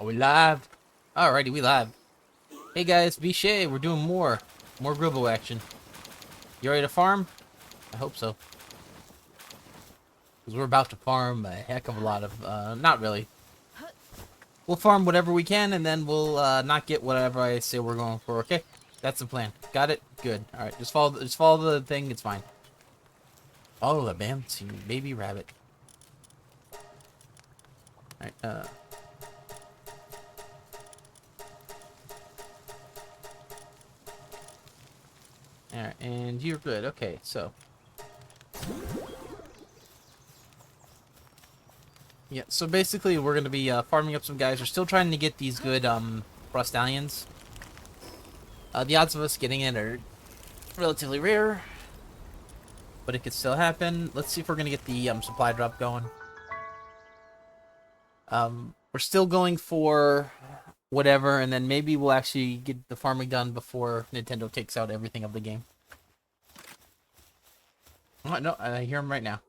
Are we live? Alrighty, we live. Hey guys, be Shay. We're doing more Gribble action. You ready to farm? I hope so. Because we're about to farm a heck of a lot of, not really. We'll farm whatever we can, and then we'll, not get whatever I say we're going for, okay? That's the plan. Got it? Good. Alright, just follow the thing, it's fine. Follow the bouncy baby rabbit. Alright, Alright, and you're good. Okay, so. Yeah, so basically we're going to be farming up some guys. We're still trying to get these good Frostallions. The odds of us getting it are relatively rare, but it could still happen. Let's see if we're going to get the supply drop going. We're still going for whatever, and then maybe we'll actually get the farming done before Nintendo takes out everything of the game. Oh, no, I hear them right now.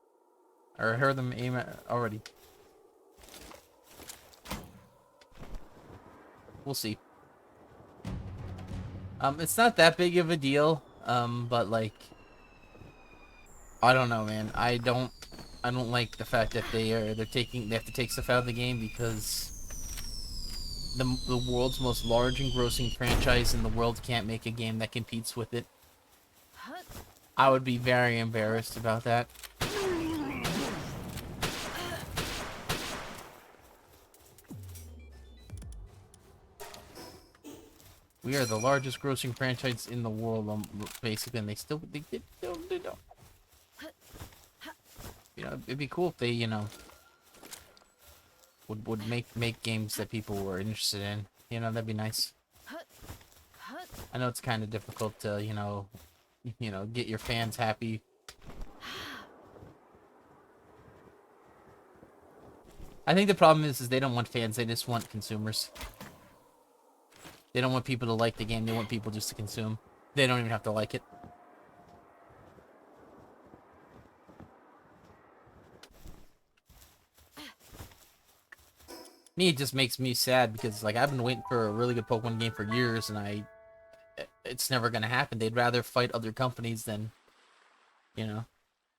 Or I heard them aim at already. We'll see. It's not that big of a deal, but like, I don't know, man. I don't like the fact that they have to take stuff out of the game because the world's most large and grossing franchise in the world can't make a game that competes with it. I would be very embarrassed about that. We are the largest grossing franchise in the world, basically, and they don't. You know, it'd be cool if they, you know, would make games that people were interested in. You know, that'd be nice. I know it's kind of difficult to, you know, get your fans happy. I think the problem is they don't want fans, they just want consumers. They don't want people to like the game, they want people just to consume. They don't even have to like it. Me, it just makes me sad because, like, I've been waiting for a really good Pokemon game for years, and it's never gonna happen. They'd rather fight other companies than, you know,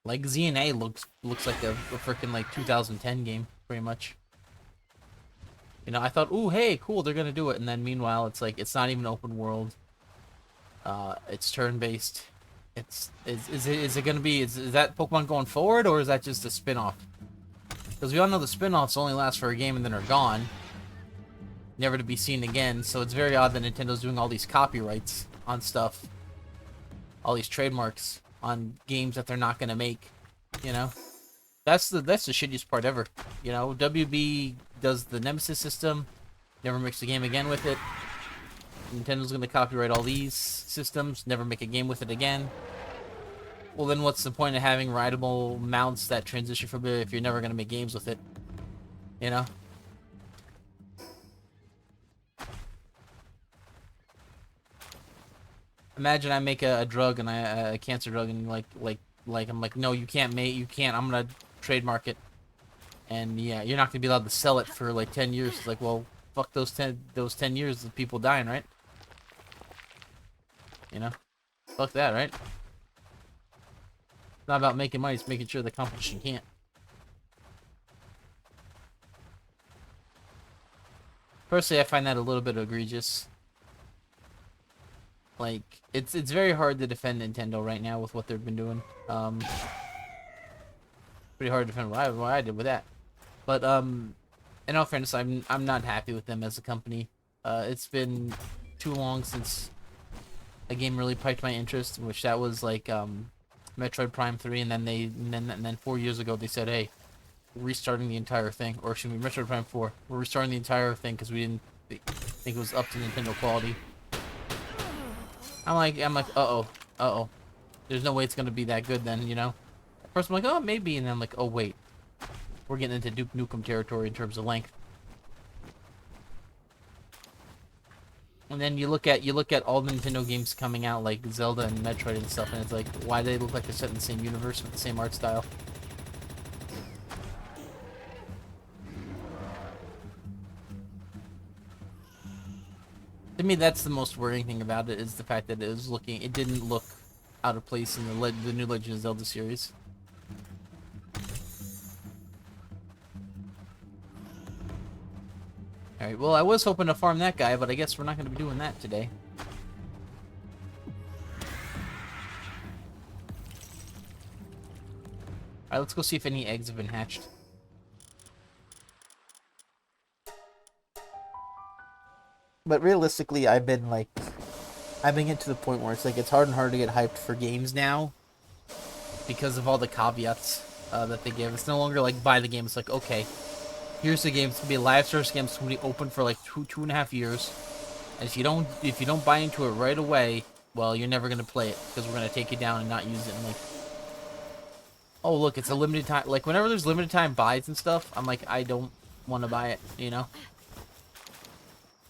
like ZNA looks like a freaking like 2010 game, pretty much. You know, I thought, ooh, hey, cool, they're gonna do it, and then meanwhile, it's like it's not even open world. It's turn-based. Is it gonna be is that Pokemon going forward, or is that just a spin-off? Because we all know the spin-offs only last for a game and then are gone, never to be seen again. So it's very odd that Nintendo's doing all these copyrights on stuff, all these trademarks on games that they're not gonna make. You know, that's the shittiest part ever. You know, WB does the Nemesis system, never makes a game again with it. Nintendo's gonna copyright all these systems, never make a game with it again. Well, then what's the point of having rideable mounts that transition from it if you're never gonna make games with it? You know? Imagine I make a drug and a cancer drug and like I'm like, no, you can't. I'm gonna trademark it, and yeah, you're not gonna be allowed to sell it for like 10 years. It's like, well, fuck those 10 years of people dying, right? You know, fuck that, right? It's not about making money; it's making sure the competition can't. Personally, I find that a little bit egregious. Like, it's very hard to defend Nintendo right now with what they've been doing. Pretty hard to defend what I did with that. But in all fairness, I'm not happy with them as a company. It's been too long since a game really piqued my interest, which that was like Metroid Prime 3, and then 4 years ago they said, hey, we're restarting the entire thing, or excuse me, Metroid Prime 4, we're restarting the entire thing because we didn't think it was up to Nintendo quality. I'm like, uh-oh. There's no way it's gonna be that good then, you know? At first I'm like, oh, maybe, and then I'm like, oh, wait. We're getting into Duke Nukem territory in terms of length. And then you look at all the Nintendo games coming out, like Zelda and Metroid and stuff, and it's like, why do they look like they're set in the same universe with the same art style? To me, that's the most worrying thing about it, is the fact that it didn't look out of place in the new Legend of Zelda series. Alright, well, I was hoping to farm that guy, but I guess we're not going to be doing that today. Alright, let's go see if any eggs have been hatched. But realistically, I've been getting to the point where it's like it's hard and hard to get hyped for games now because of all the caveats that they give. It's no longer like buy the game. It's like, okay, here's the game. It's gonna be a live service game. It's gonna be open for like 2.5 years. And if you don't buy into it right away, well, you're never gonna play it because we're gonna take you down and not use it. And like, oh look, it's a limited time. Like whenever there's limited time buys and stuff, I'm like, I don't want to buy it. You know,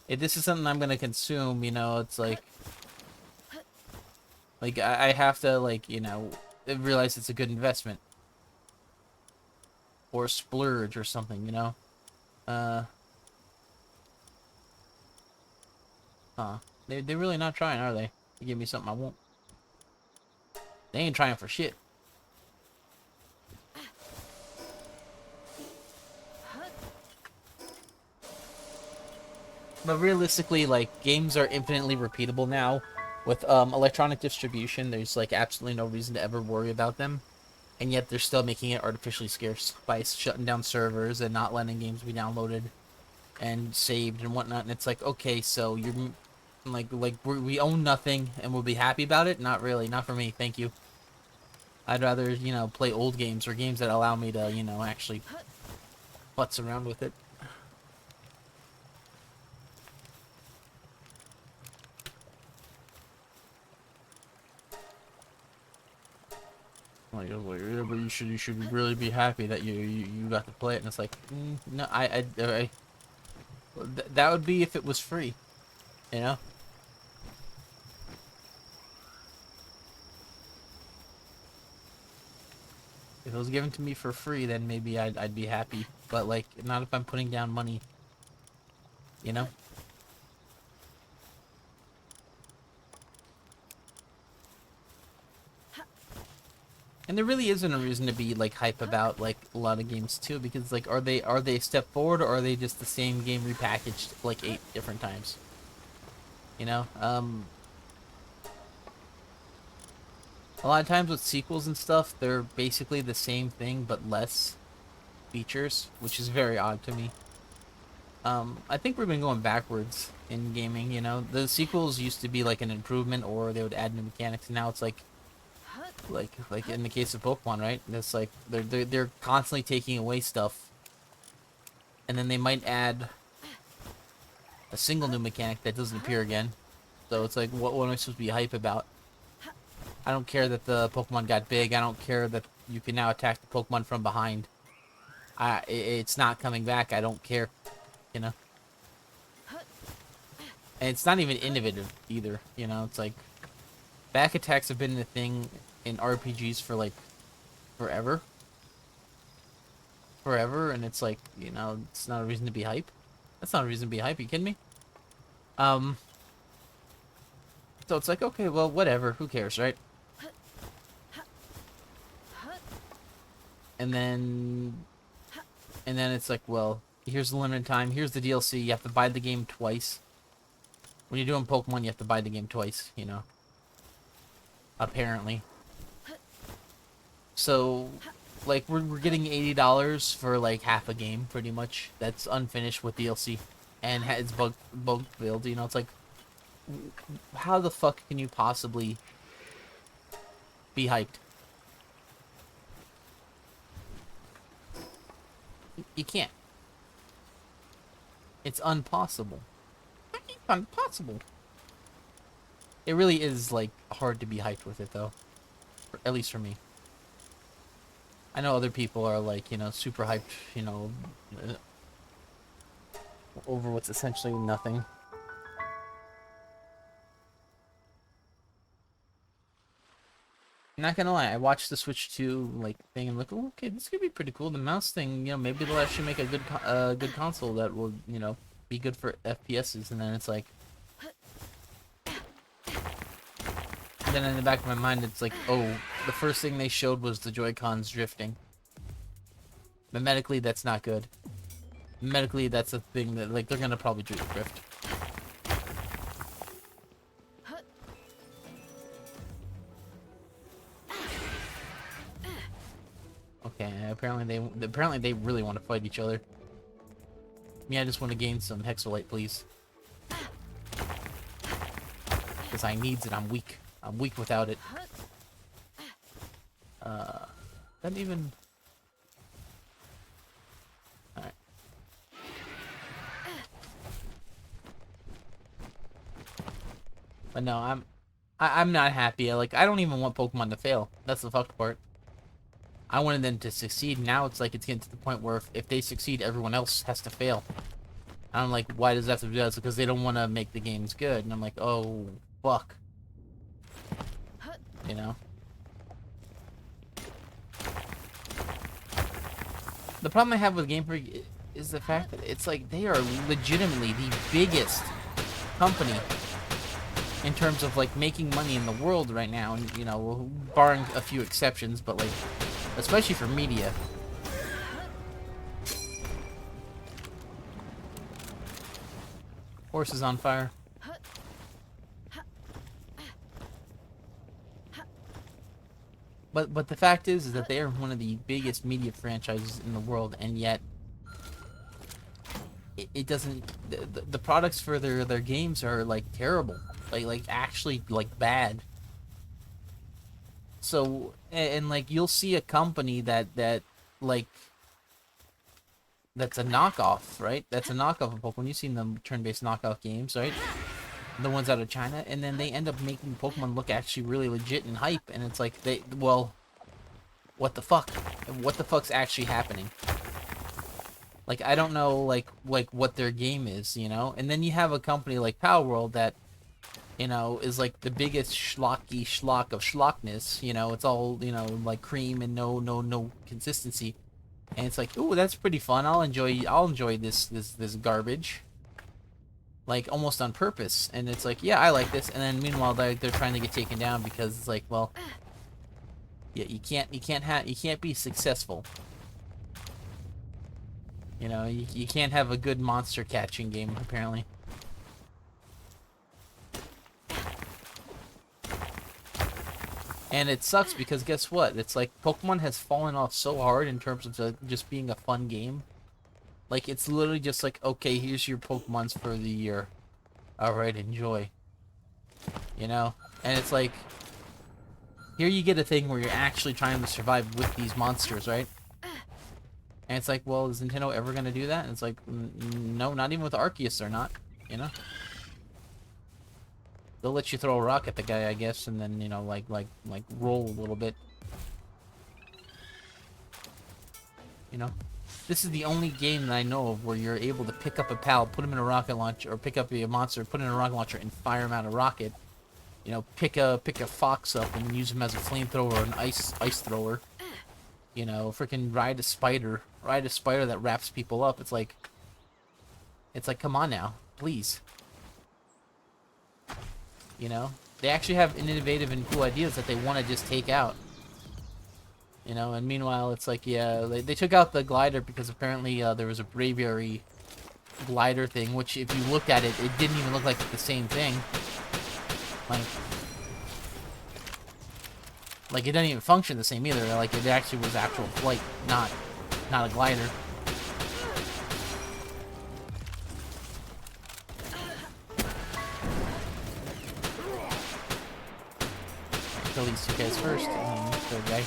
if this is something I'm gonna consume, you know, it's like I have to like, you know, realize it's a good investment or splurge or something, you know. Huh? They're really not trying, are they? To give me something I want. They ain't trying for shit. But realistically, like, games are infinitely repeatable now. With electronic distribution, there's like absolutely no reason to ever worry about them. And yet they're still making it artificially scarce by shutting down servers and not letting games be downloaded and saved and whatnot. And it's like, okay, so you're like we own nothing and we'll be happy about it? Not really, not for me. Thank you. I'd rather, you know, play old games or games that allow me to, you know, actually putz around with it. Like, yeah, but you should really be happy that you got to play it. And it's like, no, that would be if it was free, you know. If it was given to me for free, then maybe I'd be happy. But like, not if I'm putting down money, you know. And there really isn't a reason to be like hype about like a lot of games too, because like are they a step forward or are they just the same game repackaged like 8 different times? You know, a lot of times with sequels and stuff, they're basically the same thing but less features, which is very odd to me. I think we've been going backwards in gaming. You know, the sequels used to be like an improvement or they would add new mechanics, and now it's like in the case of Pokemon, right? It's like they're constantly taking away stuff, and then they might add a single new mechanic that doesn't appear again. So it's like, what am I supposed to be hype about? I don't care that the Pokemon got big. I don't care that you can now attack the Pokemon from behind. It's not coming back. I don't care, you know. And it's not even innovative either, you know. It's like back attacks have been the thing in RPGs for like forever, and it's like, you know, it's not a reason to be hype. That's not a reason to be hype. You kidding me? So it's like, okay, well, whatever. Who cares, right? And then it's like, well, here's the limited time. Here's the DLC. You have to buy the game twice. When you're doing Pokemon, you have to buy the game twice, you know. Apparently. So, like, we're getting $80 for, like, half a game, pretty much. That's unfinished with DLC. And it's bug build, you know. It's like, how the fuck can you possibly be hyped? You can't. It's impossible. Impossible. It really is, like, hard to be hyped with it, though. At least for me. I know other people are, like, you know, super hyped, you know, over what's essentially nothing. I'm not gonna lie, I watched the Switch 2, like, thing and like, oh, okay, this could be pretty cool. The mouse thing, you know, maybe they'll actually make a good console that will, you know, be good for FPSs. And then it's like, then in the back of my mind, it's like, oh, the first thing they showed was the Joy-Cons drifting. But medically, that's not good. Medically, that's a thing that, like, they're gonna probably do drift. Okay, apparently they really want to fight each other. Me, I just want to gain some Hexolite, please. Because I needs it. I'm weak. I'm weak without it. Doesn't even... Alright. But no, I'm not happy. Like, I don't even want Pokemon to fail. That's the fucked part. I wanted them to succeed. Now it's like it's getting to the point where if they succeed, everyone else has to fail. And I'm like, why does that have to do that? It's because they don't want to make the games good. And I'm like, oh, fuck. You know? The problem I have with Game Freak is the fact that it's like they are legitimately the biggest company in terms of like making money in the world right now, and you know, barring a few exceptions, but like especially for media. Horse is on fire. But the fact is that they are one of the biggest media franchises in the world, and yet it doesn't. The products for their games are like terrible, like actually like bad. So and like you'll see a company that like that's a knockoff, right? That's a knockoff of Pokemon. You've seen them turn-based knockoff games, right? The ones out of China, and then they end up making Pokemon look actually really legit and hype, and it's like well, what the fuck? What the fuck's actually happening? Like, I don't know, like what their game is, you know? And then you have a company like Palworld that, you know, is like the biggest schlocky schlock of schlockness, you know? It's all, you know, like cream and no consistency. And it's like, ooh, that's pretty fun. I'll enjoy this garbage. Like almost on purpose, and it's like, yeah, I like this, and then meanwhile they're trying to get taken down because it's like, well, yeah, you can't be successful. You know, you can't have a good monster catching game apparently. And it sucks because guess what? It's like Pokemon has fallen off so hard in terms of just being a fun game. Like, it's literally just like, okay, here's your Pokemons for the year. Alright, enjoy. You know? And it's like, here you get a thing where you're actually trying to survive with these monsters, right? And it's like, well, is Nintendo ever going to do that? And it's like, no, not even with Arceus they're not, you know? They'll let you throw a rock at the guy, I guess, and then, you know, like roll a little bit. You know? This is the only game that I know of where you're able to pick up a pal, put him in a rocket launcher, or pick up a monster, put him in a rocket launcher, and fire him out a rocket. You know, pick a fox up and use him as a flamethrower or an ice thrower. You know, freaking ride a spider that wraps people up. It's like, come on now, please. You know, they actually have innovative and cool ideas that they want to just take out. You know, and meanwhile, it's like, yeah, they took out the glider because apparently there was a Braviary glider thing, which if you looked at it, it didn't even look like the same thing. Like it didn't even function the same either. Like, it actually was actual flight, not a glider. Kill these two guys first, and then third guy.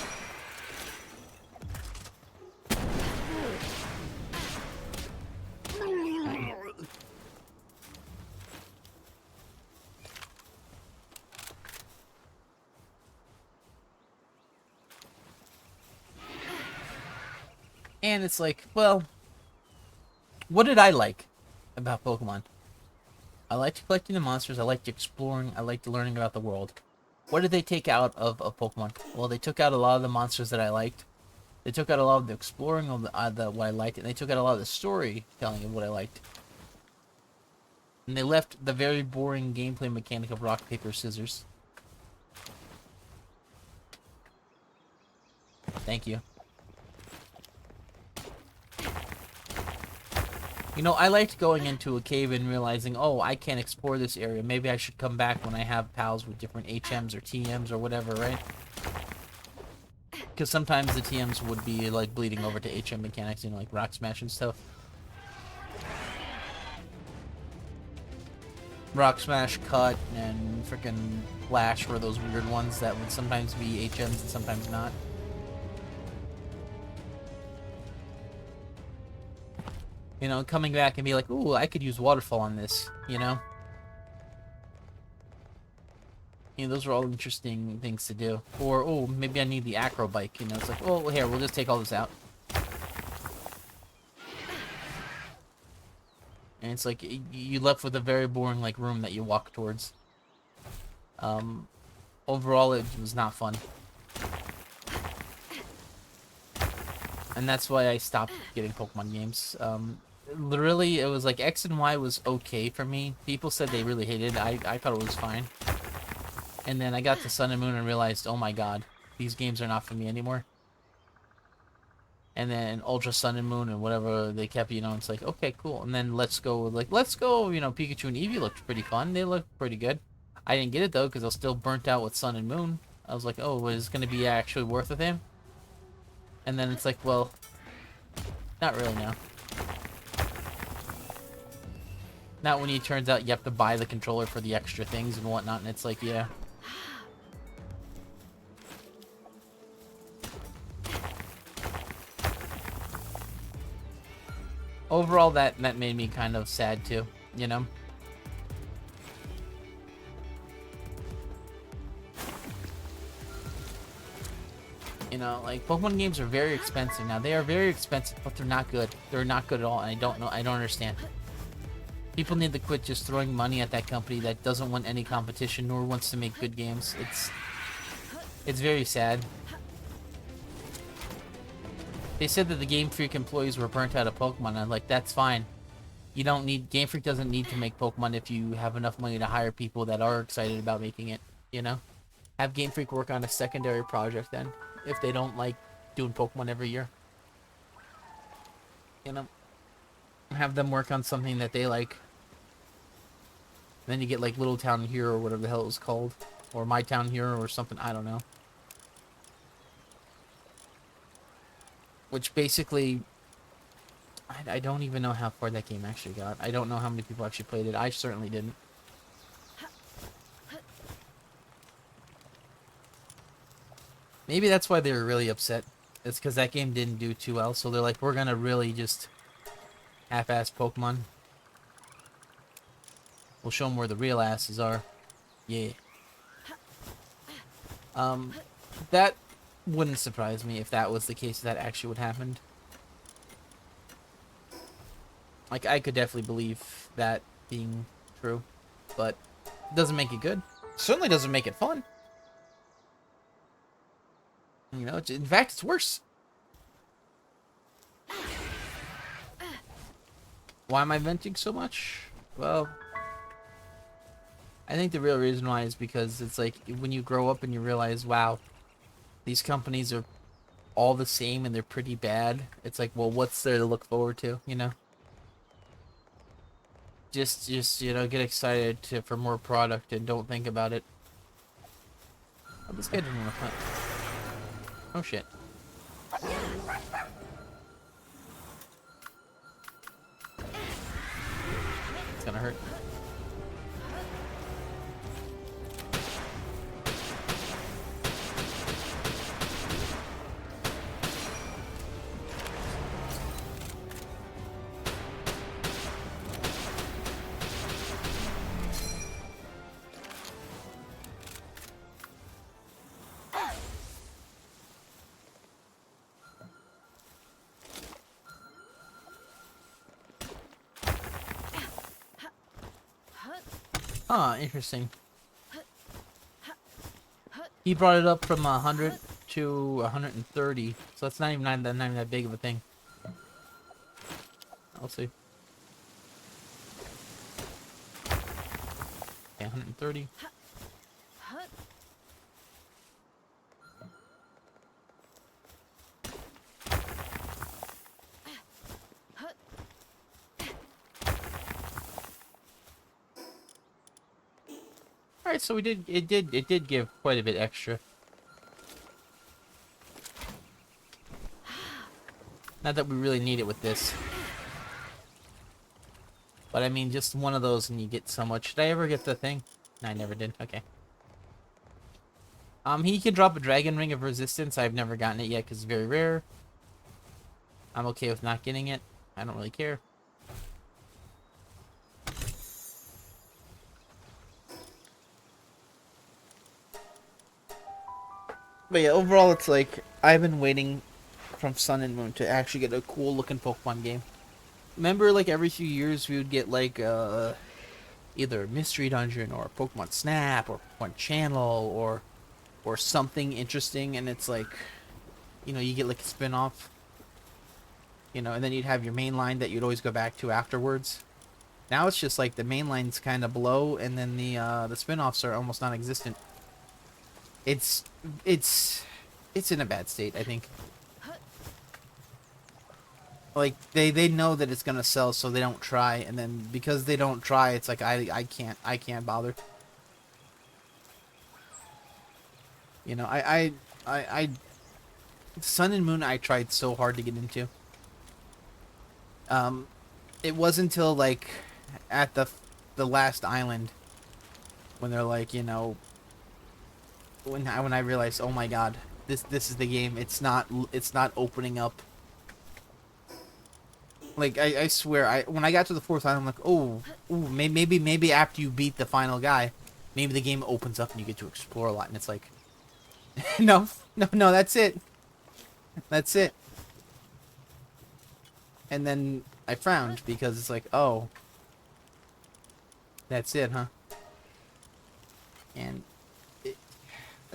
And it's like, well, what did I like about Pokemon? I liked collecting the monsters, I liked exploring, I liked learning about the world. What did they take out of Pokemon? Well, they took out a lot of the monsters that I liked. They took out a lot of the exploring of what I liked, and they took out a lot of the storytelling of what I liked. And they left the very boring gameplay mechanic of rock, paper, scissors. Thank you. You know, I liked going into a cave and realizing, oh, I can't explore this area. Maybe I should come back when I have pals with different HMs or TMs or whatever, right? Because sometimes the TMs would be, like, bleeding over to HM mechanics, you know, like rock smash and stuff. Rock smash, cut, and freaking flash were those weird ones that would sometimes be HMs and sometimes not. You know, coming back and be like, ooh, I could use waterfall on this, you know? You know, those are all interesting things to do. Or, oh, maybe I need the acro bike, you know? It's like, oh, here, we'll just take all this out. And it's like, you left with a very boring, like, room that you walk towards. Overall, it was not fun. And that's why I stopped getting Pokemon games. Literally, it was like X and Y was okay for me. People said they really hated it. I thought it was fine. And then I got to Sun and Moon and realized, oh my god, these games are not for me anymore. And then Ultra Sun and Moon and whatever they kept, you know, it's like, okay, cool. And then Let's Go, you know, Pikachu and Eevee looked pretty fun. They looked pretty good. I didn't get it, though, because I was still burnt out with Sun and Moon. I was like, oh, is this going to be actually worth it him? And then it's like, well, not really now. Not when it turns out you have to buy the controller for the extra things and whatnot, and it's like, yeah. Overall, that made me kind of sad, too, you know? You know, like, Pokemon games are very expensive now. They are very expensive, but they're not good. They're not good at all, and I don't understand. People need to quit just throwing money at that company that doesn't want any competition nor wants to make good games. It's very sad. They said that the Game Freak employees were burnt out of Pokemon. I'm like, that's fine. You don't need... Game Freak doesn't need to make Pokemon if you have enough money to hire people that are excited about making it, you know? Have Game Freak work on a secondary project then, if they don't like doing Pokemon every year. You know? Have them work on something that they like. Then you get like Little Town Hero or whatever the hell it was called. Or My Town Hero or something, I don't know. Which basically... I don't even know how far that game actually got. I don't know how many people actually played it. I certainly didn't. Maybe that's why they were really upset. It's because that game didn't do too well. So they're like, we're gonna really just half-ass Pokemon. We'll show them where the real asses are. Yeah. That wouldn't surprise me if that was the case, that actually would happen. Like, I could definitely believe that being true, but it doesn't make it good. Certainly doesn't make it fun. You know, in fact, it's worse. Why am I venting so much? Well, I think the real reason why is because it's like when you grow up and you realize, wow, these companies are all the same and they're pretty bad. It's like, well, what's there to look forward to, you know? Just you know, get excited for more product and don't think about it. Oh, this guy didn't want to hunt. Oh shit. It's gonna hurt. Huh, interesting. He brought it up from 100 to 130, so that's not even that big of a thing. I'll see. Yeah, 130. Alright, so it did give quite a bit extra. Not that we really need it with this. But I mean, just one of those and you get so much. Did I ever get the thing? No, I never did. Okay. He can drop a Dragon Ring of Resistance. I've never gotten it yet because it's very rare. I'm okay with not getting it. I don't really care. But yeah, overall, it's like, I've been waiting from Sun and Moon to actually get a cool looking Pokemon game. Remember, like, every few years we would get, like, either Mystery Dungeon or Pokemon Snap or Pokemon Channel or something interesting, and it's like, you know, you get like a spin-off, you know, and then you'd have your main line that you'd always go back to afterwards. Now it's just like the main line's kind of below, and then the spin-offs are almost non-existent. It's in a bad state, I think. Like they know that it's gonna sell, so they don't try, and then because they don't try, it's like I can't bother. You know, I Sun and Moon I tried so hard to get into. It wasn't until like at the last island when they're like, you know, when I realized, oh my god, this is the game. It's not opening up. Like I swear, when I got to the fourth island, I'm like, oh, ooh, maybe after you beat the final guy, maybe the game opens up and you get to explore a lot. And it's like, no, that's it. That's it. And then I frowned because it's like, oh, that's it, huh? And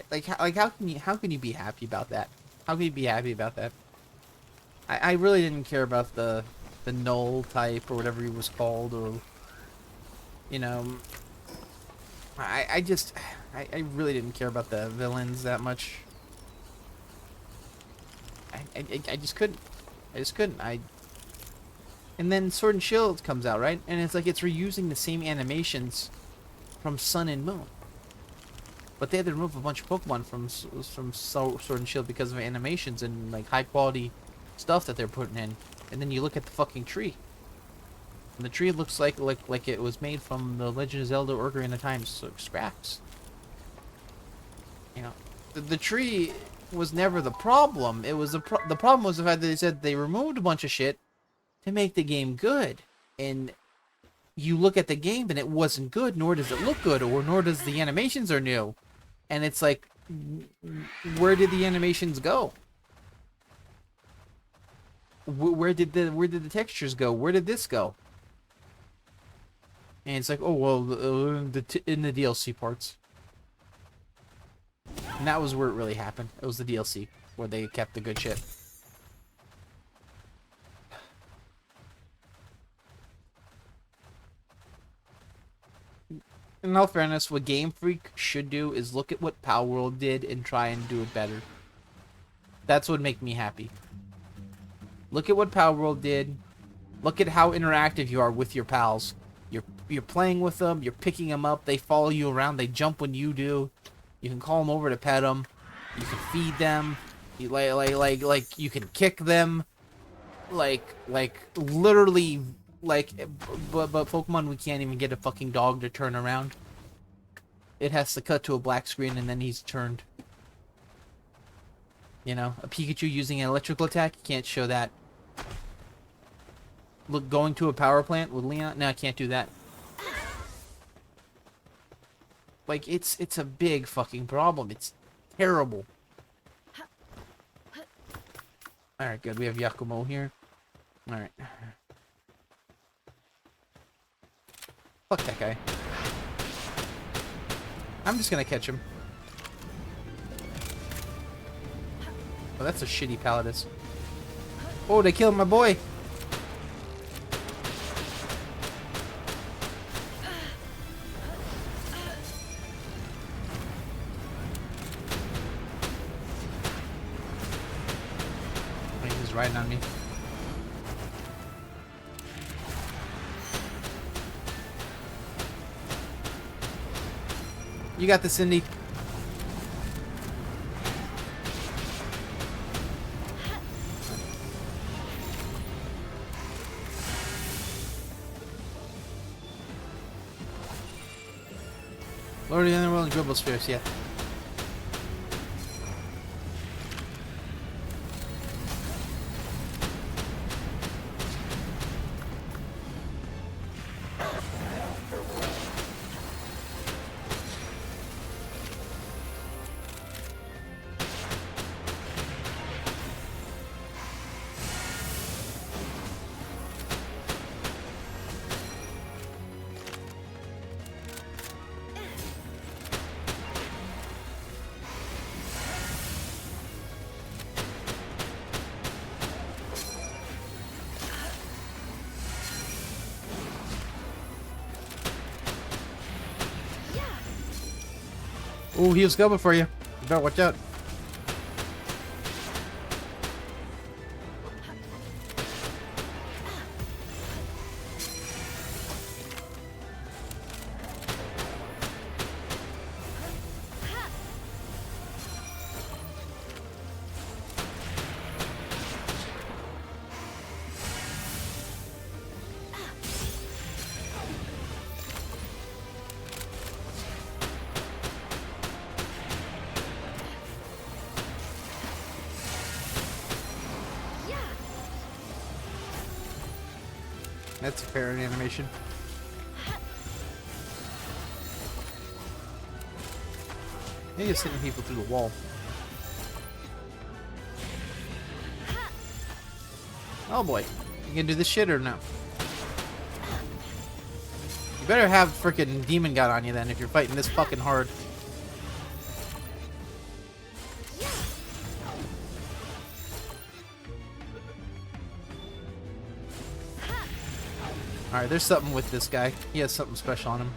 like how can you be happy about that? How can you be happy about that? I really didn't care about the null type or whatever he was called, or you know, I really didn't care about the villains that much. I just couldn't. And then Sword and Shield comes out, right? And it's like it's reusing the same animations from Sun and Moon. But they had to remove a bunch of Pokemon from Sword and Shield because of animations and like high quality stuff that they're putting in. And then you look at the fucking tree. And the tree looks like it was made from the Legend of Zelda Ocarina of Time scraps. You know, the tree was never the problem. It was the problem was the fact that they said they removed a bunch of shit to make the game good. And you look at the game and it wasn't good, nor does it look good, or nor does the animations are new. And it's like, where did the animations go? Where did the textures go? Where did this go? And it's like, oh well, in the DLC parts. And that was where it really happened. It was the DLC where they kept the good shit. In all fairness, what Game Freak should do is look at what Palworld did and try and do it better. That's what would make me happy. Look at what Palworld did. Look at how interactive you are with your pals. You're playing with them. You're picking them up. They follow you around. They jump when you do. You can call them over to pet them. You can feed them. You like you can kick them. Like literally. But Pokemon, we can't even get a fucking dog to turn around. It has to cut to a black screen and then he's turned. You know, a Pikachu using an electrical attack, you can't show that. Look, going to a power plant with Leon, no, I can't do that. Like, it's a big fucking problem. It's terrible. Alright, good. We have Yakumo here. Alright. Fuck that guy. I'm just gonna catch him. Oh, that's a shitty Palladus. Oh, they killed my boy! Oh, he's riding on me. You got this, Cindy. Lord of the Underworld and Dribble Spheres, yeah. Ooh, he was coming for you. You better watch out. That's a parent animation. He is hitting people through the wall. Oh boy. You gonna do this shit or no? You better have freaking Demon God on you then if you're fighting this fucking hard. Alright, there's something with this guy. He has something special on him.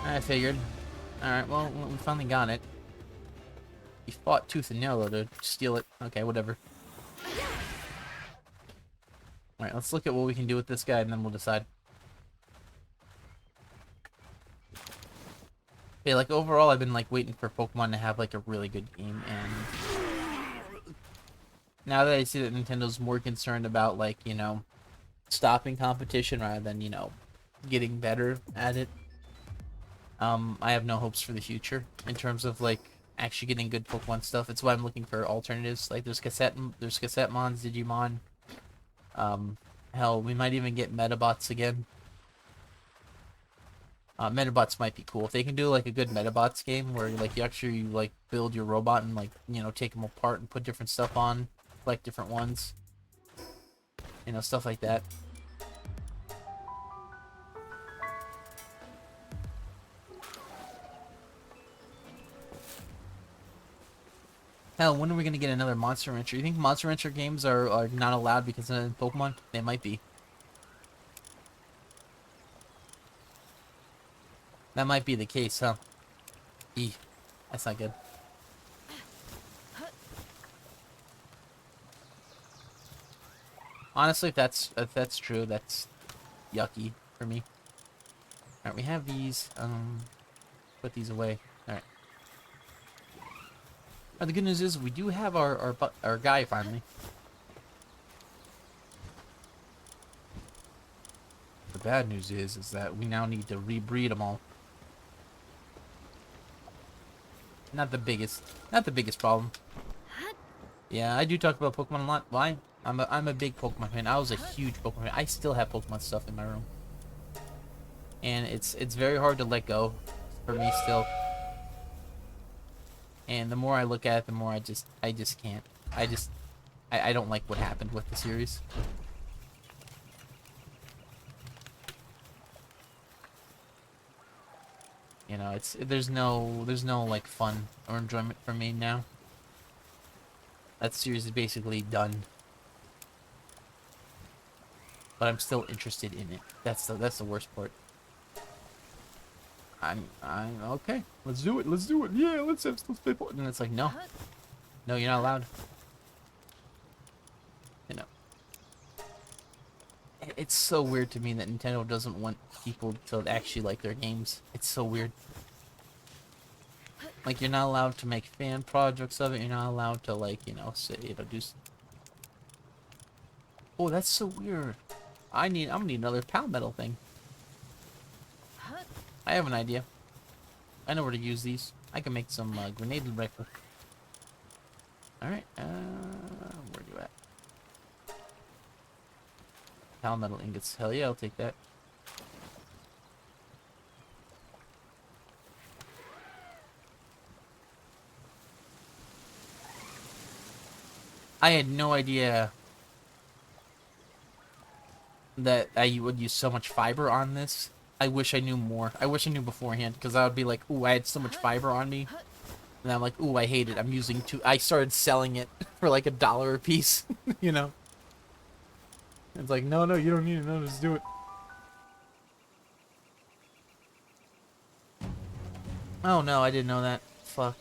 I figured. Alright, well, we finally got it. You fought tooth and nail though to steal it. Okay, whatever. Alright, let's look at what we can do with this guy and then we'll decide. Okay, like overall I've been like waiting for Pokemon to have like a really good game, and now that I see that Nintendo's more concerned about like, you know, stopping competition rather than, you know, getting better at it, I have no hopes for the future in terms of like actually getting good Pokemon stuff. It's why I'm looking for alternatives. Like there's Cassettemons, Digimon. Hell, we might even get Metabots again. Metabots might be cool if they can do like a good Metabots game where like you actually like build your robot and like, you know, take them apart and put different stuff on, collect different ones, you know, stuff like that. Hell, when are we gonna get another Monster Rancher? You think Monster Rancher games are not allowed because of Pokemon? They might be. That might be the case, huh? Eeh. That's not good. Honestly, if that's true, that's yucky for me. Alright, we have these. Put these away. Alright. The good news is we do have our guy finally. The bad news is that we now need to rebreed them all. Not the biggest problem. Yeah, I do talk about Pokemon a lot. Why? I'm a big Pokemon fan. I was a huge Pokemon fan. I still have Pokemon stuff in my room, and it's very hard to let go for me still. And the more I look at it, the more I just can't. I don't like what happened with the series. You know, there's no like fun or enjoyment for me now. That series is basically done. But I'm still interested in it. That's the worst part. I'm okay. Let's do it. Yeah, let's play. And it's like, no. No, you're not allowed. You know, it's so weird to me that Nintendo doesn't want people to actually like their games. It's so weird. Like, you're not allowed to make fan projects of it. You're not allowed to, like, you know, say, you know, do... Oh, that's so weird. I'm gonna need another Pal Metal thing. I have an idea. I know where to use these. I can make some grenade rifle. Alright, where are you at? Pal Metal ingots. Hell yeah, I'll take that. I had no idea that I would use so much fiber on this. I wish I knew more. I wish I knew beforehand, because I would be like, ooh, I had so much fiber on me. And I'm like, ooh, I hate it. I'm using too... I started selling it for like $1 a piece, you know? It's like, no, you don't need it. No, just do it. Oh, no, I didn't know that. Fuck.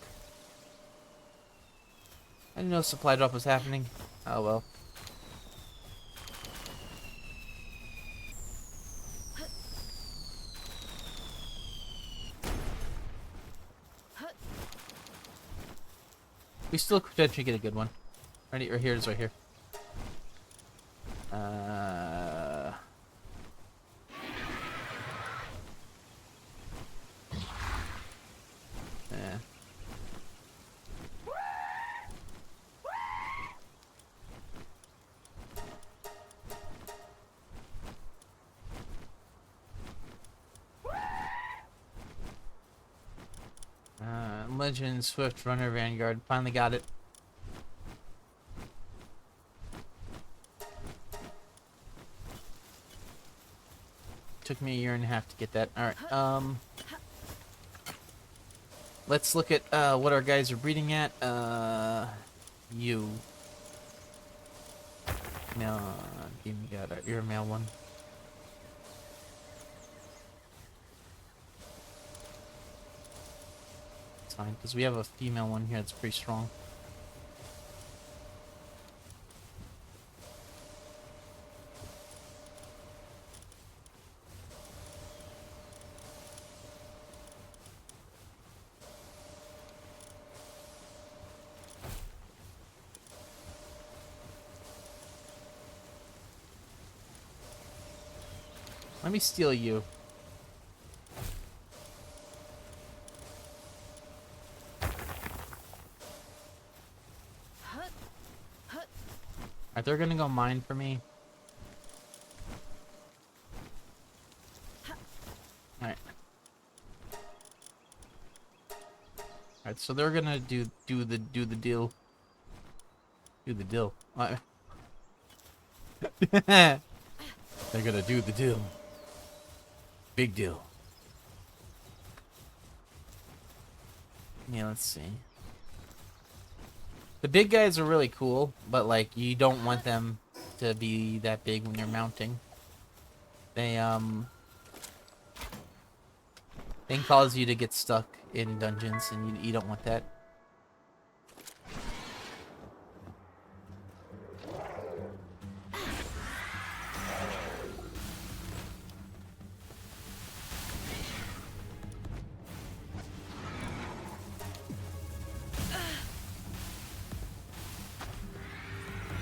I didn't know supply drop was happening. Oh, well. We still could potentially get a good one. Right here it is, right here. Yeah. Legend, Swift, Runner, Vanguard. Finally got it. Took me a 1.5 years to get that. Alright, let's look at, what our guys are breeding at. You. No, give me you're a male one. It's fine, because we have a female one here that's pretty strong. Let me steal you. Alright, they're gonna go mine for me. Alright. Alright, so they're gonna do the deal. Do the deal. They're gonna do the deal. Big deal. Yeah, let's see. The big guys are really cool, but like you don't want them to be that big when you're mounting. They can cause you to get stuck in dungeons, and you don't want that.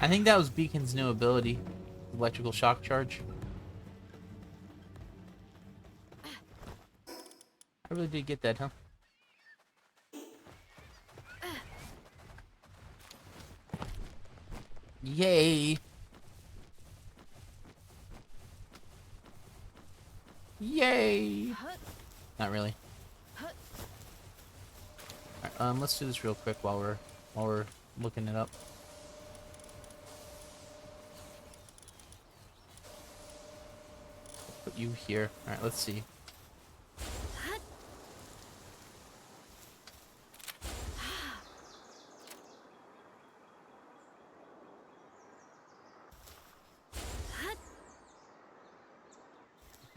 I think that was Beacon's new ability, electrical shock charge. I really did get that, huh? Yay! Yay! Not really. Alright, let's do this real quick while we're looking it up. Put you here. Alright, let's see.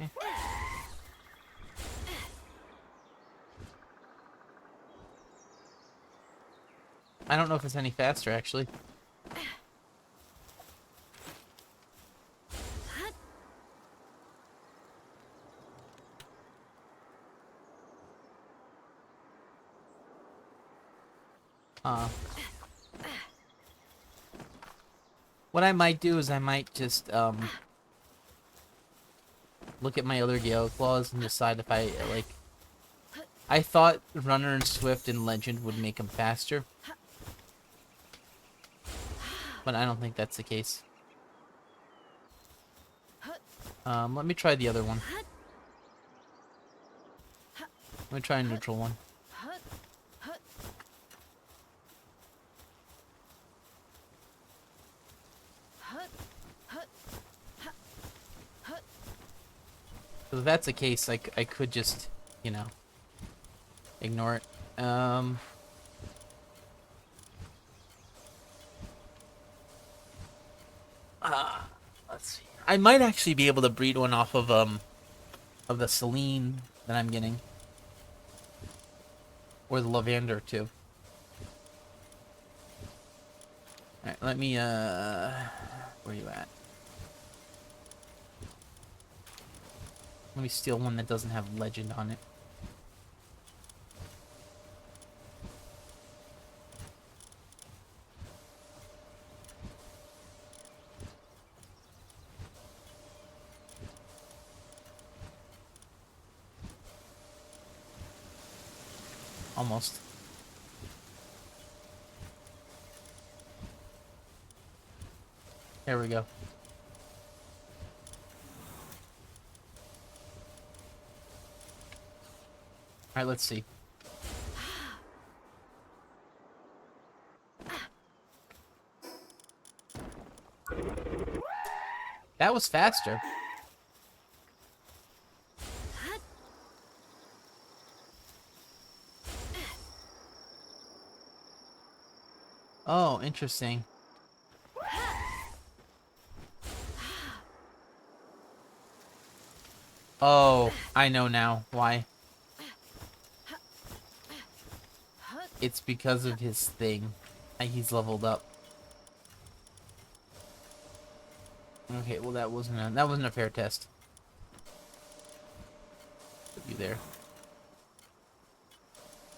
Okay. I don't know if it's any faster, actually. What I might do is I might just, look at my other Gale Claws and decide if I, like... I thought Runner and Swift and Legend would make them faster. But I don't think that's the case. Let me try the other one. Let me try a neutral one. So if that's the case, I could just, you know, ignore it. Let's see. I might actually be able to breed one off of the Celine that I'm getting. Or the Lavander, too. Alright, let me, where are you at? Let me steal one that doesn't have Legend on it. Almost. There we go. Alright, let's see. That was faster. Oh, interesting. Oh, I know now why. It's because of his thing. He's leveled up. Okay, well that wasn't a fair test. Put you there.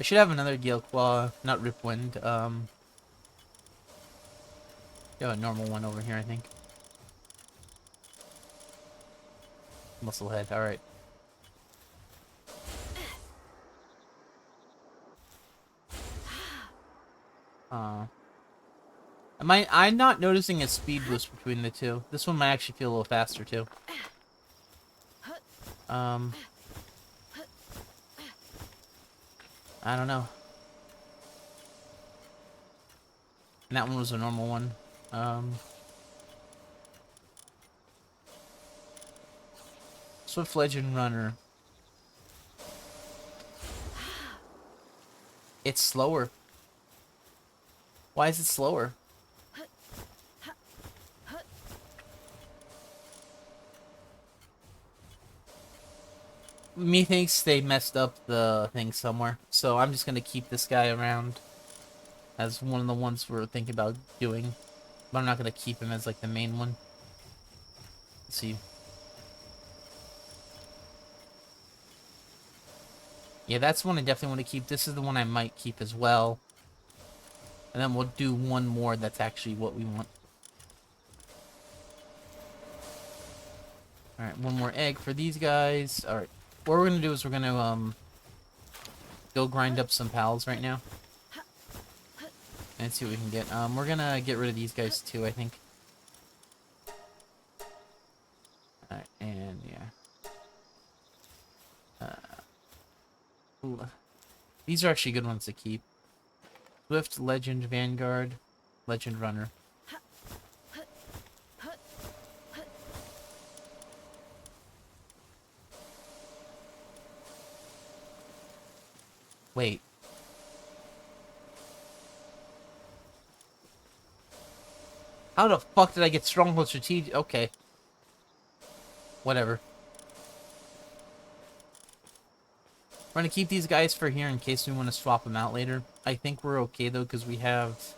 I should have another Gale Claw, not Ripwind. You have a normal one over here, I think. Musclehead, alright. I'm not noticing a speed boost between the two. This one might actually feel a little faster too. I don't know. And that one was a normal one. Swift Legend Runner. It's slower. Why is it slower? Methinks they messed up the thing somewhere, so I'm just gonna keep this guy around as one of the ones we're thinking about doing, but I'm not gonna keep him as like the main one. Let's see. Yeah, that's one I definitely want to keep. This is the one I might keep as well, and then we'll do one more that's actually what we want. All right, one more egg for these guys. All right. What we're gonna do is we're gonna go grind up some pals right now and see what we can get. We're gonna get rid of these guys too, I think. Alright, and yeah. Ooh. These are actually good ones to keep. Swift, Legend, Vanguard, Legend Runner. Wait. How the fuck did I get Stronghold Strategic? Okay. Whatever. We're gonna keep these guys for here in case we want to swap them out later. I think we're okay though because we have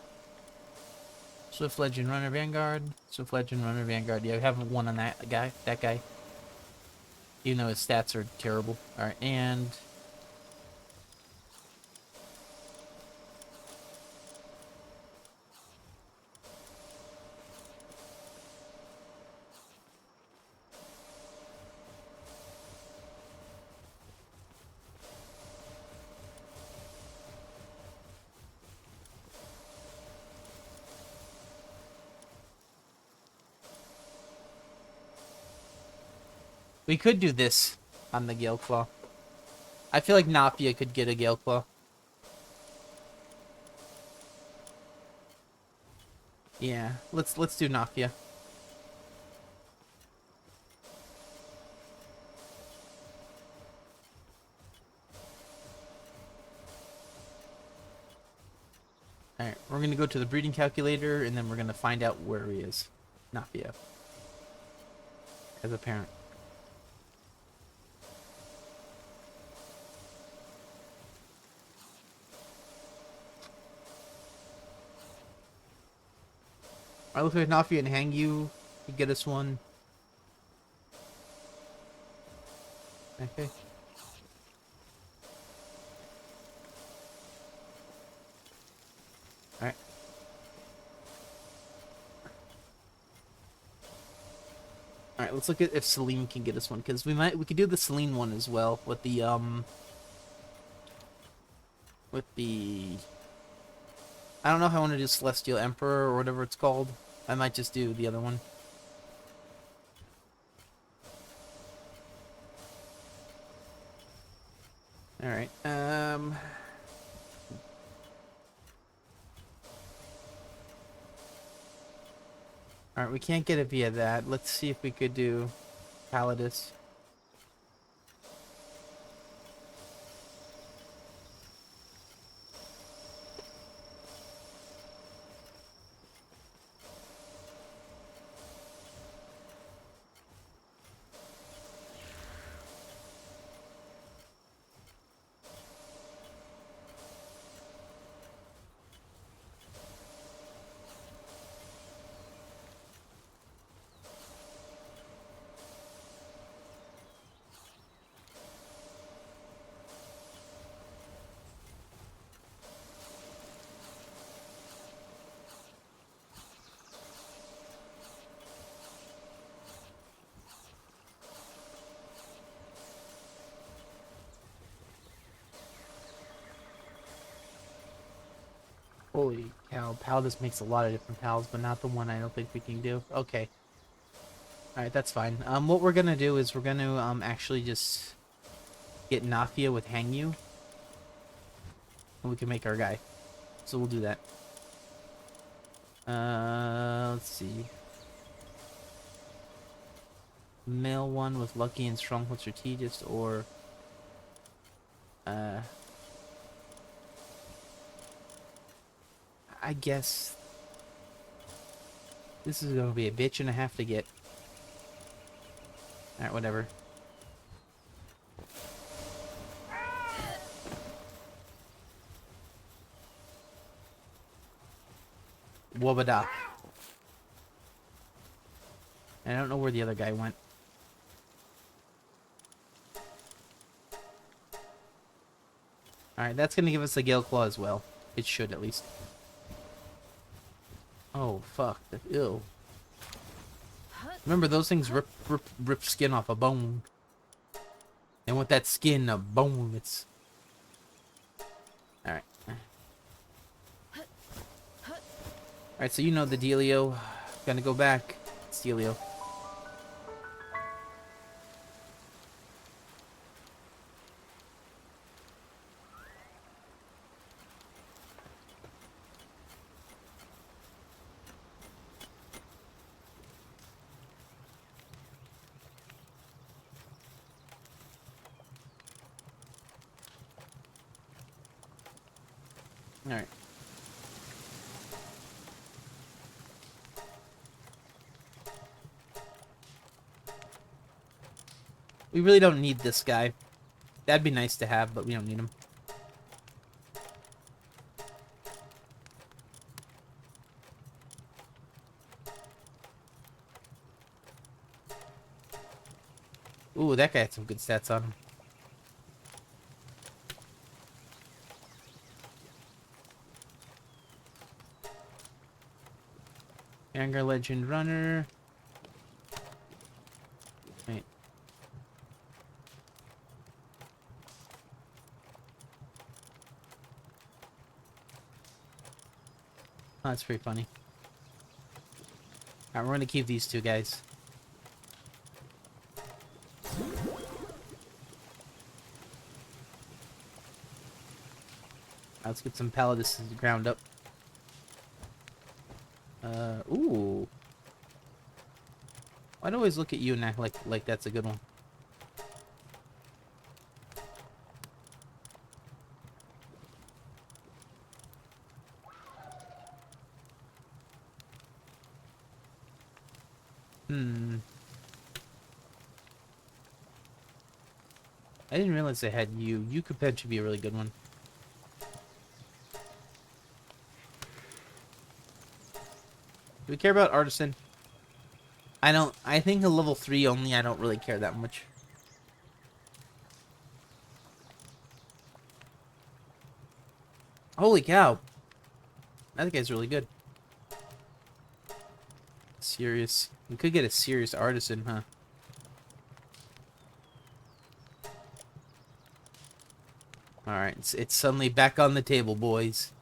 Swift Legend Runner Vanguard, Swift Legend Runner Vanguard. Yeah, we have one on that guy. Even though his stats are terrible. All right, and we could do this on the Gale Claw. I feel like Nafia could get a Gale Claw. Yeah, let's do Nafia. Alright, we're gonna go to the breeding calculator and then we're gonna find out where he is. Nafia. As a parent. I look like Nafia and Hang You could get us one. Okay. Alright. Alright, let's look at if Celine can get us one, because we could do the Celine one as well with the I don't know if I want to do Celestial Emperor or whatever it's called. I might just do the other one. Alright, Alright, we can't get it via that. Let's see if we could do Palladis. Holy cow, Palladis makes a lot of different pals, but not the one I don't think we can do. Okay. Alright, that's fine. What we're gonna do is we're gonna, actually just get Nafia with Hang You. And we can make our guy. So we'll do that. Let's see. Male one with Lucky and Stronghold Strategist, or I guess this is gonna be a bitch and a half to get. Alright, whatever. Wobada. I don't know where the other guy went. Alright, that's gonna give us a Gale Claw as well. It should, at least. Oh, fuck. Ew. Remember, those things rip skin off a bone. And with that skin, a bone, it's... Alright. Alright, so you know the dealio. Gonna go back. It's dealio. Alright. We really don't need this guy. That'd be nice to have, but we don't need them. Ooh, that guy had some good stats on him. Anger Legend Runner. Wait. Oh, that's pretty funny. Alright, we're gonna keep these two guys. Let's get some Paladises ground up. Ooh. I'd always look at you and act like that's a good one. I didn't realize I had you. You could potentially be a really good one. Do we care about Artisan? I don't. I think a level 3 only. I don't really care that much. Holy cow. That guy's really good. Serious. We could get a serious Artisan, huh? Alright, it's suddenly back on the table, boys.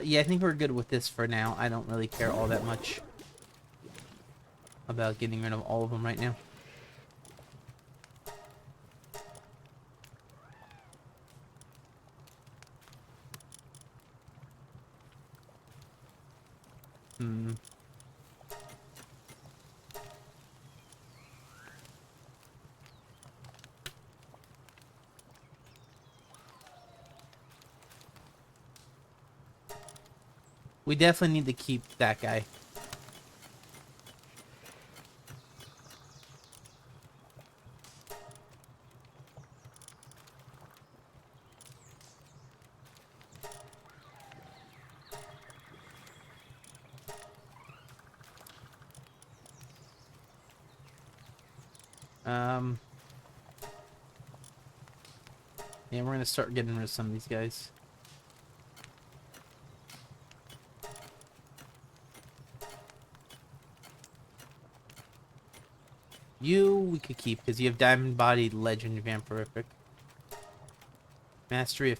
Yeah, I think we're good with this for now. I don't really care all that much about getting rid of all of them right now. We definitely need to keep that guy. Yeah, we're gonna start getting rid of some of these guys. You, we could keep, because you have Diamond Body, Legend, Vampirific. Mastery of...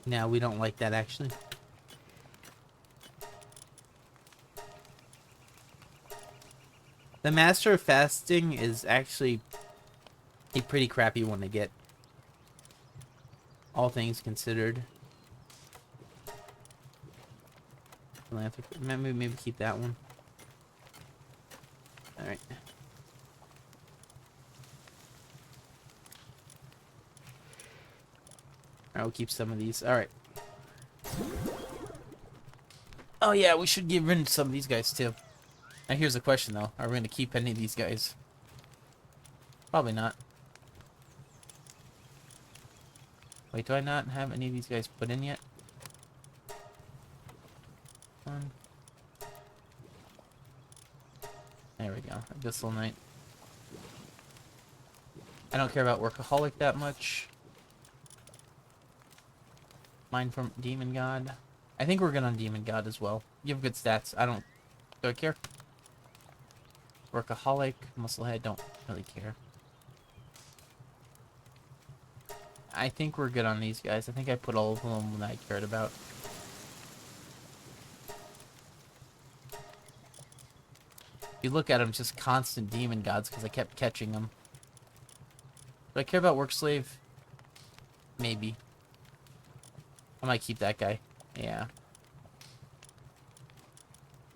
No, we don't like that, actually. The Master of Fasting is actually a pretty crappy one to get. All things considered. Maybe keep that one. Alright. Alright, we'll keep some of these. Alright. Oh yeah, we should get rid of some of these guys too. Now here's the question though. Are we going to keep any of these guys? Probably not. Wait, do I not have any of these guys put in yet? There we go. Abyssal Knight. I don't care about Workaholic that much. Mine from Demon God. I think we're good on Demon God as well. You have good stats. Do I care? Workaholic, Musclehead, don't really care. I think we're good on these guys. I think I put all of them that I cared about. If you look at them, just constant demon gods because I kept catching them. Do I care about Work Slave? Maybe. I might keep that guy. Yeah.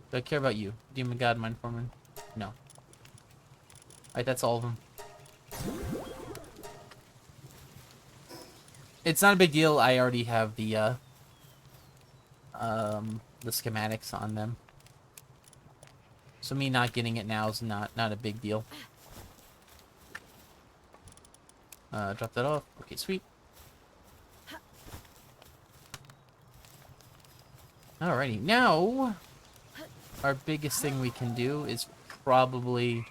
Do I care about you? Demon God, Mind Foreman? No. Alright, that's all of them. It's not a big deal. I already have the schematics on them. So me not getting it now is not a big deal. Drop that off. Okay, sweet. Alrighty, now our biggest thing we can do is probably,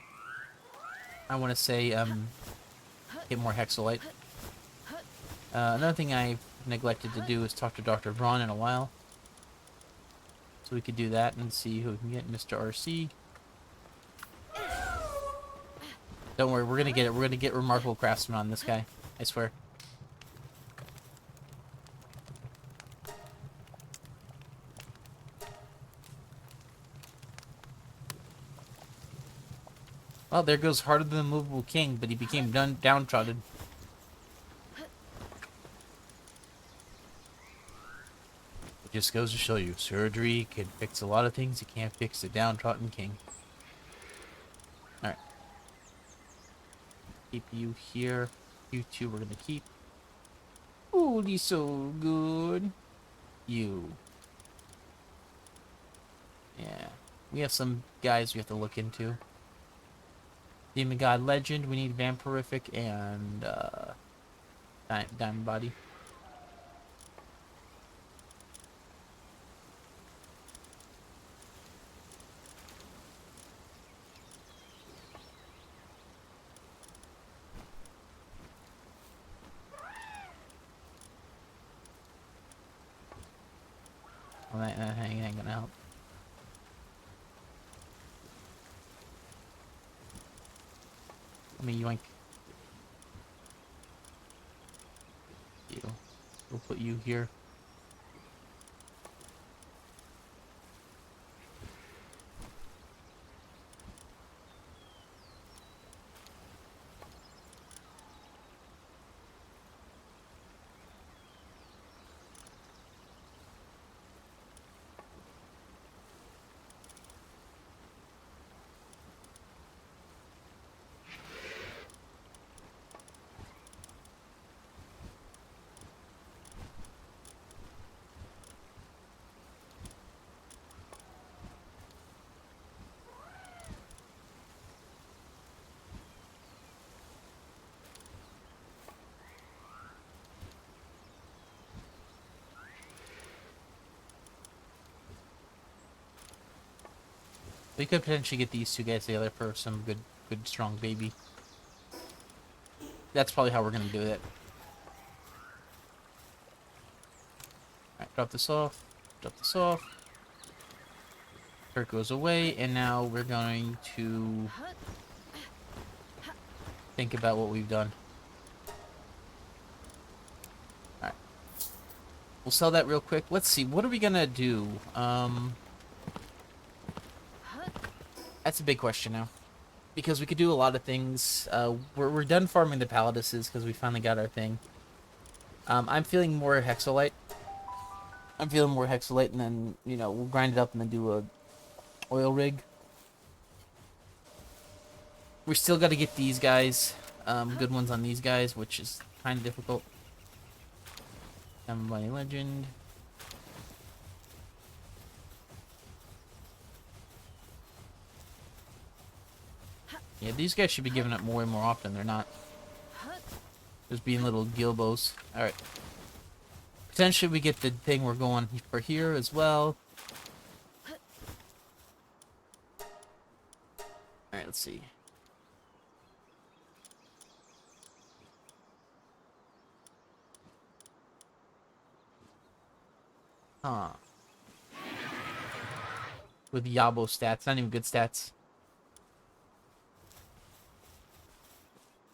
I want to say, get more Hexolite. Another thing I've neglected to do is talk to Dr. Braun in a while. So we could do that and see who we can get. Mr. RC. Don't worry, we're gonna get it. We're gonna get Remarkable Craftsman on this guy. I swear. Well, there goes Heart of the Immovable King, but he became downtrodden. It just goes to show you, surgery can fix a lot of things. You can't fix a downtrodden king. Alright. Keep you here. You two we're gonna keep. Ooh, he's so good. You. Yeah. We have some guys we have to look into. Demon God Legend, we need Vampirific and Diamond Body. Well, that ain't gonna help. I mean, yoink. You. We'll put you here. We could potentially get these two guys together for some good strong baby. That's probably how we're gonna do it. Alright, drop this off. Drop this off. Kurt goes away, and now we're going to think about what we've done. Alright. We'll sell that real quick. Let's see, what are we gonna do? That's a big question now. Because we could do a lot of things. We're done farming the Paladises because we finally got our thing. I'm feeling more Hexolite. And then, you know, we'll grind it up and then do a oil rig. We still got to get these guys, good ones on these guys, which is kind of difficult. Diamond Body Legend. Yeah, these guys should be giving up more and more often. They're not. Just being little Gilbos. Alright. Potentially we get the thing we're going for here as well. Alright, let's see. Huh. With Yabo stats. Not even good stats.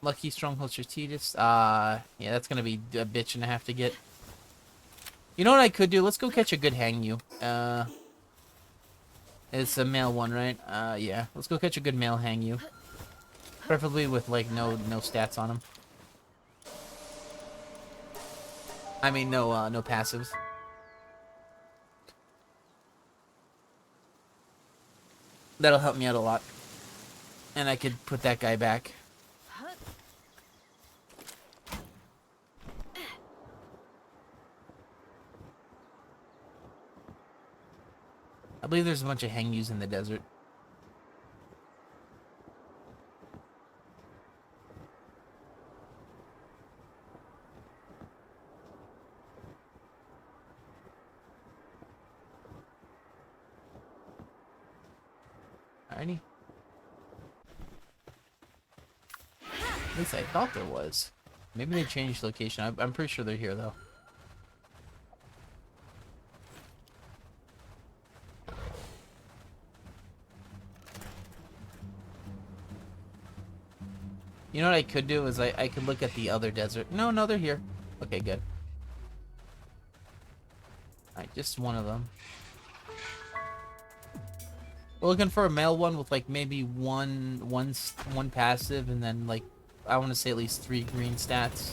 Lucky Stronghold Strategist. Yeah, that's gonna be a bitch and a half to get. You know what I could do? Let's go catch a good Hangyu. It's a male one, right? Yeah. Let's go catch a good male Hangyu. Preferably with, like, no stats on him. I mean, no passives. That'll help me out a lot. And I could put that guy back. I believe there's a bunch of Hangyus in the desert. Alrighty. At least I thought there was. Maybe they changed location. I'm pretty sure they're here, though. You know what I could do is I could look at the other desert. No, they're here. Okay, good. Alright, just one of them. We're looking for a male one with like maybe one passive and then like I want to say at least 3 green stats.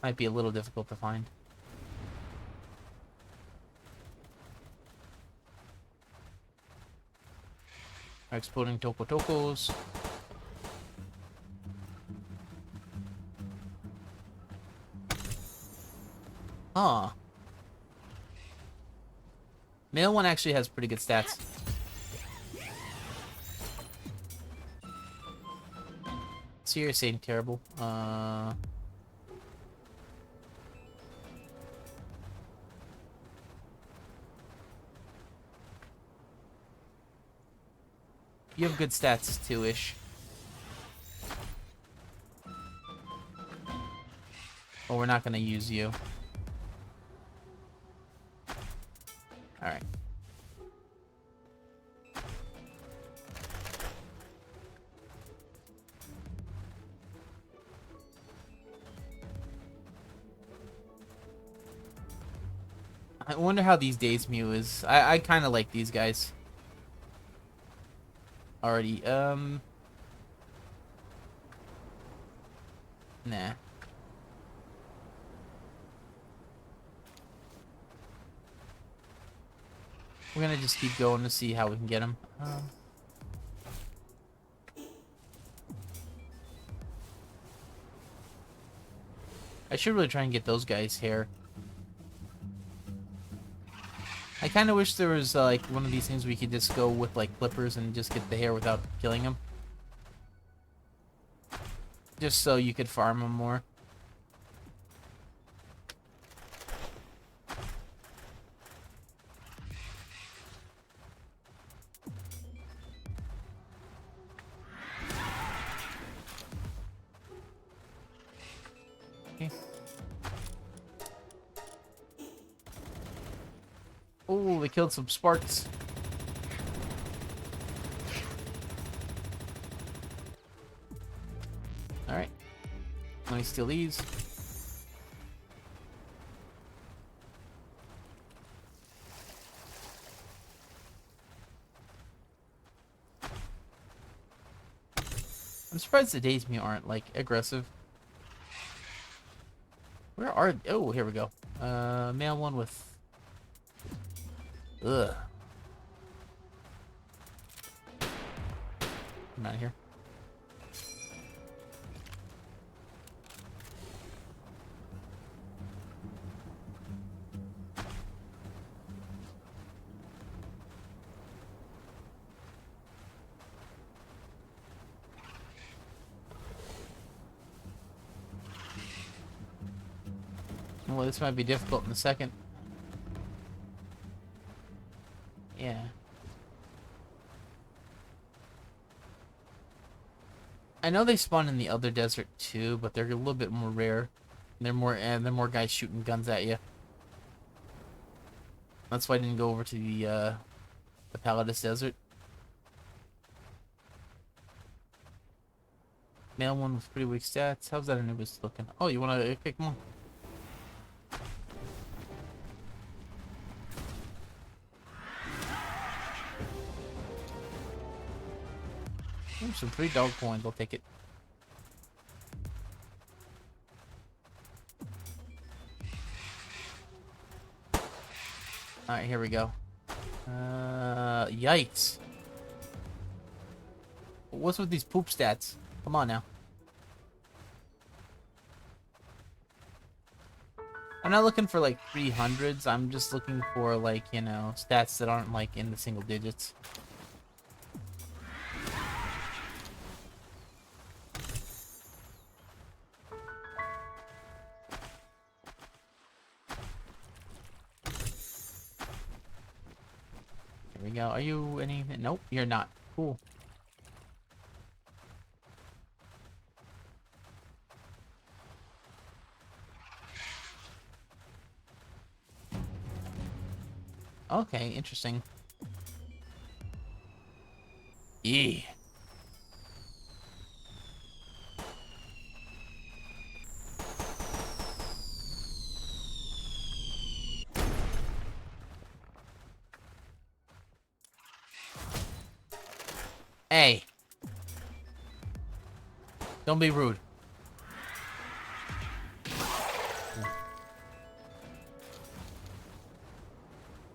Might be a little difficult to find. Exploding Toko Tokos. Huh. Male one actually has pretty good stats. Seriously ain't terrible. You have good stats too-ish. Well, we're not gonna use you. Alright. I wonder how these days Mew is. I kind of like these guys. Already, nah. We're gonna just keep going to see how we can get him. I should really try and get those guys here. I kind of wish there was like one of these things we could just go with like clippers and just get the hair without killing them. Just so you could farm them more. Okay. Oh, they killed some Sparks. Alright. Let me steal these. I'm surprised the Days Me aren't, like, aggressive. Where are... Oh, here we go. Male one with... Ugh. I'm out of here. Well, this might be difficult in a second. Yeah. I know they spawn in the other desert too, but they're a little bit more rare. They're more guys shooting guns at you. That's why I didn't go over to the Paladus Desert. Male one with pretty weak stats. How's that Anubis looking? Oh, you wanna pick one? Ooh, some free dog coins. I'll take it. Alright, here we go. Yikes. What's with these poop stats? Come on now. I'm not looking for like 300s. I'm just looking for like, you know, stats that aren't like in the single digits. Here we go. Are you anything? Nope, you're not. Cool. Okay, interesting. Yeah. Hey. Don't be rude.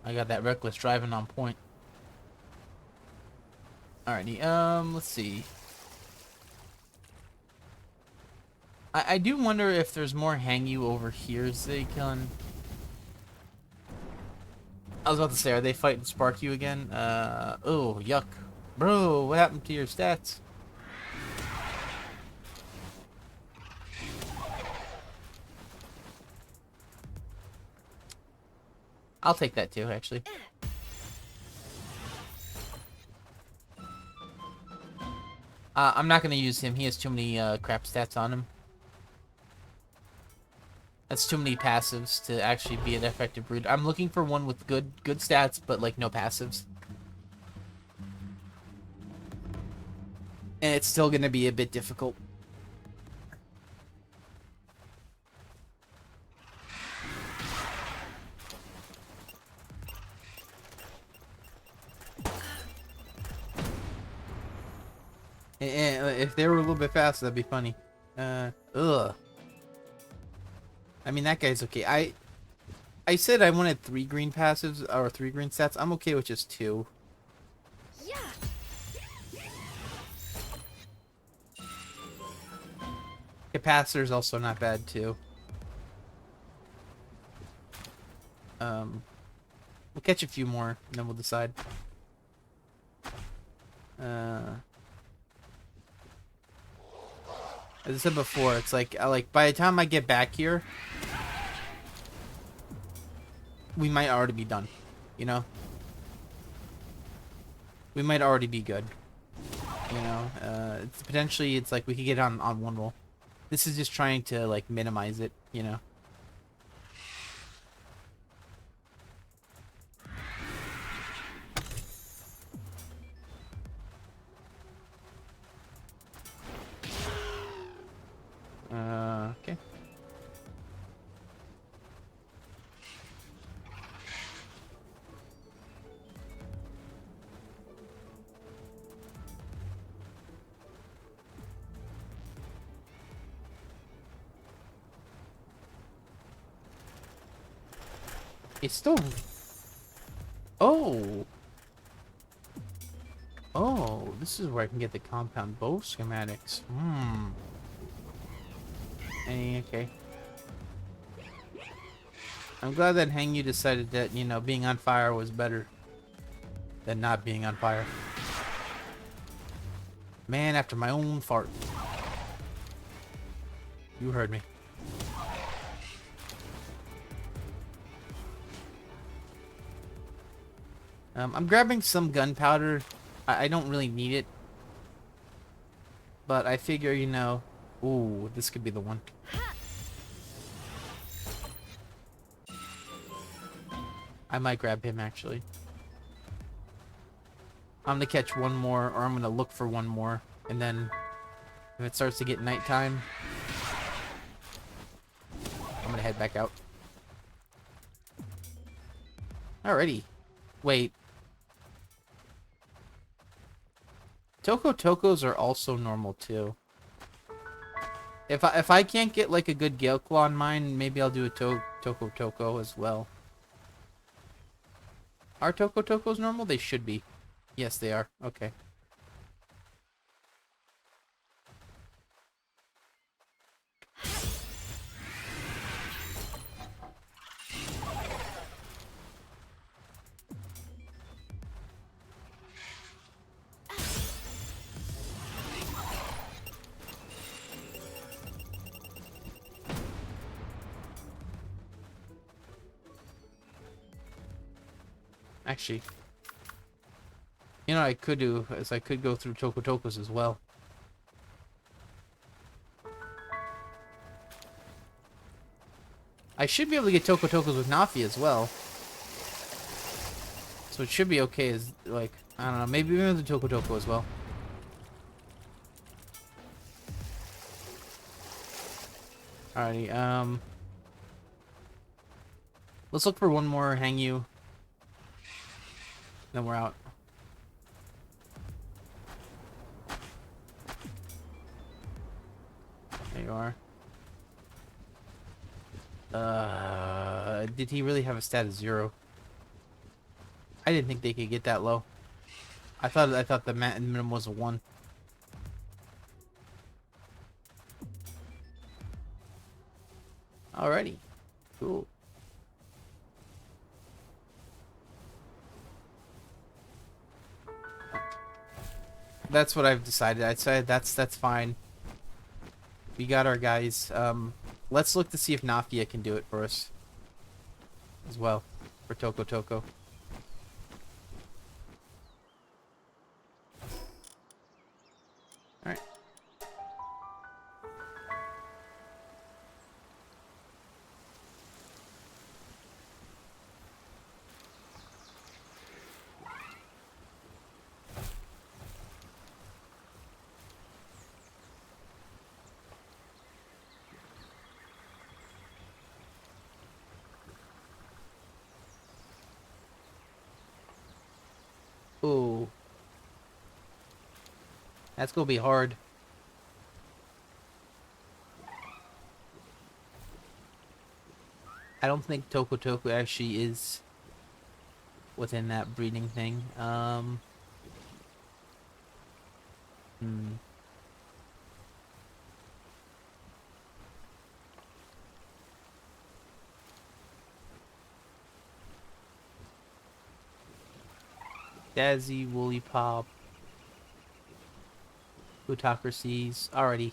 I got that reckless driving on point. Alrighty, let's see. I do wonder if there's more hang you over here they can. I was about to say, are they fighting Spark you again? Oh, yuck. Bro, what happened to your stats? I'll take that too, actually. I'm not gonna use him. He has too many crap stats on him. That's too many passives to actually be an effective brood. I'm looking for one with good stats, but like no passives. And it's still gonna be a bit difficult. If they were a little bit faster, that'd be funny. Ugh. I mean, that guy's okay. I said I wanted 3 green passives, or 3 green stats. I'm okay with just 2. Yeah. Capacitor's also not bad, too. We'll catch a few more, and then we'll decide. As I said before, it's like by the time I get back here, we might already be done, you know? We might already be good, you know? Potentially, it's like we could get on one roll. This is just trying to, like, minimize it, you know? Okay. It's still... Oh! Oh, this is where I can get the compound bow schematics. Okay. I'm glad that Hangyu decided that, you know, being on fire was better than not being on fire. Man after my own fart. You heard me. I'm grabbing some gunpowder. I don't really need it. But I figure, you know... Ooh, this could be the one. I might grab him, actually. I'm gonna catch one more, or I'm gonna look for one more, and then if it starts to get nighttime, I'm gonna head back out. Alrighty. Wait. Toko Tokos are also normal too. If I can't get like a good Gale Claw on mine, maybe I'll do a Toko Toko as well. Are Toko Tokos normal? They should be. Yes, they are. Okay. Actually, you know what I could do is I could go through Toko Tokos as well. I should be able to get Toko Tokos with Nafi as well. So it should be okay as, like, I don't know, maybe the Toko Toko as well. Alrighty, let's look for one more Hangyu. Then we're out. There you are. Did he really have a stat of 0? I didn't think they could get that low. I thought the minimum was a 1. Alrighty. Cool. That's what I've decided. I'd say that's fine. We got our guys. Let's look to see if Nafia can do it for us as well, for Toko Toko. Alright. Ooh. That's gonna be hard. I don't think Toko Toko actually is within that breeding thing. Dazzy, Woolly Pop, Plutocracies. Alrighty.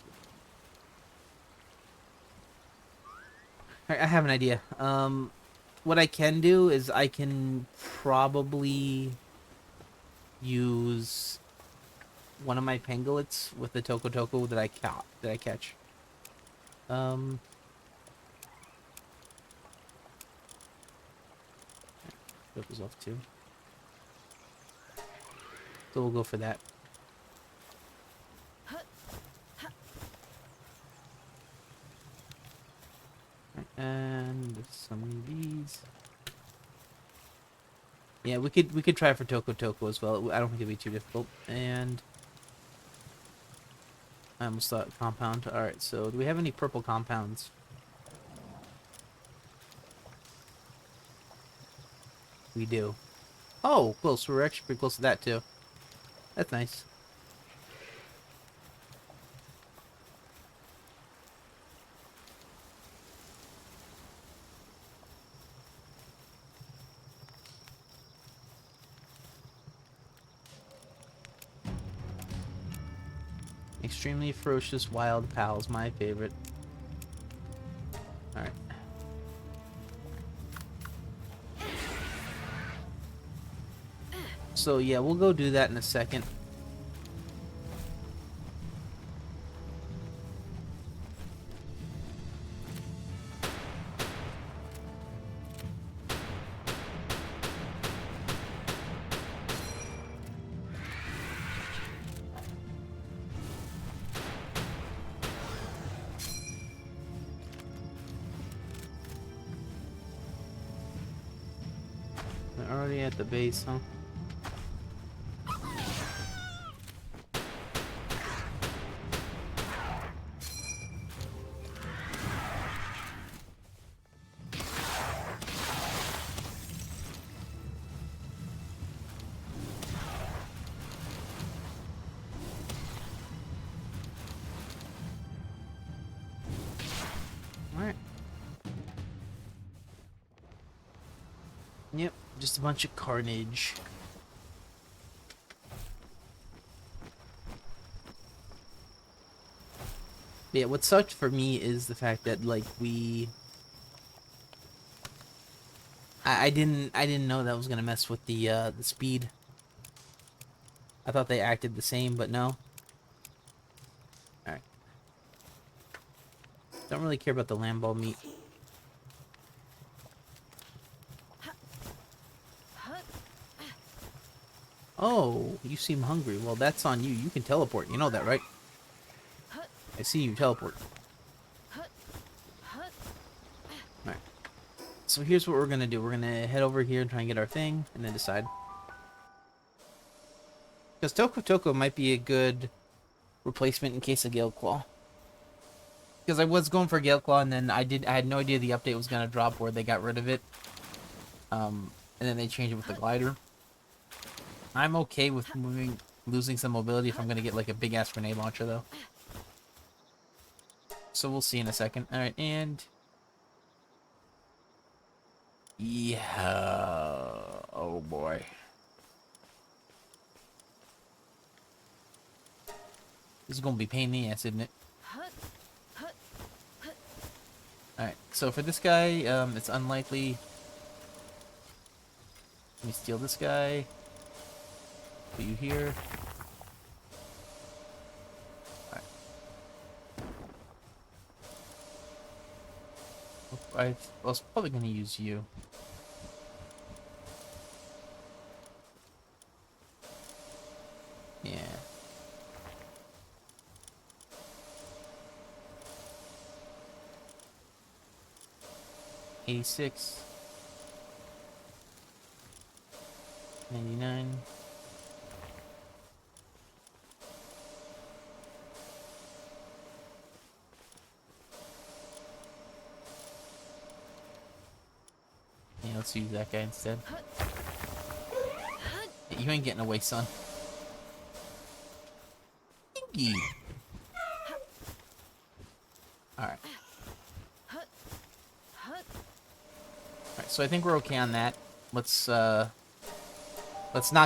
Alright, I have an idea. What I can do is I can probably use one of my pangolets with the Toko Toko that I catch. Toko's off too. So we'll go for that. And some of these. Yeah, we could try for Toko Toko as well. I don't think it'd be too difficult. And I almost thought compound. All right. So do we have any purple compounds? We do. Oh, close. We're actually pretty close to that too. That's nice. Extremely ferocious wild pals, my favorite. Alright. So yeah, we'll go do that in a second. They're already at the base, huh? Alright. Yep, just a bunch of carnage. Yeah, what sucked for me is the fact that like I didn't know that was gonna mess with the speed. I thought they acted the same, but no. Alright. Don't really care about the lamb ball meat. Oh, you seem hungry. Well, that's on you. You can teleport. You know that, right? I see you teleport. Alright. So here's what we're gonna do. We're gonna head over here and try and get our thing, and then decide. Because Toko might be a good replacement in case of Gale Claw. Because I was going for Gale Claw, and then I had no idea the update was gonna drop where they got rid of it. And then they changed it with the glider. I'm okay with losing some mobility if I'm gonna get like a big ass grenade launcher though. So we'll see in a second. Alright, and yeah, oh boy. This is gonna be pain in the ass, isn't it? Alright, so for this guy, it's unlikely. Let me steal this guy. Put you here. Alright. I was probably gonna use you. Yeah. $86. 99. Yeah, let's use that guy instead. Yeah, you ain't getting away, son. Dingy. Alright. Alright, so I think we're okay on that. Let's not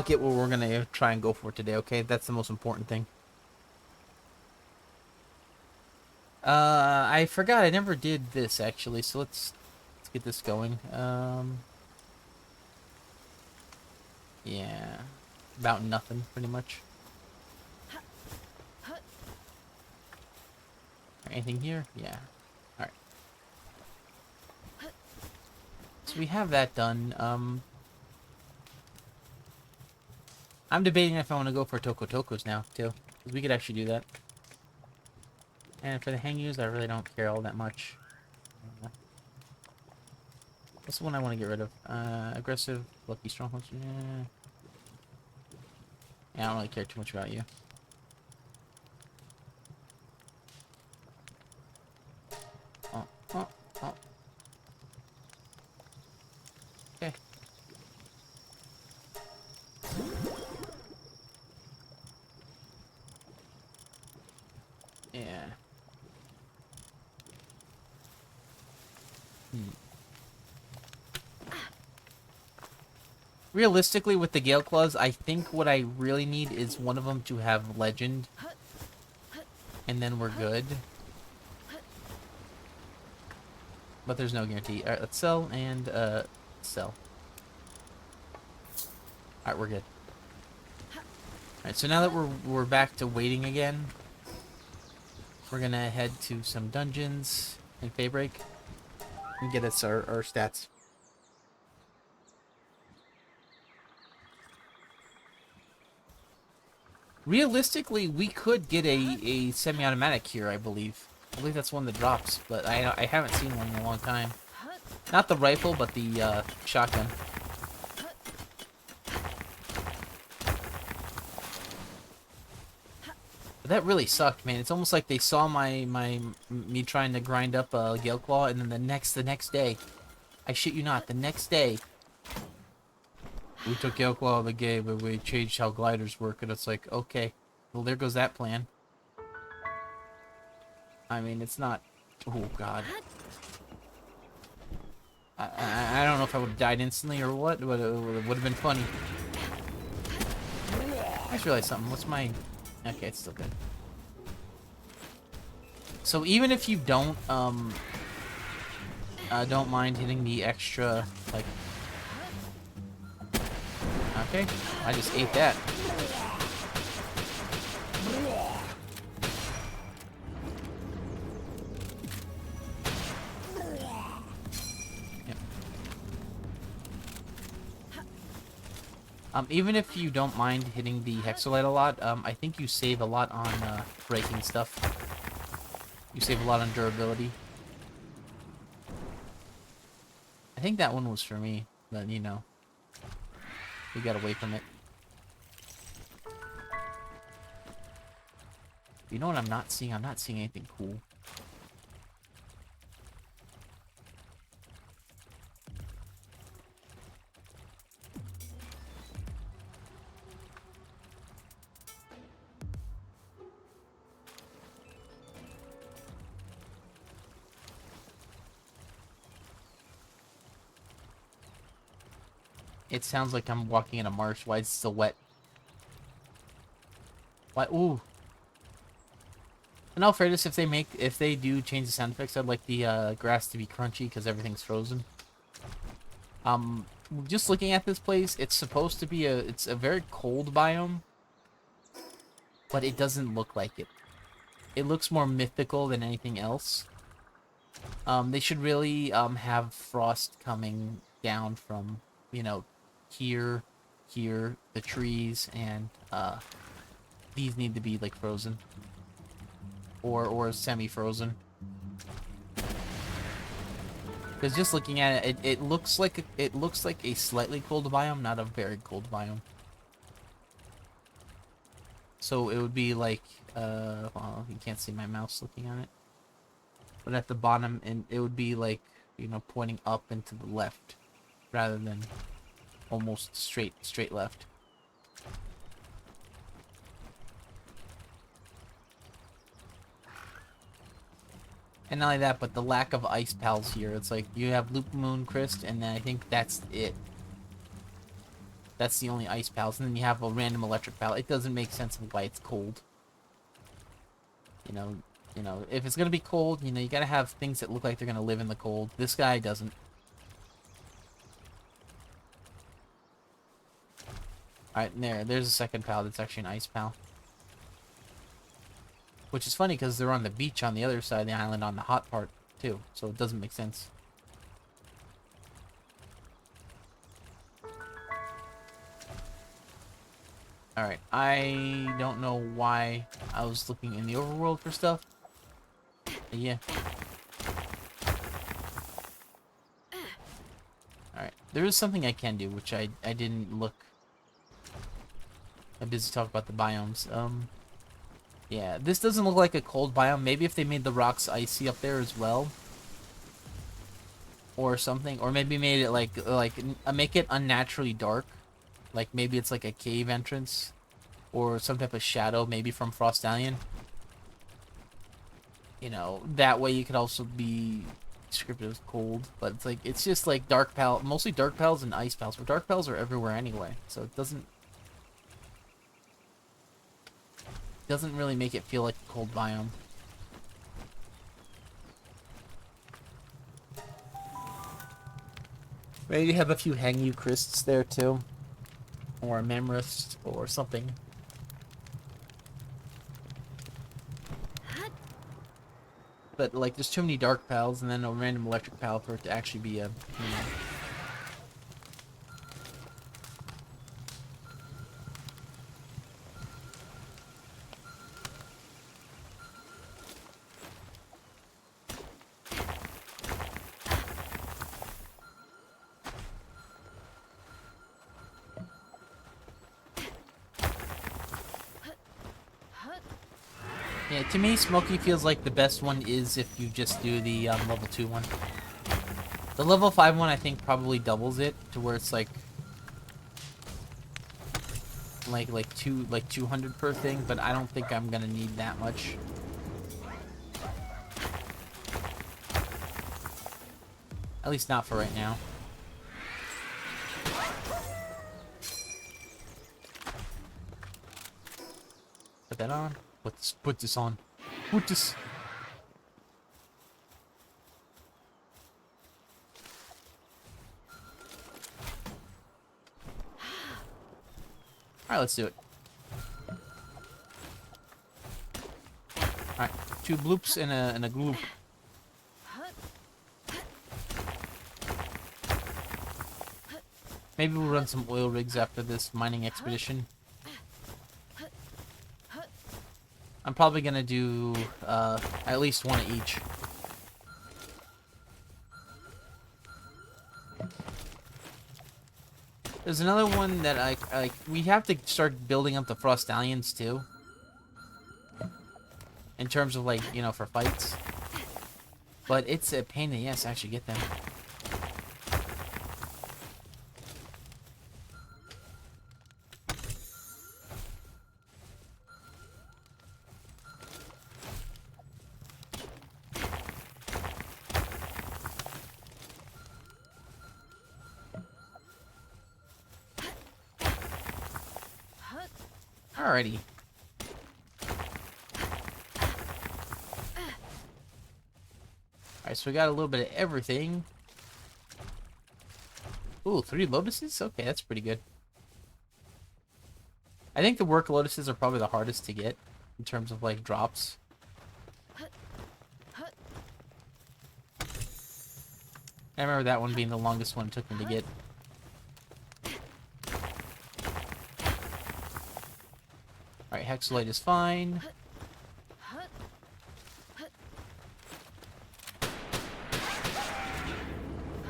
get what we're gonna try and go for today, okay? That's the most important thing. I forgot I never did this actually, so let's get this going. Yeah. About nothing, pretty much. Anything here? Yeah. Alright. So we have that done. I'm debating if I want to go for Tokos now, too. Because we could actually do that. And for the hang-us, I really don't care all that much. What's the one I want to get rid of? Aggressive, lucky strongholds. Yeah, I don't really care too much about you. Oh, oh, oh. Okay. Yeah. Realistically, with the Gale Claws, I think what I really need is one of them to have Legend. And then we're good. But there's no guarantee. Alright, let's sell and, sell. Alright, we're good. Alright, so now that we're back to waiting again, we're gonna head to some dungeons in Feybreak and get us our stats. Realistically, we could get a semi-automatic here, I believe. I believe that's one that drops, but I haven't seen one in a long time. Not the rifle, but the shotgun. That really sucked, man. It's almost like they saw me trying to grind up a Gale Claw, and then the next day, I shit you not, the next day, we took Gale Claw out of the game, but we changed how gliders work, and it's like, okay, well there goes that plan. I mean, it's not. Oh God. I don't know if I would have died instantly or what, but it would have been funny. I just realized something. What's my... Okay, it's still good. So even if you don't mind hitting the extra, like... Okay, I just ate that. Even if you don't mind hitting the Hexalite a lot, I think you save a lot on breaking stuff. You save a lot on durability. I think that one was for me, but you know, we got away from it. You know what I'm not seeing? I'm not seeing anything cool. It sounds like I'm walking in a marsh. Why is it still wet? Why? Ooh. In all fairness, if they do change the sound effects, I'd like the grass to be crunchy because everything's frozen. Just looking at this place, it's supposed to be it's a very cold biome, but it doesn't look like it. It looks more mythical than anything else. They should really have frost coming down from, you know, here, the trees, and these need to be like frozen or semi-frozen. Because just looking at it, it looks like a slightly cold biome, not a very cold biome. So it would be like well, you can't see my mouse looking on it, but at the bottom, and it would be like, you know, pointing up and to the left, rather than almost straight left. And not only that, but the lack of ice pals here. It's like you have Loop Moon Crest, and then I think that's it. That's the only ice pals, and then you have a random electric pal. It doesn't make sense of why it's cold. You know, if it's gonna be cold, you know, you gotta have things that look like they're gonna live in the cold. This guy doesn't. Alright, there's a second pal that's actually an ice pal. Which is funny because they're on the beach on the other side of the island on the hot part, too. So it doesn't make sense. Alright, I don't know why I was looking in the overworld for stuff. But yeah. Alright, there is something I can do, which I didn't look. I'm busy talking about the biomes. Yeah, this doesn't look like a cold biome. Maybe if they made the rocks icy up there as well, or something, or maybe made it like make it unnaturally dark, like maybe it's like a cave entrance, or some type of shadow, maybe from Frostallion. You know, that way you could also be scripted as cold, but it's like it's just like mostly dark pals and ice pals. But dark pals are everywhere anyway, so it doesn't really make it feel like a cold biome. Maybe you have a few Hangyu Crysts there too, or a Memrist or something. But like, there's too many dark pals, and then a random electric pal for it to actually be a, you know. Yeah, to me, Smoky feels like the best one is if you just do the level 2 one. The level 5 one, I think, probably doubles it to where it's like 200 per thing, but I don't think I'm gonna need that much. At least not for right now. Put that on. Put this on. Put this. Alright, let's do it. Alright, 2 bloops and a gloop. Maybe we'll run some oil rigs after this mining expedition. I'm probably gonna do at least one of each. There's another one that we have to start building up the frost stallions too. In terms of like, you know, for fights. But it's a pain in the ass to actually get them. Alrighty. Alright, so we got a little bit of everything. Ooh, 3 lotuses? Okay, that's pretty good. I think the work lotuses are probably the hardest to get in terms of like drops. I remember that one being the longest one it took me to get. Alright, Hexalite is fine.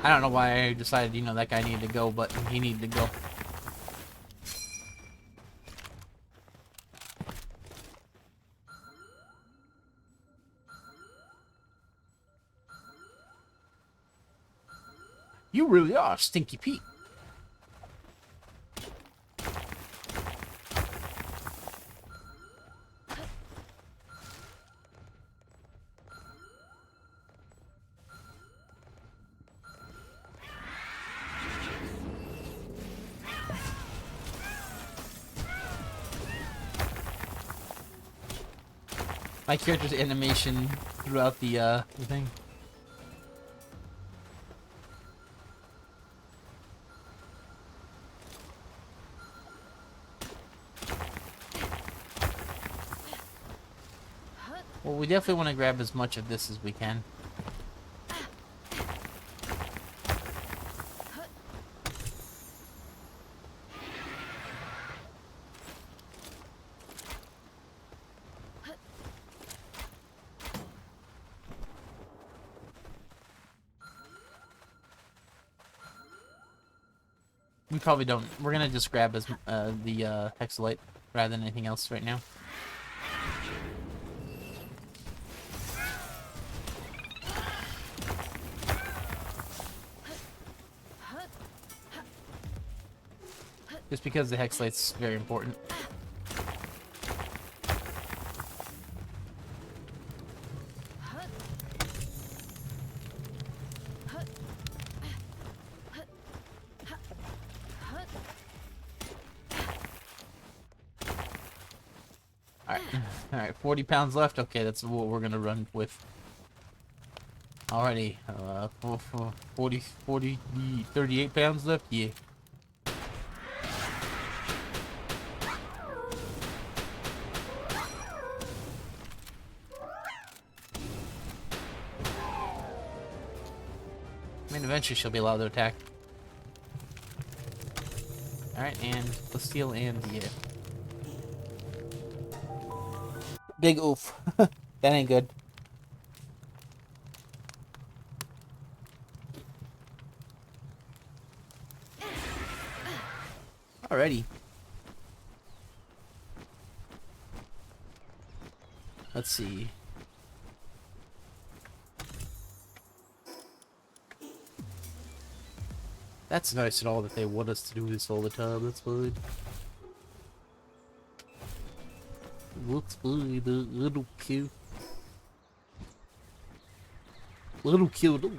I don't know why I decided, you know, that guy needed to go, but he needed to go. You really are Stinky Pete. My character's animation throughout the thing. Well, we definitely want to grab as much of this as we can. We probably don't. We're gonna just grab as the Hexalite rather than anything else right now. Just because the Hexalite's very important. Alright, 40 pounds left. Okay, that's what we're gonna run with. Alrighty, 38 pounds left? Yeah. I mean, eventually she'll be allowed to attack. Alright, and let's steal and yeah. Big oof. That ain't good. Alrighty. Let's see. That's nice at all that they want us to do this all the time. That's fine. Looks fine. Little cute. Little cute.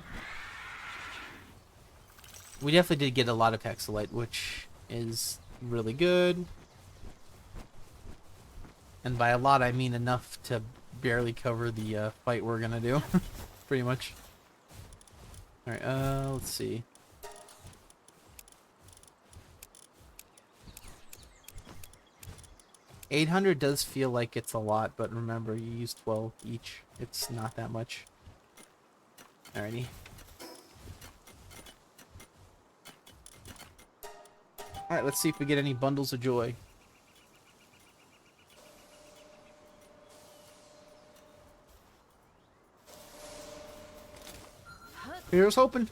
We definitely did get a lot of Hexalite, which is really good. And by a lot, I mean enough to barely cover the fight we're gonna do. Pretty much. Alright, let's see. $800 does feel like it's a lot, but remember, you use 12 each. It's not that much. Alrighty. Alright, let's see if we get any bundles of joy. Here's hoping.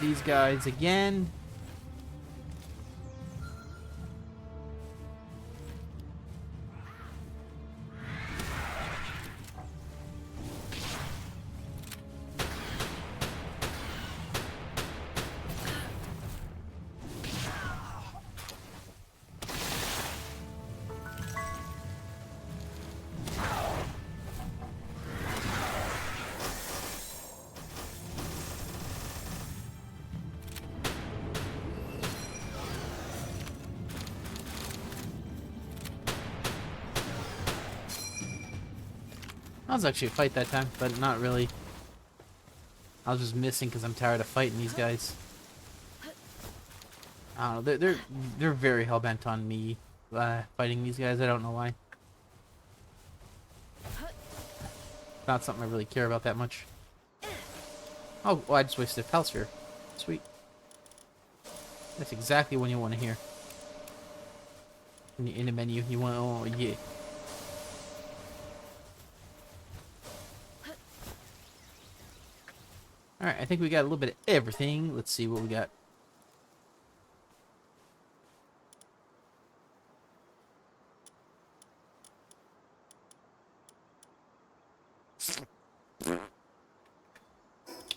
These guys again. That was actually a fight that time, but not really. I was just missing because I'm tired of fighting these guys. I don't know. They're very hellbent on me fighting these guys. I don't know why. Not something I really care about that much. Oh, well, I just wasted a pal sphere. Sweet. That's exactly what you want to hear. In the menu, you want, oh yeah. Alright, I think we got a little bit of everything. Let's see what we got.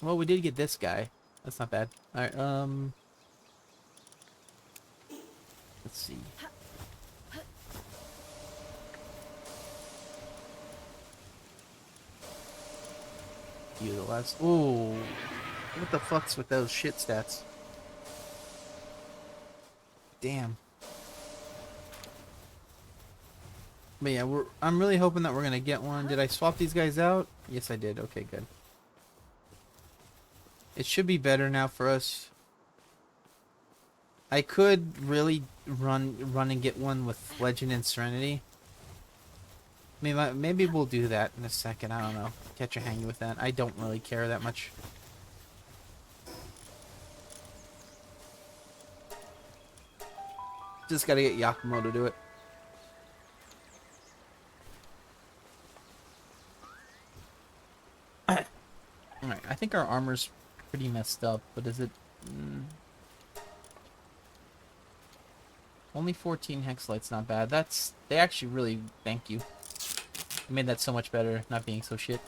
Well, we did get this guy. That's not bad. Alright, let's see. You the last. Ooh. What the fuck's with those shit stats? Damn. But yeah, I'm really hoping that we're gonna get one. Did I swap these guys out? Yes, I did. Okay, good. It should be better now for us. I could really run and get one with Legend and Serenity. Maybe we'll do that in a second. I don't know. Catch a hang with that. I don't really care that much. Just gotta get Yakumo to do it. Alright, I think our armor's pretty messed up, but is it... Only 14 Hexalites, not bad. They actually really... Thank you. You made that so much better, not being so shit.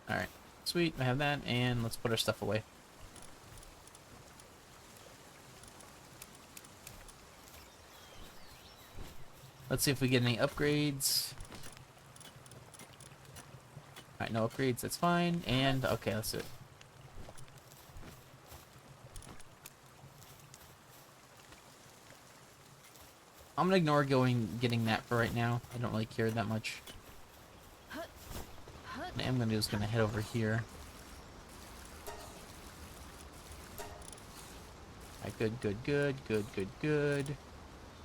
Alright. Sweet, I have that, and let's put our stuff away. Let's see if we get any upgrades. Alright, no upgrades, that's fine. And, okay, let's do it. I'm gonna ignore getting that for right now. I don't really care that much. What I'm gonna do is gonna head over here. Alright, good.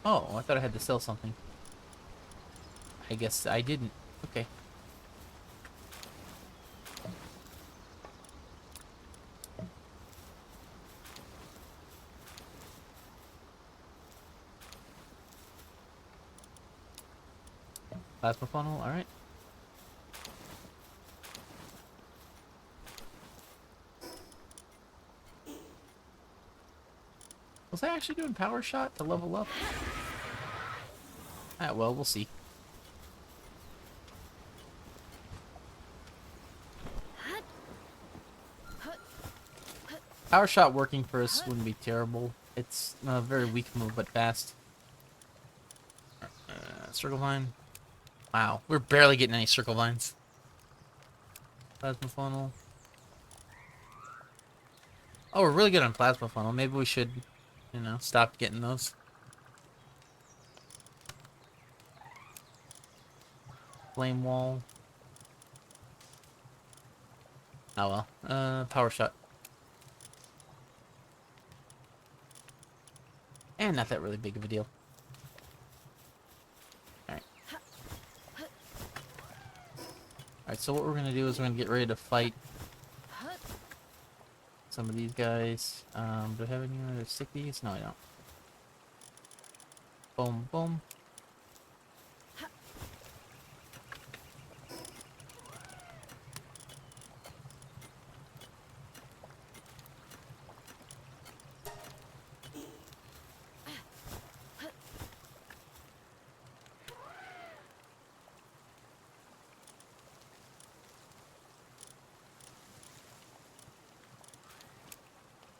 Oh, I thought I had to sell something. I guess I didn't. Okay. Plasma funnel, alright. Was I actually doing power shot to level up? Ah, well, we'll see. Power shot working for us wouldn't be terrible. It's a very weak move, but fast. Circle vine. Wow, we're barely getting any circle vines. Plasma funnel. Oh, we're really good on plasma funnel. Maybe we should, you know, stop getting those. Flame wall. Oh well. Power shot. And not that really big of a deal. Alright. Alright, so what we're gonna do is we're gonna get ready to fight some of these guys. Do I have any other stickies? No, I don't. Boom, boom.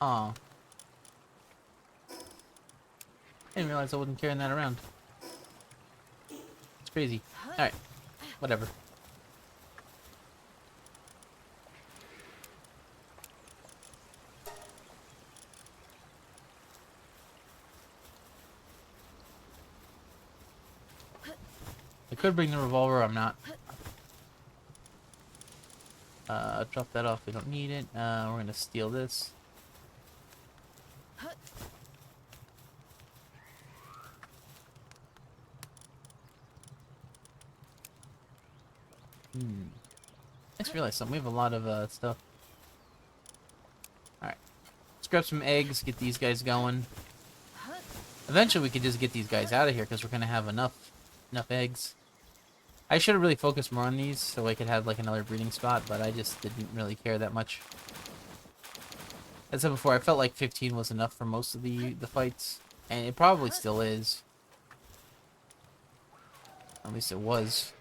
Aw. I didn't realize I wasn't carrying that around. It's crazy. Alright. Whatever. I could bring the revolver, I'm not. Drop that off, we don't need it. We're gonna steal this. I just realized something. We have a lot of stuff. Alright. Let's grab some eggs, get these guys going. Eventually we could just get these guys out of here because we're gonna have enough eggs. I should have really focused more on these so I could have like another breeding spot, but I just didn't really care that much. As I said before, I felt like 15 was enough for most of the fights, and it probably still is. At least it was.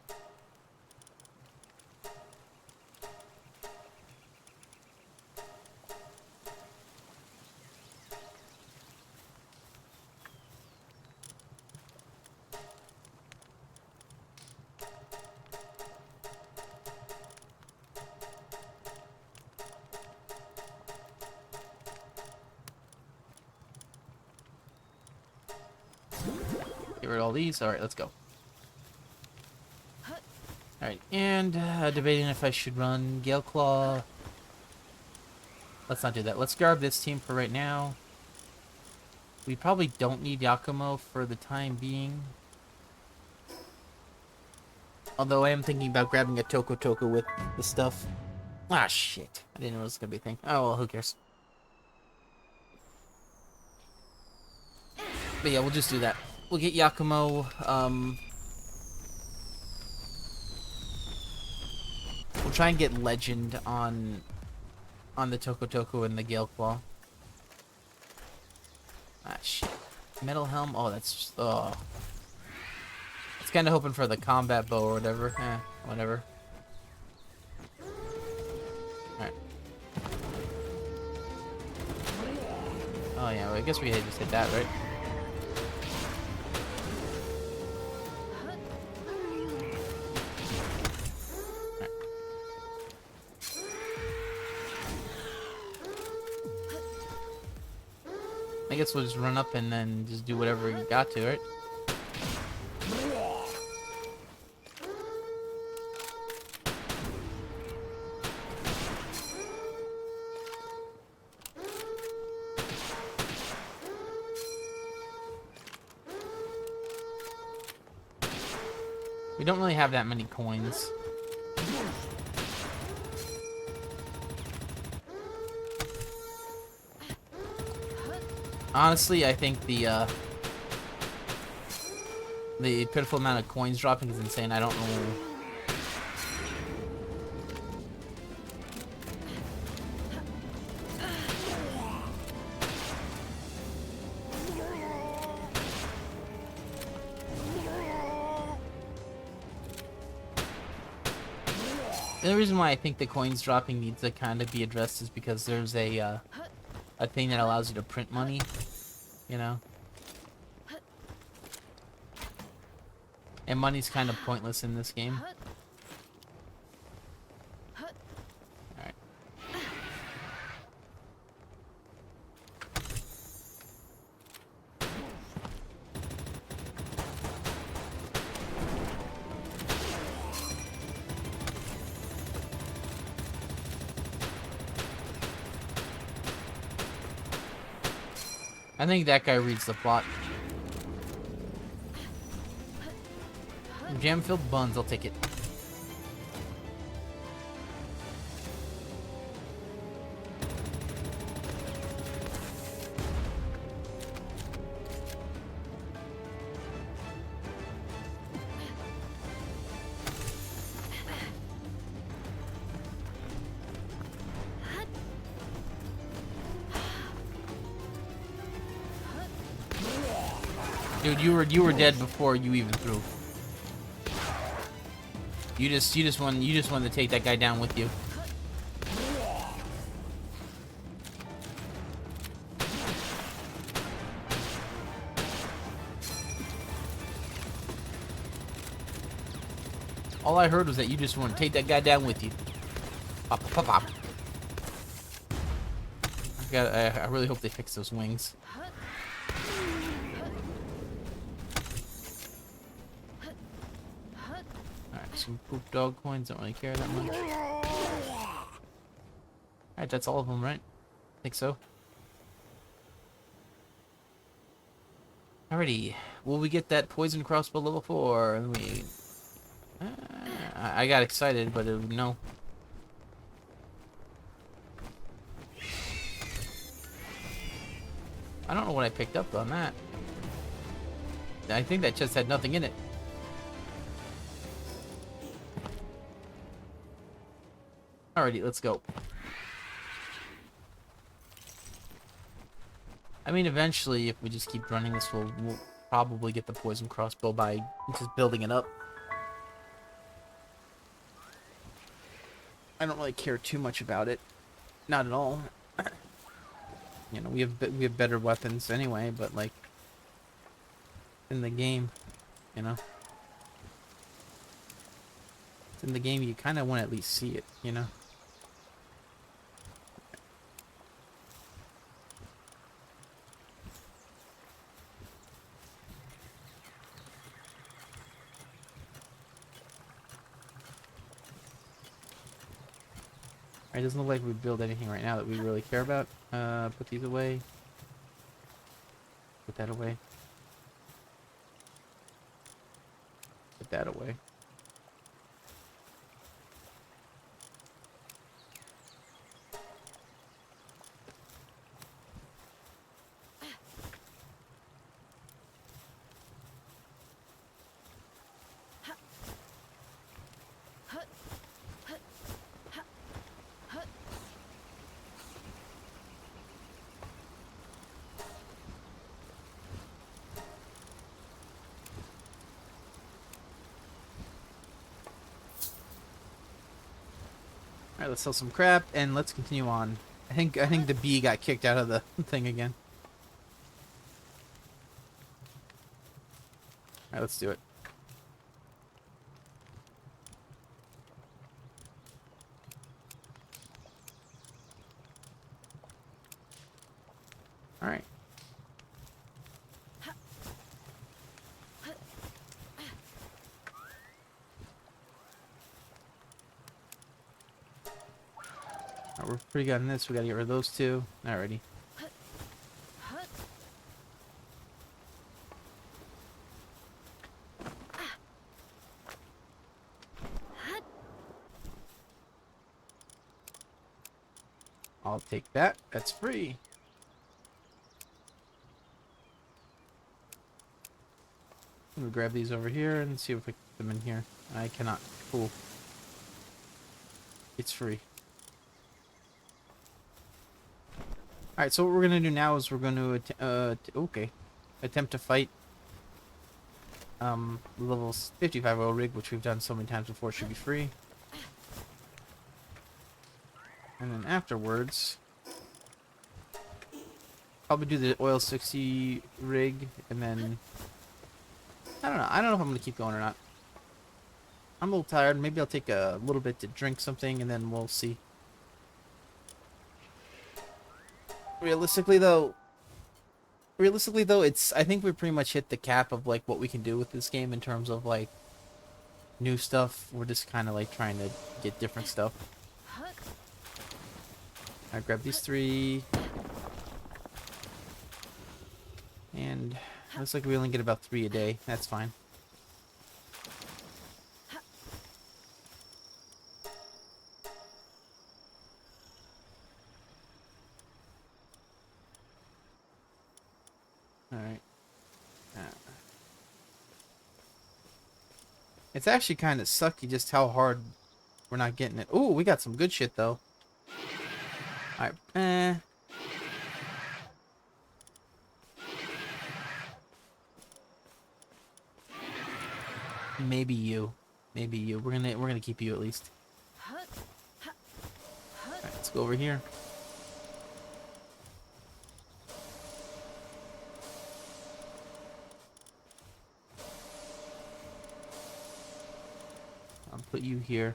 Get rid of all these. Alright, let's go. Alright, and debating if I should run Gale Claw. Let's not do that. Let's grab this team for right now. We probably don't need Yakumo for the time being. Although I am thinking about grabbing a Toko Toko with the stuff. Ah, shit. I didn't know it was going to be a thing. Oh, well, who cares? But yeah, we'll just do that. We'll get Yakumo. We'll try and get Legend on the Toko Toko and the Gale Claw. Ah, shit. Metal Helm? Oh, that's just... Oh. It's kind of hoping for the combat bow or whatever. Whatever. Alright. Oh, yeah, well, I guess we just hit that, right? I guess we'll just run up and then just do whatever you got to, right? We don't really have that many coins. Honestly, I think the The pitiful amount of coins dropping is insane. I don't know. The only reason why I think the coins dropping needs to kind of be addressed is because there's a thing that allows you to print money, you know? And money's kind of pointless in this game. Alright. I think that guy reads the plot. Jam-filled buns, I'll take it. Dude, you were dead before you even threw. You just wanted to take that guy down with you. All I heard was that you just want to take that guy down with you. Pop, pop, pop. I really hope they fix those wings. Alright, some poop dog coins, don't really care that much. Alright, that's all of them, right? I think so. Alrighty, will we get that poison crossbow level 4? Let me... I got excited, but no. I don't know what I picked up on that. I think that chest had nothing in it. Alrighty, let's go. I mean, eventually, if we just keep running this, we'll probably get the poison crossbow by just building it up. I don't really care too much about it. Not at all. You know, we have better weapons anyway, but like in the game, you know. In the game, you kind of want to at least see it, you know. It doesn't look like we build anything right now that we really care about. Put these away. Put that away. Put that away. Alright, let's sell some crap and let's continue on. I think the bee got kicked out of the thing again. Alright, let's do it. Alright. We're pretty good on this. We gotta get rid of those two. Alrighty. I'll take that. That's free. Let me grab these over here and see if I can put them in here. I cannot. Cool. It's free. Alright, so what we're going to do now is we're going to attempt to fight level 55 oil rig, which we've done so many times before. It should be free. And then afterwards, probably do the oil 60 rig, and then I don't know if I'm going to keep going or not. I'm a little tired. Maybe I'll take a little bit to drink something, and then we'll see. Realistically though, I think we pretty much hit the cap of like what we can do with this game in terms of like new stuff. We're just kind of like trying to get different stuff. I grab these 3, and looks like we only get about 3 a day. That's fine. Alright. It's actually kind of sucky just how hard we're not getting it. Ooh, we got some good shit, though. Alright, Maybe you. We're gonna keep you at least. Alright, let's go over here. I'll put you here.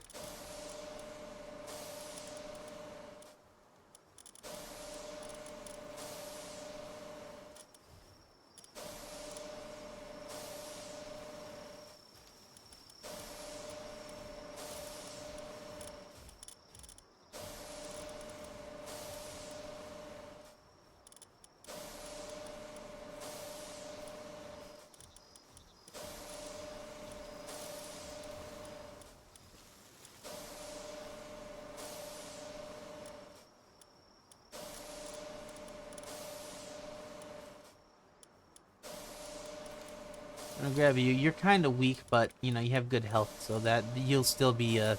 I'll grab you. You're kind of weak, but you know you have good health, so that you'll still be a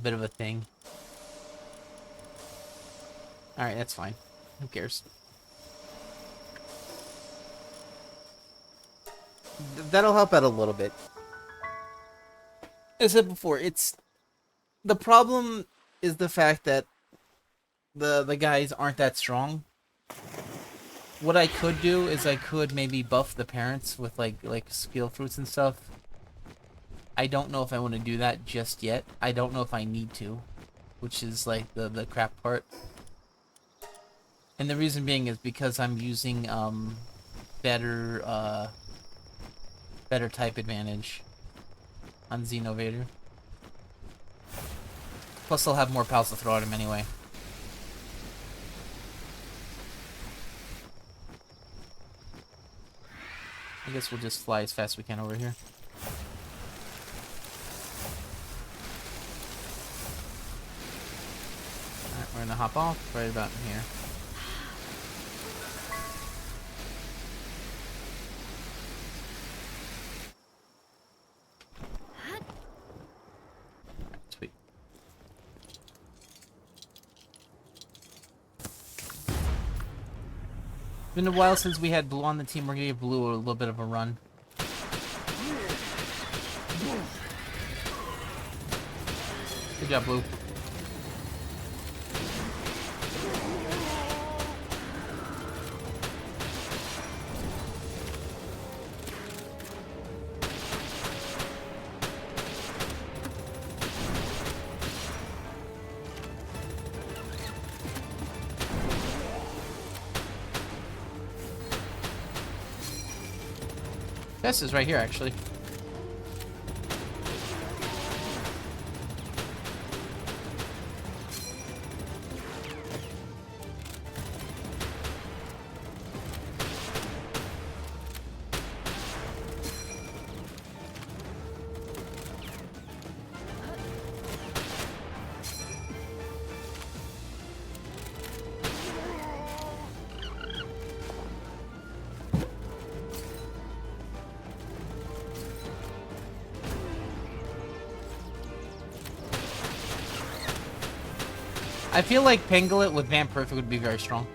bit of a thing. All right, that's fine. Who cares? That'll help out a little bit. As I said before, the problem is the fact that the guys aren't that strong. What I could do is I could maybe buff the parents with like skill fruits and stuff. I don't know if I want to do that just yet. I don't know if I need to, which is like the crap part. And the reason being is because I'm using better type advantage on Xenovator. Plus I'll have more pals to throw at him anyway. I guess we'll just fly as fast as we can over here. Alright, we're gonna hop off right about in here. Alright, sweet. It's been a while since we had Blue on the team. We're gonna give Blue a little bit of a run. Good job, Blue. This is right here, actually. I feel like Pangolin with Van Perfect would be very strong.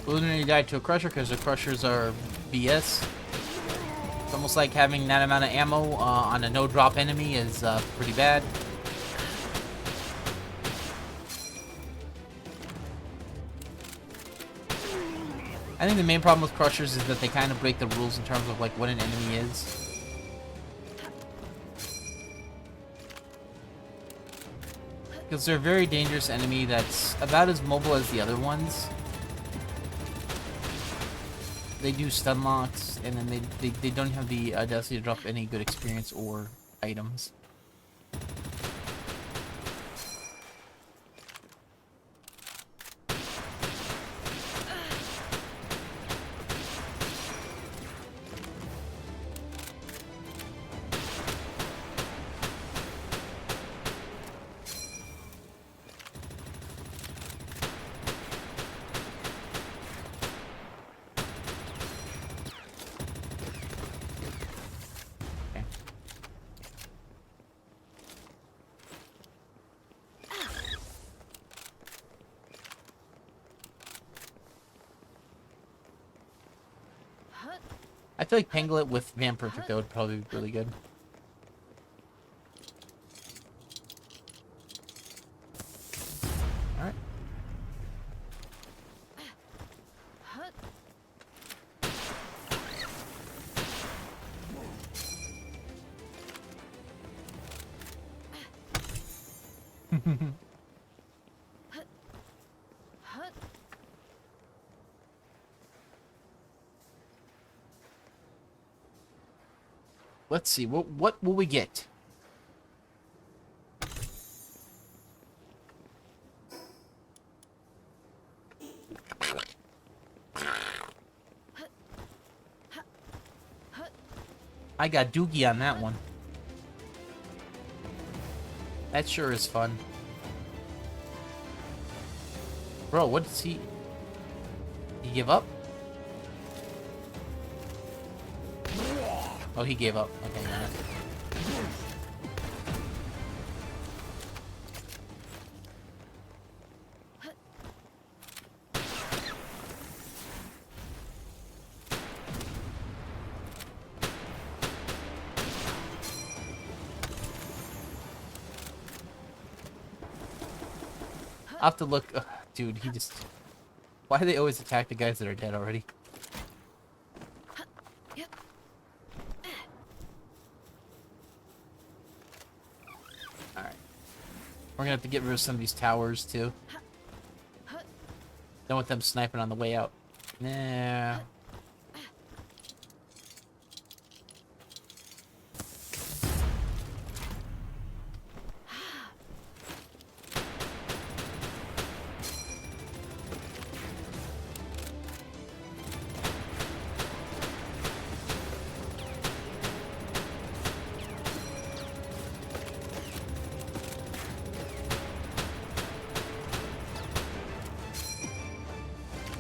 Literally died to a Crusher because the Crushers are BS. It's almost like having that amount of ammo on a no-drop enemy is pretty bad. I think the main problem with Crushers is that they kind of break the rules in terms of like what an enemy is. Because they're a very dangerous enemy that's about as mobile as the other ones. They do stun locks, and then they don't have the audacity to drop any good experience or items. I feel like Pangolin with Van Perfect, though, would probably be really good. Alright. Let's see, what will we get? I got Doogie on that one. That sure is fun. Bro, what did he... He give up? Oh, he gave up. Okay, yeah. I'll have to look. Ugh, dude, he just... Why do they always attack the guys that are dead already? Alright. We're gonna have to get rid of some of these towers, too. Don't want them sniping on the way out. Nah.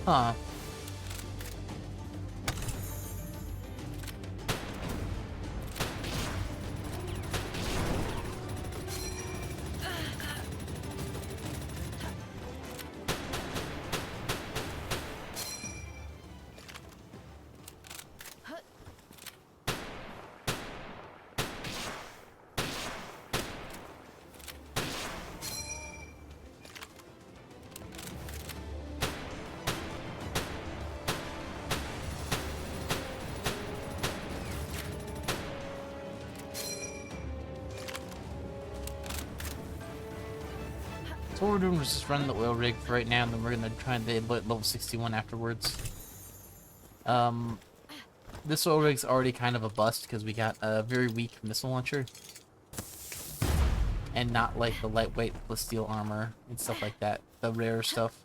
Huh. So what we're doing is just running the oil rig for right now, and then we're gonna try and hit level 61 afterwards. This oil rig's already kind of a bust because we got a very weak missile launcher, and not like the lightweight steel armor and stuff like that, the rare stuff.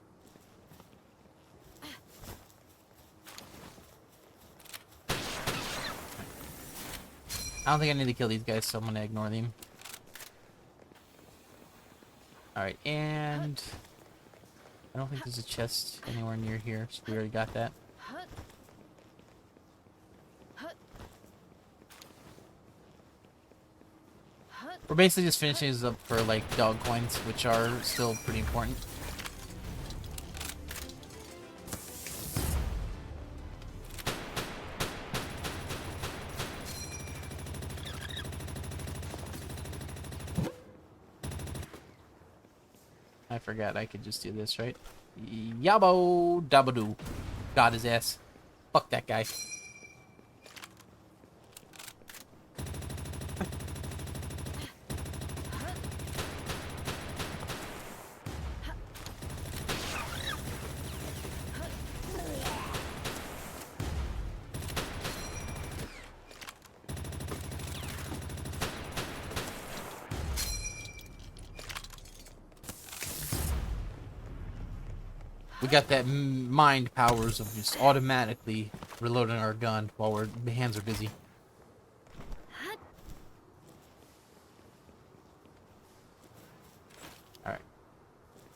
I don't think I need to kill these guys, so I'm gonna ignore them. Alright, and I don't think there's a chest anywhere near here, so we already got that. We're basically just finishing this up for like dog coins, which are still pretty important. I forgot I could just do this, right? Yabo dabadoo. Got his ass. Fuck that guy. We got that mind powers of just automatically reloading our gun while our hands are busy. Alright.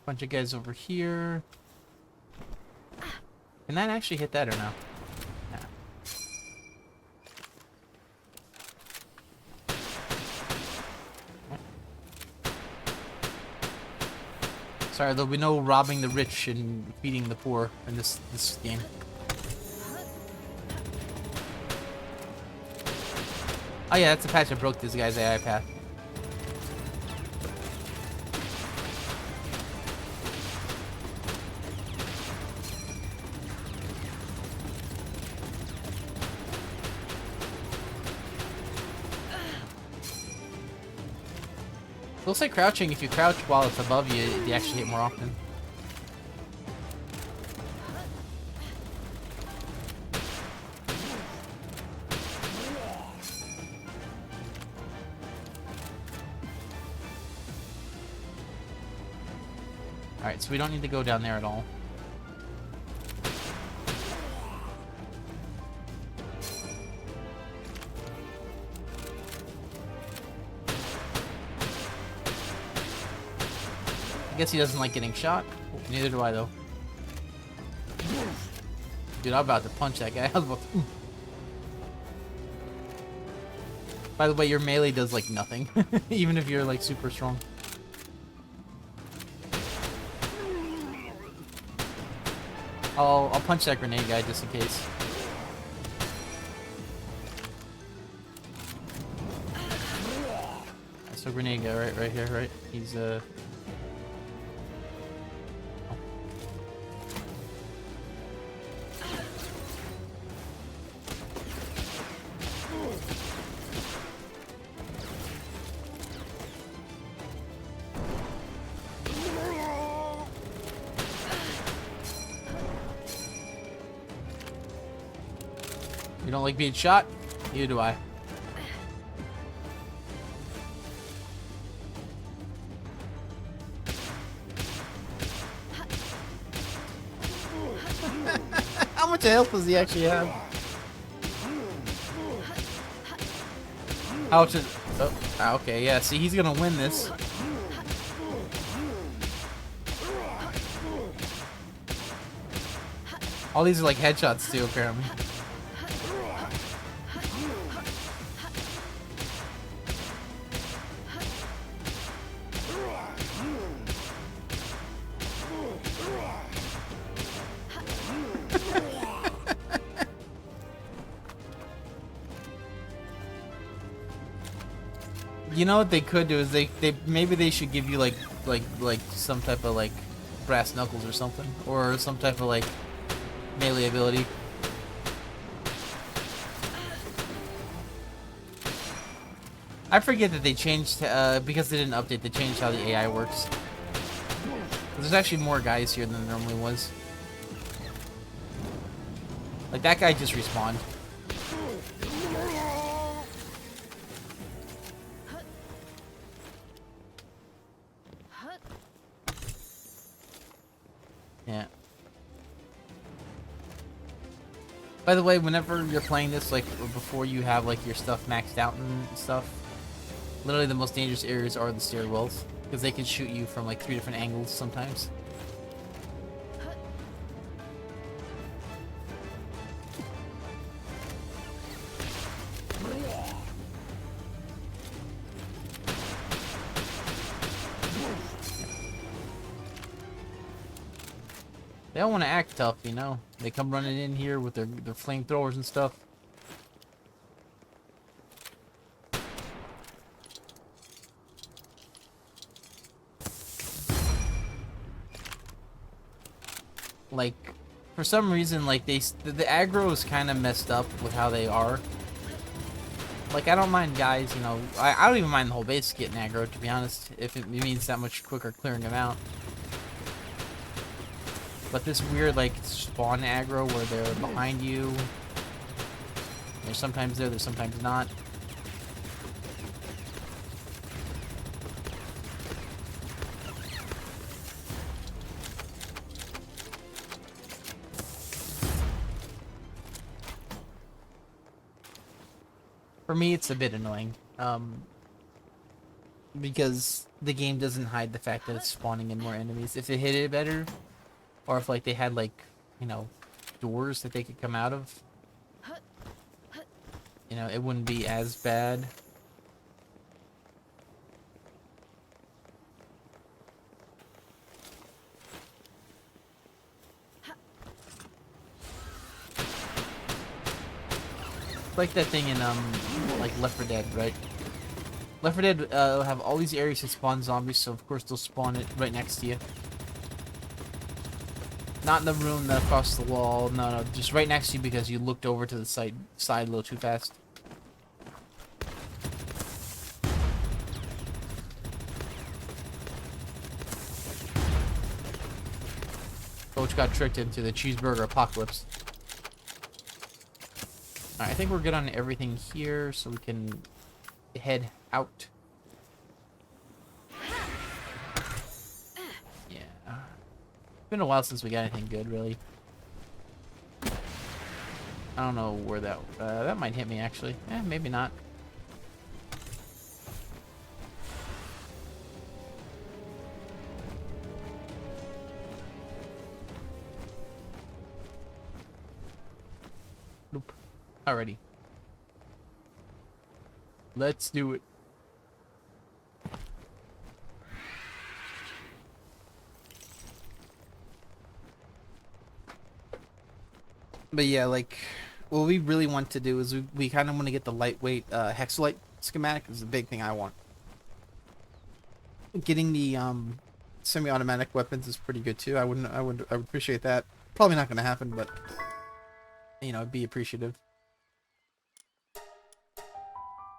Bunch of guys over here. Can that actually hit that or no? Nah. Sorry, there'll be no robbing the rich and feeding the poor in this game. Oh yeah, that's a patch that broke this guy's AI path. Looks like crouching, if you crouch while it's above you, you actually hit more often. Alright, so we don't need to go down there at all. I guess he doesn't like getting shot. Neither do I, though. Dude, I'm about to punch that guy. I was about to... By the way, your melee does, like, nothing. Even if you're, like, super strong. I'll punch that grenade guy just in case. So grenade guy right here, right? He's You don't like being shot? Neither do I. How much health does he actually have? How much is... Oh, okay, yeah, see, he's gonna win this. All these are like headshots too, apparently. You know what they could do is maybe they should give you like some type of like brass knuckles or something, or some type of like melee ability. I forget that they changed because they didn't update. They changed how the AI works. There's actually more guys here than there normally was. Like that guy just respawned. Yeah. By the way, whenever you're playing this, like before you have like your stuff maxed out and stuff, literally the most dangerous areas are the stairwells because they can shoot you from like 3 different angles sometimes. They don't want to act tough, you know. They come running in here with their flamethrowers and stuff. Like, for some reason, like the aggro is kind of messed up with how they are. Like, I don't mind guys, you know. I don't even mind the whole base getting aggro, to be honest, if it means that much quicker clearing them out. But this weird, like, spawn aggro where they're behind you. They're sometimes there, they're sometimes not. For me, it's a bit annoying. Because the game doesn't hide the fact that it's spawning in more enemies. If they hit it better, or if, like, they had, like, you know, doors that they could come out of, you know, it wouldn't be as bad. Like that thing in, like, Left 4 Dead, right? Left 4 Dead, have all these areas that spawn zombies, so of course they'll spawn it right next to you. Not in the room across the wall, no, just right next to you because you looked over to the side a little too fast. Coach got tricked into the cheeseburger apocalypse. Alright, I think we're good on everything here, so we can head out. Yeah. It's been a while since we got anything good, really. I don't know where that might hit me, actually. Eh, maybe not. Nope. Alrighty. Let's do it. But yeah, like, what we really want to do is we kind of want to get the lightweight hexalite schematic is the big thing I want. Getting the semi-automatic weapons is pretty good too. I would appreciate that. Probably not going to happen, but you know, be appreciative.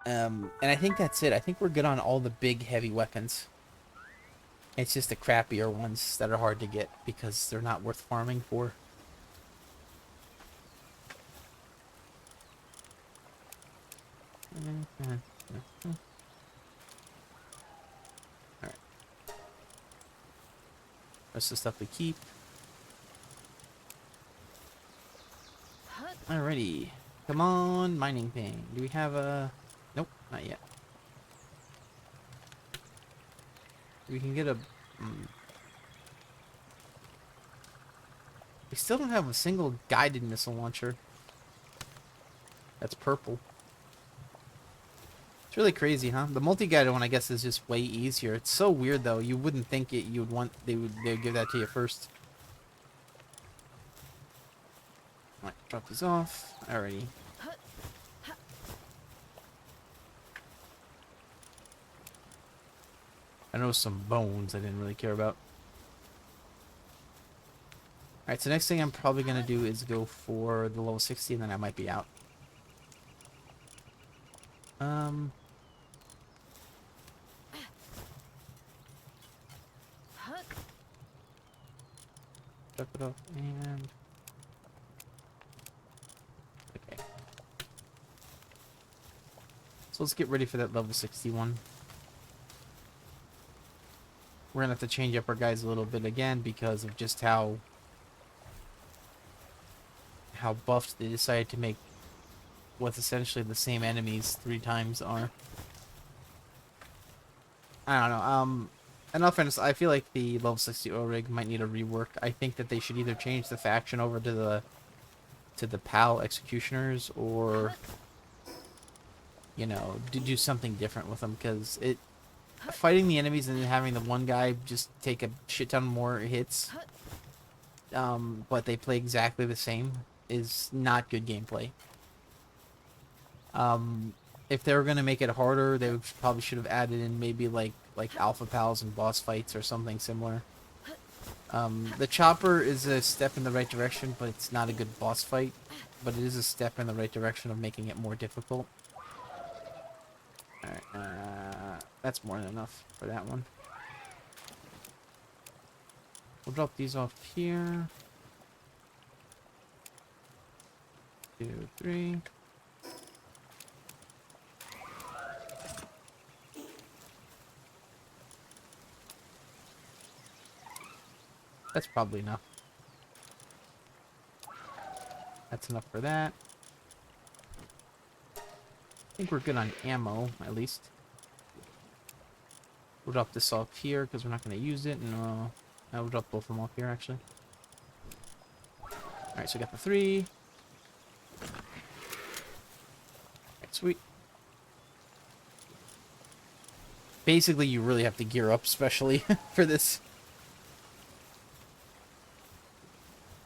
And I think that's it. I think we're good on all the big heavy weapons. It's just the crappier ones that are hard to get because they're not worth farming for. Alright. Rest of the stuff we keep. Alrighty. Come on, mining thing. Do we have a... Nope, not yet. We can get a... We still don't have a single guided missile launcher. That's purple. It's really crazy, huh? The multi-guided one, I guess, is just way easier. It's so weird, though. You wouldn't think it. You would want they would give that to you first. Alright, drop these off. Alrighty. I know some bones I didn't really care about. Alright, so next thing I'm probably gonna do is go for the level 60, and then I might be out. Drop it off and... Okay. So let's get ready for that level 61. We're gonna have to change up our guys a little bit again because of just how how buffed they decided to make what's essentially the same enemies 3 times are. I don't know. In all fairness, I feel like the level 60 oil rig might need a rework. I think that they should either change the faction over to the PAL executioners, or you know, do something different with them, because fighting the enemies and then having the one guy just take a shit ton more hits, but they play exactly the same, is not good gameplay. If they were gonna make it harder, they probably should have added in maybe like alpha pals and boss fights or something similar. The chopper is a step in the right direction, but it's not a good boss fight. But it is a step in the right direction of making it more difficult. Alright, that's more than enough for that one. We'll drop these off here. 2, 3. That's probably enough. That's enough for that. I think we're good on ammo, at least. We'll drop this off here, because we're not going to use it. No, we'll drop both of them off here, actually. Alright, so we got the 3. Alright, sweet. Basically, you really have to gear up, especially for this.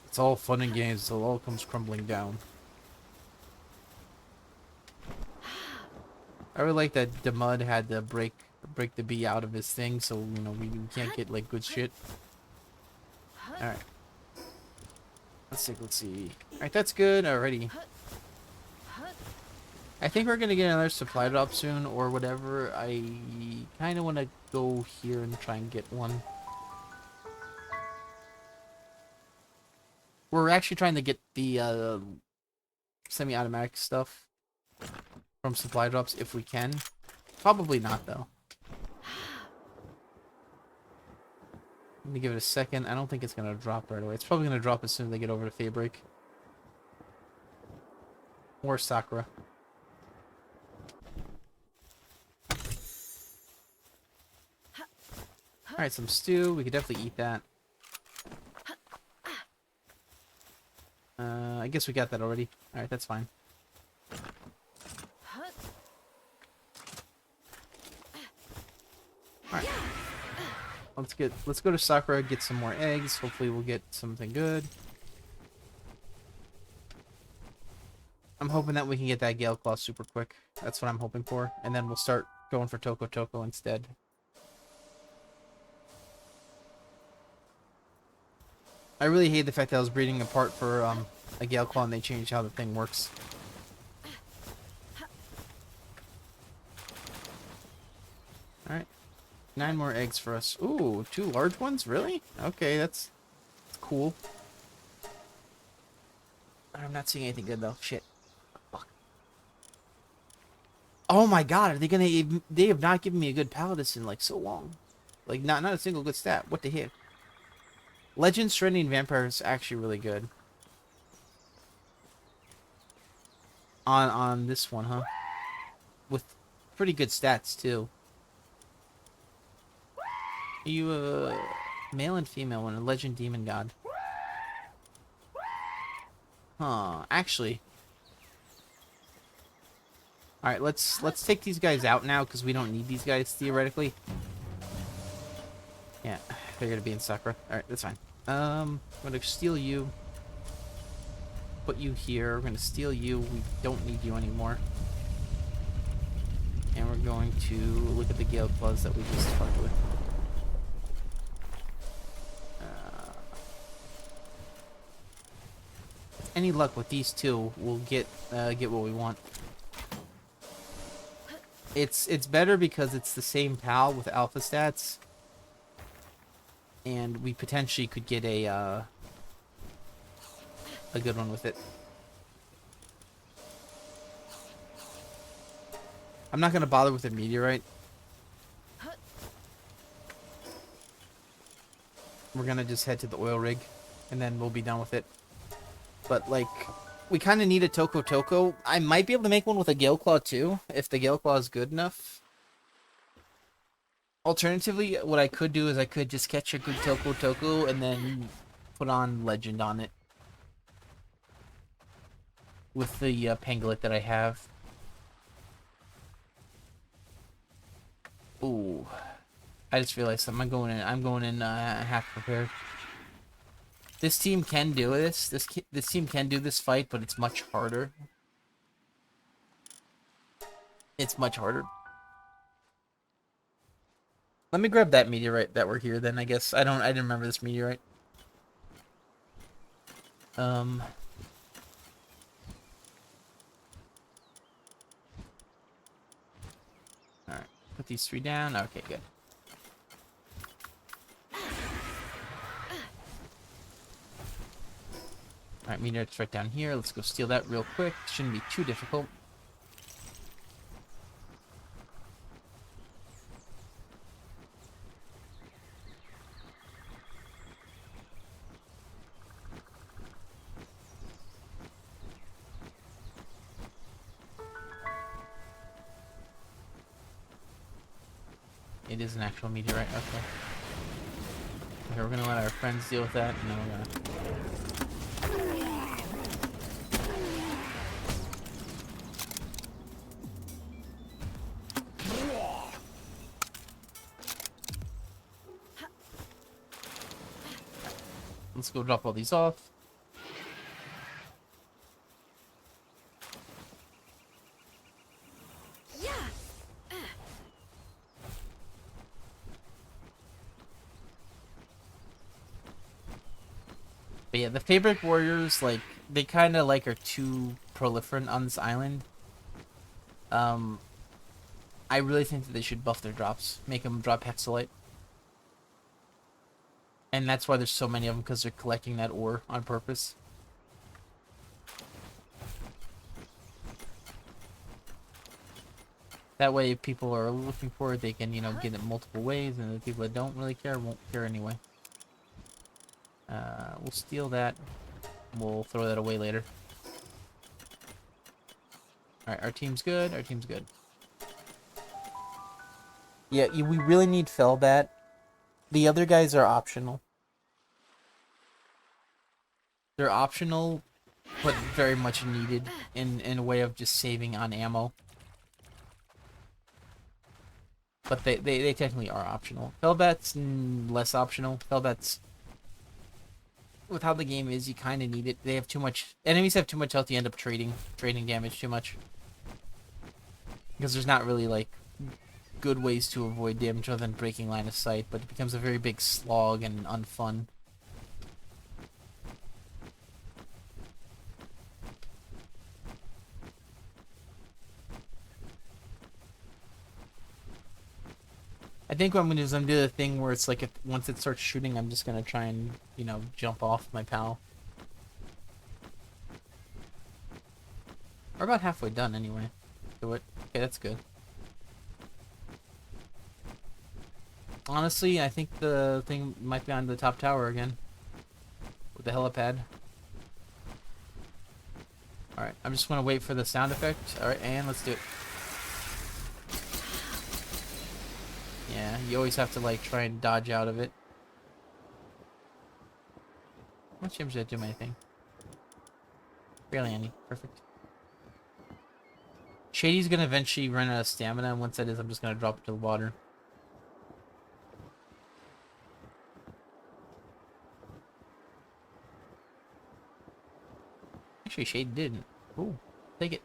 It's all fun and games until it all comes crumbling down. I really like that the mud had to break the bee out of his thing, so you know we can't get like good shit. All right. Let's see. All right, that's good already. I think we're gonna get another supply drop soon or whatever. I kind of want to go here and try and get one. We're actually trying to get the semi-automatic stuff from supply drops if we can. Probably not, though. Let me give it a second. I don't think it's going to drop right away. It's probably going to drop as soon as they get over to Feybreak. Or Sakura. Alright, some stew. We could definitely eat that. I guess we got that already. Alright, that's fine. Alright. Let's go to Sakura, get some more eggs. Hopefully we'll get something good. I'm hoping that we can get that Gale Claw super quick. That's what I'm hoping for. And then we'll start going for Toko Toko instead. I really hate the fact that I was breeding a part for a Gale Claw and they changed how the thing works. Alright. 9 more eggs for us. Ooh, 2 large ones? Really? Okay, that's cool. I'm not seeing anything good though. Shit. Fuck. Oh my god, are they gonna... They have not given me a good Palladus in like so long. Like, not a single good stat. What the heck? Legend, Serenity, and Vampire is actually really good. On this one, huh? With pretty good stats, too. Are you a male and female one? A Legend Demon God. Huh, actually. Alright, let's take these guys out now, because we don't need these guys, theoretically. Yeah, they're gonna be in Sakura. Alright, that's fine. I'm gonna steal you. Put you here. We're gonna steal you. We don't need you anymore. And we're going to look at the Gale Claws that we just fucked with. Any luck with these two, we'll get what we want. It's better because it's the same PAL with alpha stats. And we potentially could get a good one with it. I'm not gonna bother with the meteorite. We're gonna just head to the oil rig, and then we'll be done with it. But like, We kind of need a Toko Toko. I might be able to make one with a Gale Claw too, if the Gale Claw is good enough. Alternatively, what I could do is I could just catch a good Toko Toko and then put on Legend on it. With the Pangolin that I have. Ooh. I just realized something. I'm going in half prepared. This team can do this. This team can do this fight, but it's much harder. It's much harder. Let me grab that meteorite that we're here then, I guess. I didn't remember this meteorite. Alright, put these 3 down. Okay, good. Alright, meteorite's right down here. Let's go steal that real quick. Shouldn't be too difficult. It is an actual meteorite, okay. Okay, we're gonna let our friends deal with that. No, we're gonna... Let's go drop all these off. But yeah, the Feybreak warriors, like, they kind of, like, are too proliferant on this island. I really think that they should buff their drops. Make them drop Hexalite. And that's why there's so many of them, because they're collecting that ore on purpose. That way, if people are looking for it, they can, you know, get it multiple ways, and the people that don't really care won't care anyway. We'll steal that. We'll throw that away later. Alright, our team's good. Our team's good. Yeah, we really need Fellbat. The other guys are optional. They're optional, but very much needed in a way of just saving on ammo. But they technically are optional. Fellbat's less optional. Fellbat's... With how the game is, you kind of need it. They have too much... Enemies have too much health, you end up trading damage too much. Because there's not really, like, good ways to avoid damage other than breaking line of sight, but it becomes a very big slog and unfun. I think what I'm going to do is I'm going to do the thing where it's like, once it starts shooting, I'm just going to try and, you know, jump off my pal. We're about halfway done anyway. Do it. Okay, that's good. Honestly, I think the thing might be on the top tower again. With the helipad. Alright, I'm just going to wait for the sound effect. Alright, and let's do it. Yeah, you always have to, like, try and dodge out of it. How much damage did that do anything? Barely any. Perfect. Shady's gonna eventually run out of stamina, and once that is, I'm just gonna drop it to the water. Actually, Shady didn't. Ooh, take it.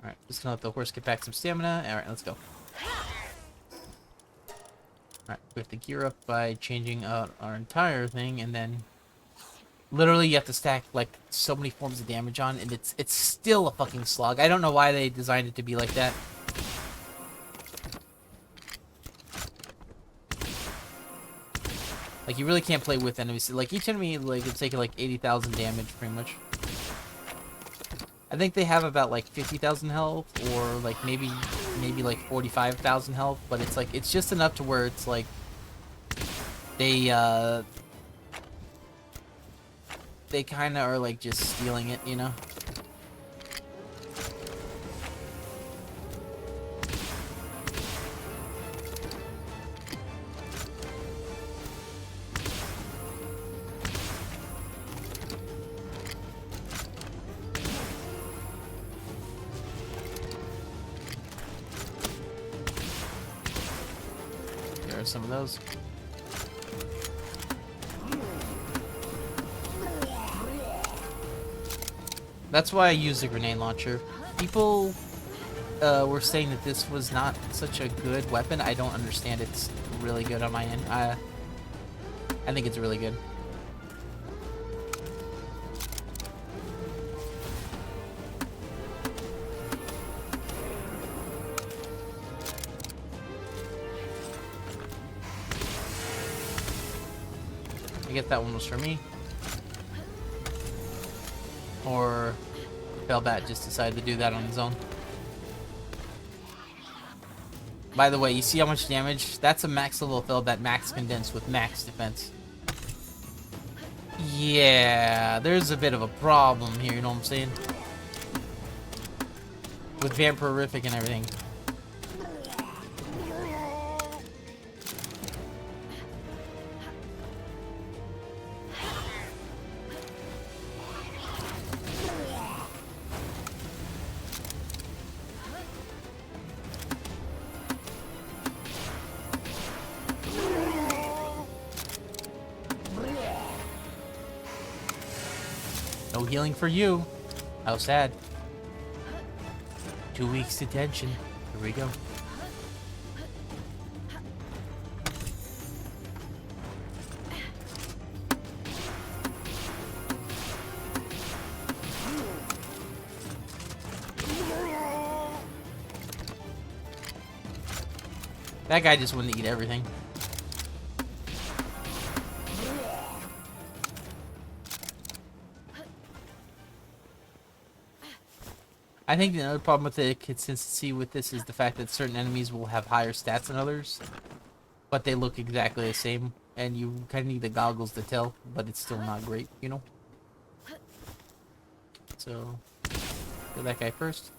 Alright, just gonna let the horse get back some stamina. Alright, let's go. Alright, we have to gear up by changing out our entire thing, and then... Literally, you have to stack, like, so many forms of damage on, and it's still a fucking slog. I don't know why they designed it to be like that. Like, you really can't play with enemies. Like, each enemy, like, it's taking, like, 80,000 damage, pretty much. I think they have about, like, 50,000 health, or, like, maybe, like, 45,000 health, but it's, like, it's just enough to where it's, like, they kind of are, like, just stealing it, you know? There are some of those. That's why I use the grenade launcher. People were saying that this was not such a good weapon. I don't understand. It's really good on my end. I think it's really good. I guess that one was for me. Or Feybreak just decided to do that on his own. By the way, you see how much damage? That's a max level Feybreak, max condensed with max defense. Yeah, there's a bit of a problem here, you know what I'm saying? With Vampirific and everything. No healing for you. How sad. 2 weeks detention. Here we go. That guy just wanted to eat everything. I think another problem with the consistency with this is the fact that certain enemies will have higher stats than others, but they look exactly the same, and you kind of need the goggles to tell, but it's still not great, you know? So, kill that guy first.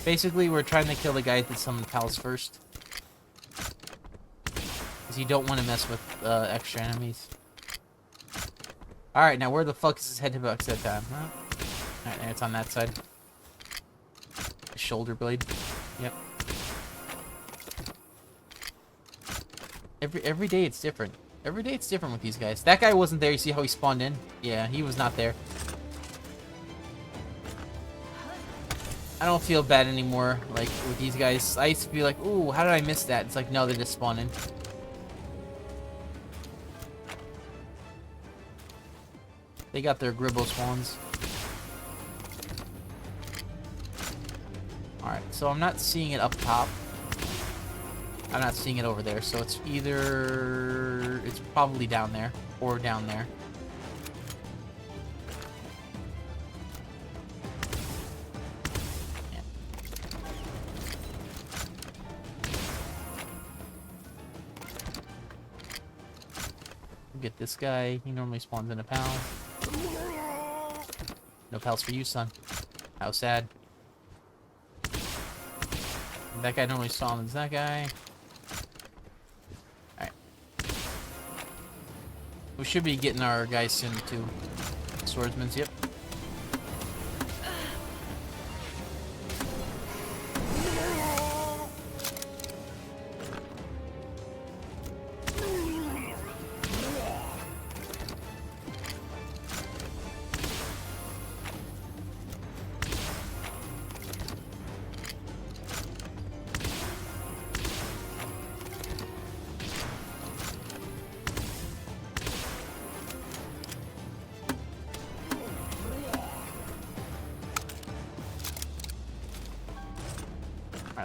Basically, we're trying to kill the guy that summoned pals first. Because you don't want to mess with extra enemies. Alright, now where the fuck is his head box that time? Huh? Alright, it's on that side. The shoulder blade. Yep. Every day it's different. Every day it's different with these guys. That guy wasn't there. You see how he spawned in? Yeah, he was not there. I don't feel bad anymore, like, with these guys. I used to be like, ooh, how did I miss that? It's like, no, they just spawn in. They got their Gribbo spawns. Alright, so I'm not seeing it up top. I'm not seeing it over there, so it's either... It's probably down there, or down there. Get this guy. He normally spawns in a pal. No pals for you, son. How sad. That guy normally spawns that guy. Alright. We should be getting our guys soon, too. Swordsman's, yep.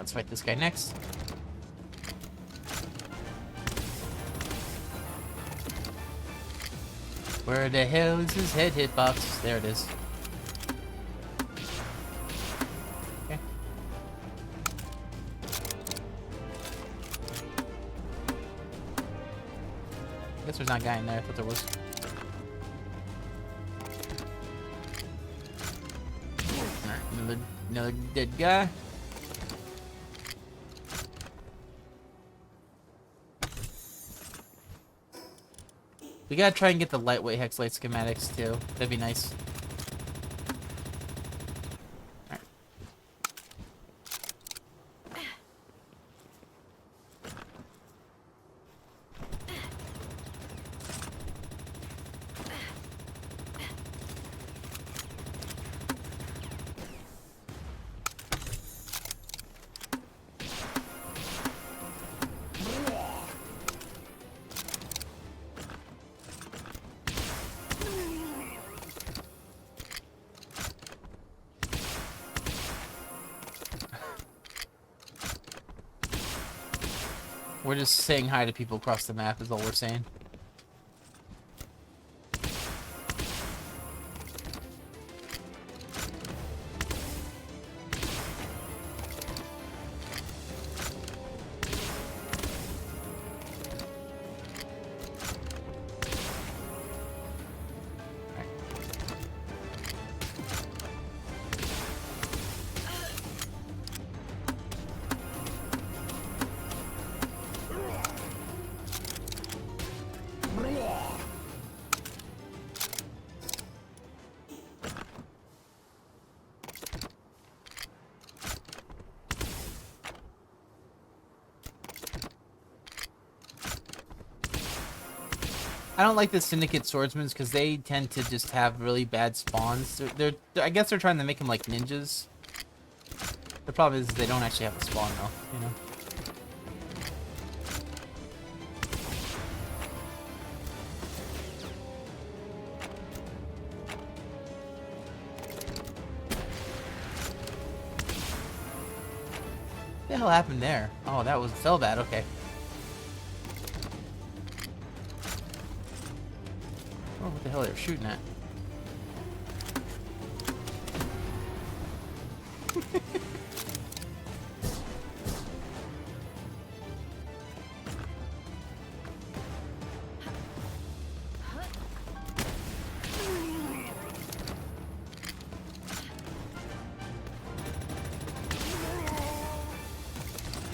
let's fight this guy next. Where the hell is his head hitbox? There it is. Okay. I guess there's not a guy in there. I thought there was. Alright, another dead guy. We gotta try and get the lightweight hexlight schematics too. That'd be nice. Alright. We're just saying hi to people across the map is all we're saying. I don't like the Syndicate swordsmen because they tend to just have really bad spawns. I guess they're trying to make them like ninjas. The problem is they don't actually have a spawn though, you know. What the hell happened there? Oh, that was fell bad. Okay. Oh, what the hell they're shooting at?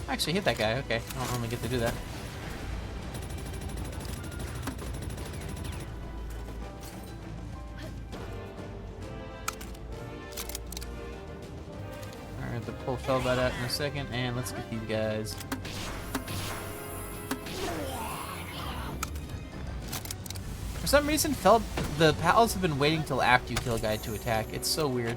I actually hit that guy. Okay, I don't normally get to do that. Alright, the pull fell by that in a second, and let's get these guys. For some reason, the pals have been waiting till after you kill a guy to attack. It's so weird.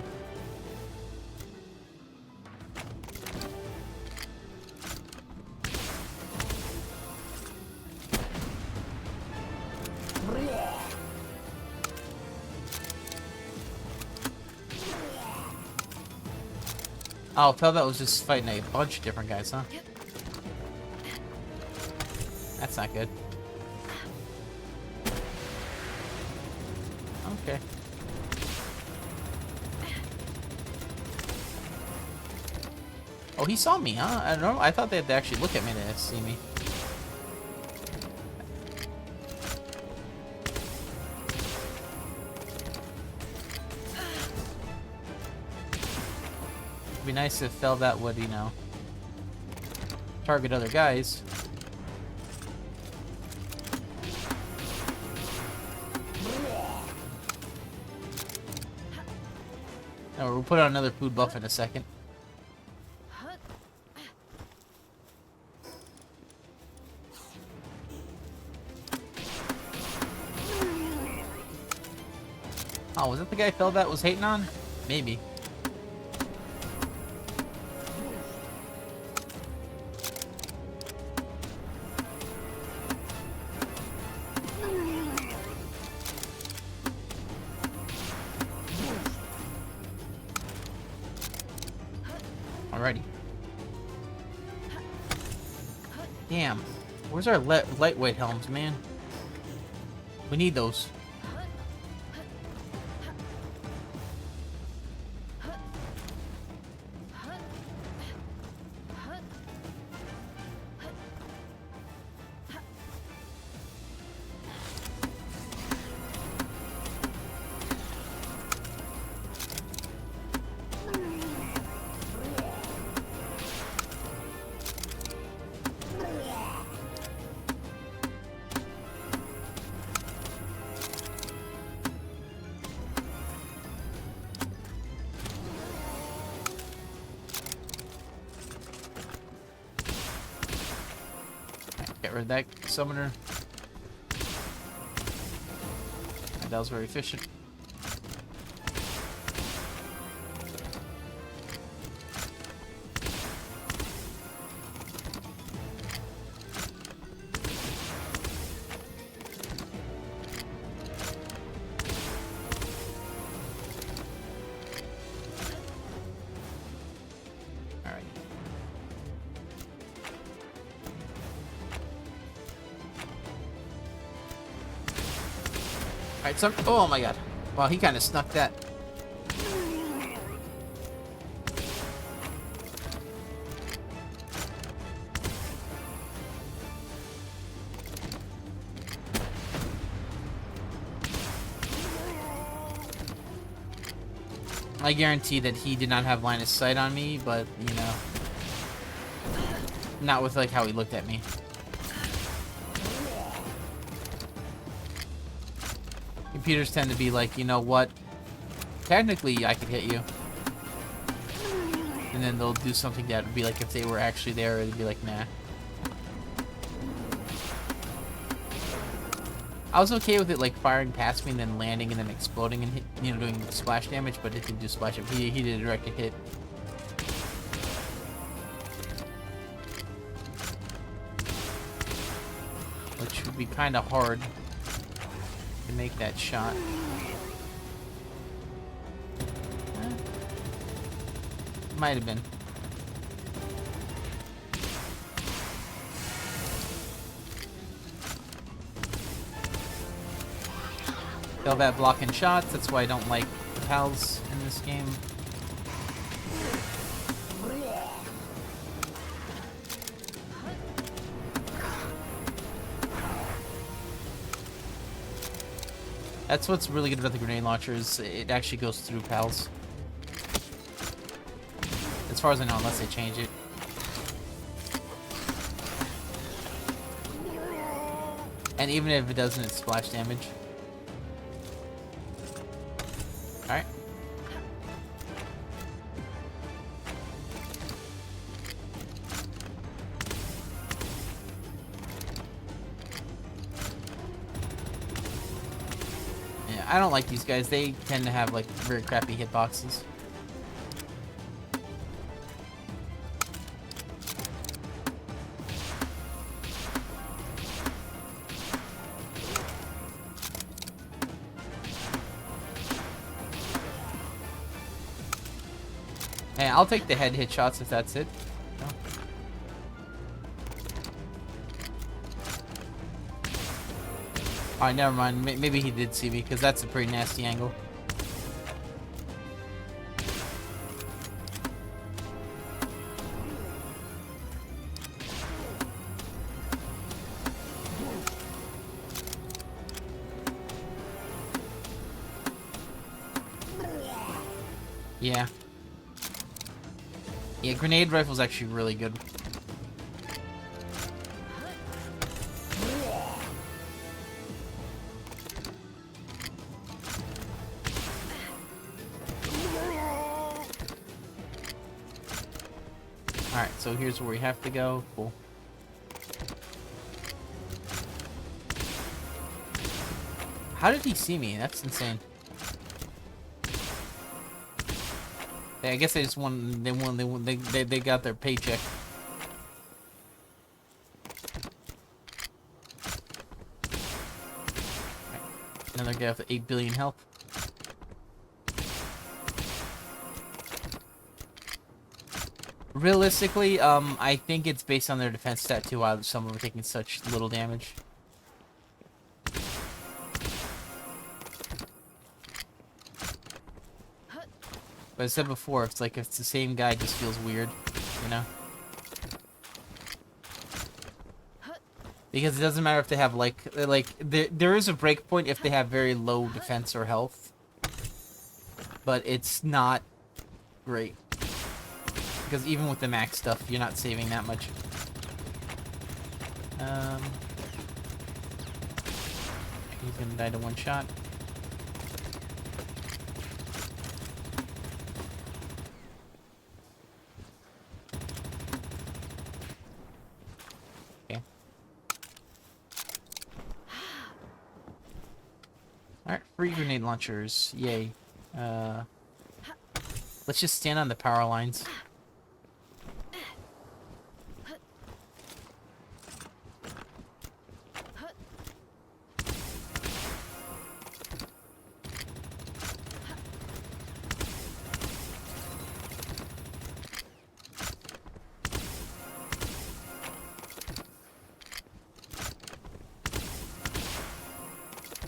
Oh, Felbat was just fighting a bunch of different guys, huh? That's not good. Okay. Oh, he saw me, huh? I don't know. I thought they had to actually look at me to see me. It'd be nice if Felbat would, you know, target other guys. Oh, we'll put on another food buff in a second. Oh, was that the guy Felbat was hating on? Maybe. Alrighty. Damn. Where's our lightweight helms, man? We need those. Get rid of that summoner. That was very efficient. Alright, so oh my god. Wow, he kind of snuck that. I guarantee that he did not have line of sight on me, but, you know, not with, like, how he looked at me. Computers tend to be like, you know what? Technically, I could hit you. And then they'll do something that would be like if they were actually there, it'd be like, nah. I was okay with it, like, firing past me and then landing and then exploding and hit, you know, doing splash damage, but it didn't do splash damage. He did a direct hit. Which would be kind of hard to make that shot. Might have been. They'll have blocking shots, that's why I don't like the pals in this game. That's what's really good about the grenade launcher, is it actually goes through pals. As far as I know, unless they change it. And even if it doesn't, it's splash damage. Alright. Yeah, I don't like these guys. They tend to have, like, very crappy hitboxes. Hey, I'll take the head hit shots if that's it. No. Alright, never mind. Maybe he did see me, because that's a pretty nasty angle. Yeah. Yeah, grenade rifle's actually really good. Alright, so here's where we have to go. Cool. How did he see me? That's insane. I guess they just won. They got their paycheck. Right. Another guy with 8 billion health. Realistically, I think it's based on their defense stat too, why some of them are taking such little damage. But I said before, it's like if it's the same guy, it just feels weird, you know? Because it doesn't matter if they have like there is a break point if they have very low defense or health, but it's not great. Because even with the max stuff, you're not saving that much. He's gonna die to one shot. Okay. Alright, free grenade launchers. Yay. Let's just stand on the power lines.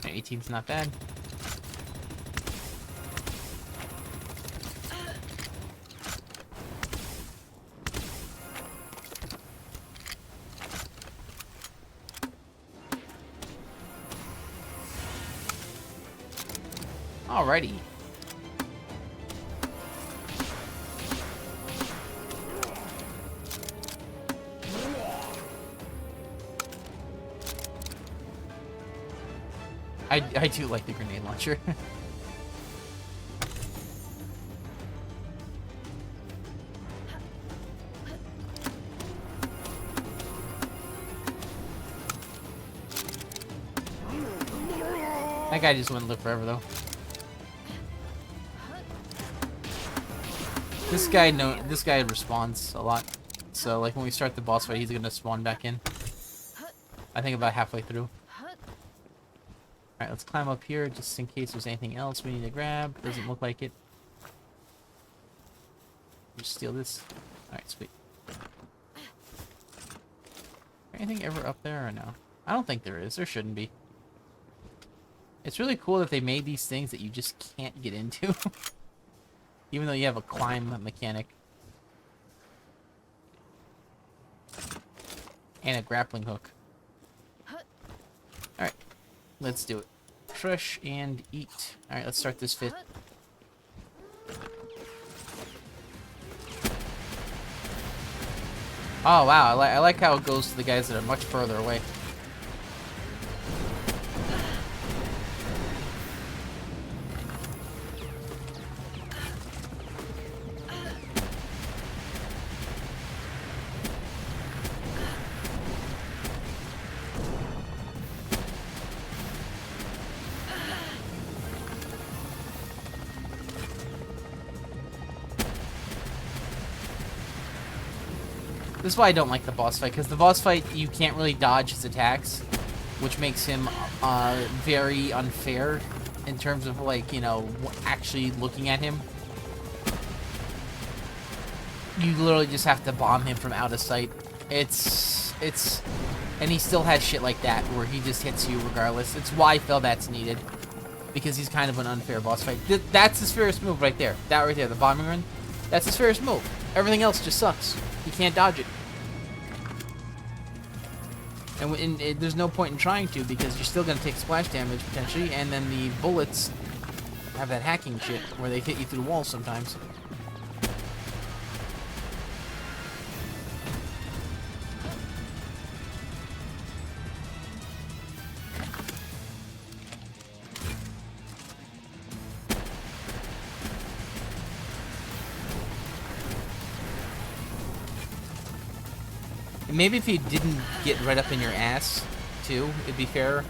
A-team's not bad. Alrighty. I do like the grenade launcher. That guy just wouldn't live forever though. This guy responds a lot. So like when we start the boss fight, he's gonna spawn back in. I think about halfway through. Alright, let's climb up here just in case there's anything else we need to grab. Doesn't look like it. Just steal this. Alright, sweet. Anything ever up there or no? I don't think there is. There shouldn't be. It's really cool that they made these things that you just can't get into. Even though you have a climb mechanic. And a grappling hook. Alright. Let's do it. Fresh and eat. Alright, let's start this fit. Oh wow, I like how it goes to the guys that are much further away. This is why I don't like the boss fight, because the boss fight, you can't really dodge his attacks, which makes him very unfair in terms of, like, you know, actually looking at him. You literally just have to bomb him from out of sight. And he still has shit like that, where he just hits you regardless. It's why Feybreak's needed, because he's kind of an unfair boss fight. That's his fairest move right there. That right there, the bombing run, that's his fairest move. Everything else just sucks. You can't dodge it. And there's no point in trying to, because you're still going to take splash damage, potentially, and then the bullets have that hacking shit, where they hit you through the walls sometimes. Maybe if he didn't get right up in your ass, too, it'd be fairer.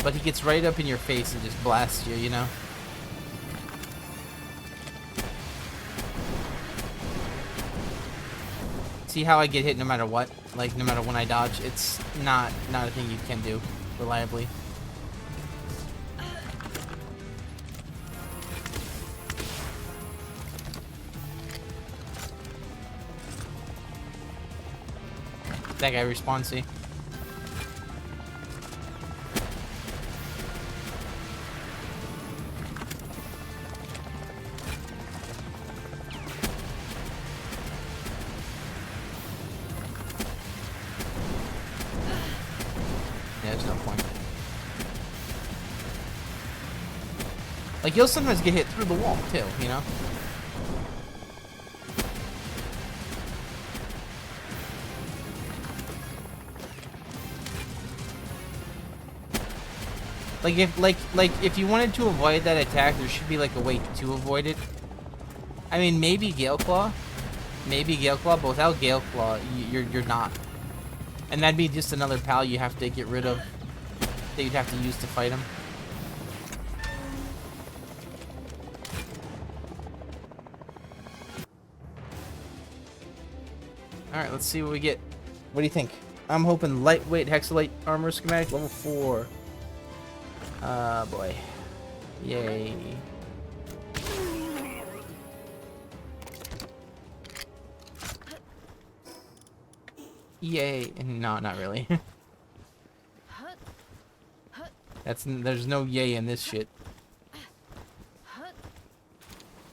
But he gets right up in your face and just blasts you, you know? See how I get hit no matter what? Like, no matter when I dodge? It's not a thing you can do reliably. That guy respawns, see? Yeah, there's no point. Like, you'll sometimes get hit through the wall, too, you know? Like if you wanted to avoid that attack, there should be like a way to avoid it. I mean, maybe Gale Claw, but without Gale Claw, you're not. And that'd be just another pal you have to get rid of, that you'd have to use to fight him. All right, let's see what we get. What do you think? I'm hoping lightweight hexalite armor schematic level 4. Boy. Yay. Yay. No, not really. There's no yay in this shit.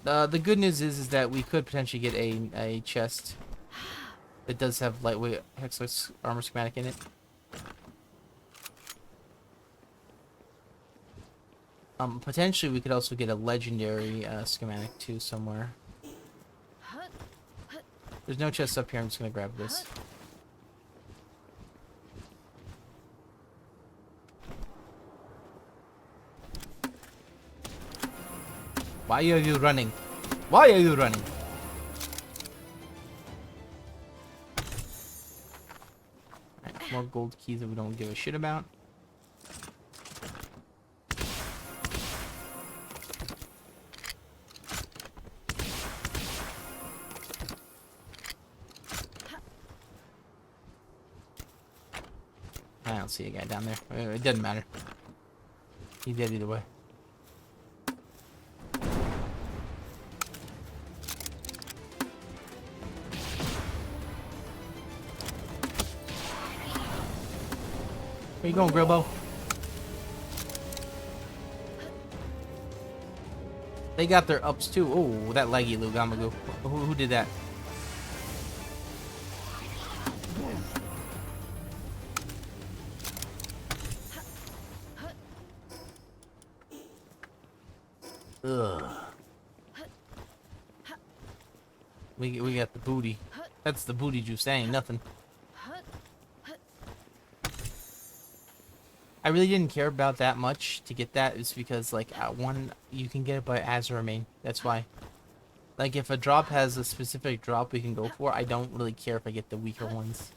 The good news is that we could potentially get a chest that does have lightweight hexalite armor schematic in it. Potentially we could also get a legendary schematic too somewhere. There's no chest up here. I'm just gonna grab this. Why are you running? Why are you running? Alright, more gold keys that we don't give a shit about. I don't see a guy down there. It doesn't matter. He's dead either way. Where you going, Grillbo? They got their ups too. Oh, that leggy Lugamagu. Who did that? Ugh. We got the booty. That's the booty juice. That ain't nothing. I really didn't care about that much to get that. It's because like one you can get it by Azure main. That's why. Like if a drop has a specific drop we can go for, I don't really care if I get the weaker ones.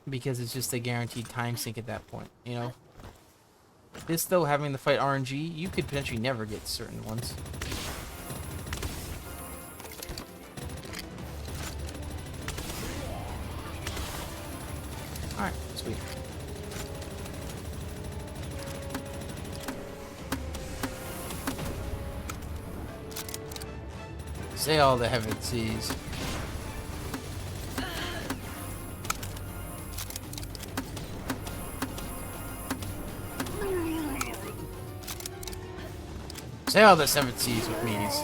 Because it's just a guaranteed time sink at that point, you know. This though, having the fight RNG, you could potentially never get certain ones. Alright, sweet. Say all the heaven seas. Say all the 7 seas with me's.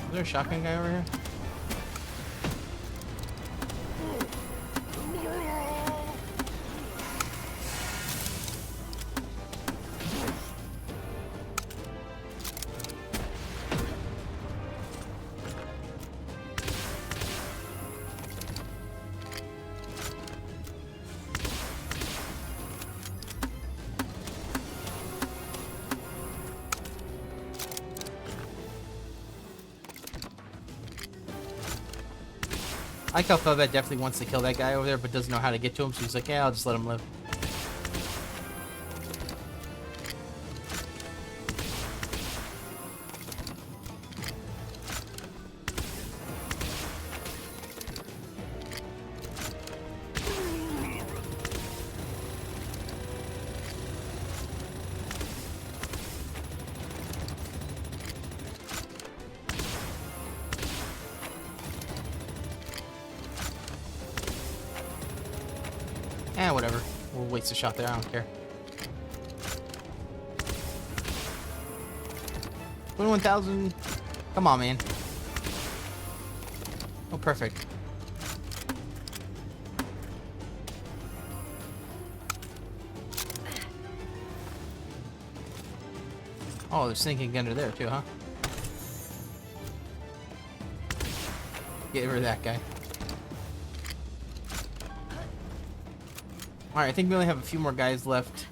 Is there a shotgun guy over here? I like how Felvet definitely wants to kill that guy over there, but doesn't know how to get to him, so he's like, yeah, I'll just let him live. Eh, whatever. We'll waste a shot there, I don't care. 21,000. Come on, man. Oh, perfect. Oh, they're sinking under there too, huh? Get rid of that guy. Alright, I think we only have a few more guys left.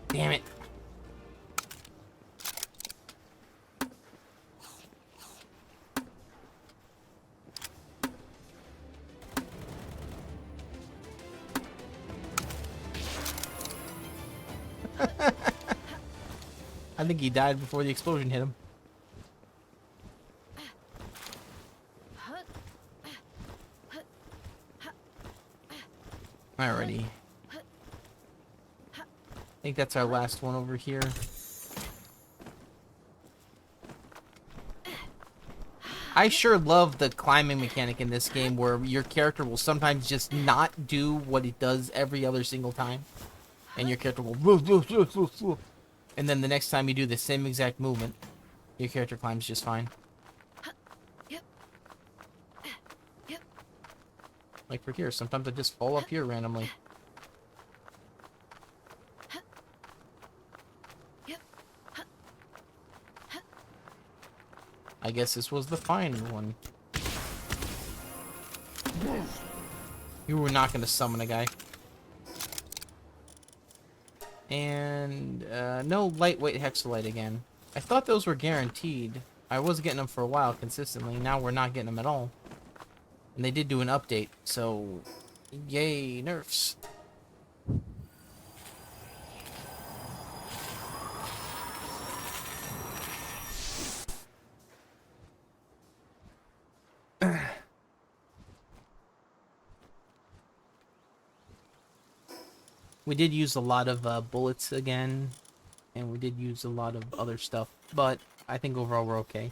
Damn it. I think he died before the explosion hit him. Alrighty. I think that's our last one over here. I sure love the climbing mechanic in this game where your character will sometimes just not do what it does every other single time. And your character will woof, woof, woof, woof, woof. And then the next time you do the same exact movement, your character climbs just fine. Like for here, sometimes I just fall up here randomly. I guess this was the fine one. You were not going to summon a guy. And, no lightweight hexalite again. I thought those were guaranteed. I was getting them for a while consistently. Now we're not getting them at all. And they did do an update, so... Yay, nerfs. We did use a lot of bullets again, and we did use a lot of other stuff, but I think overall we're okay.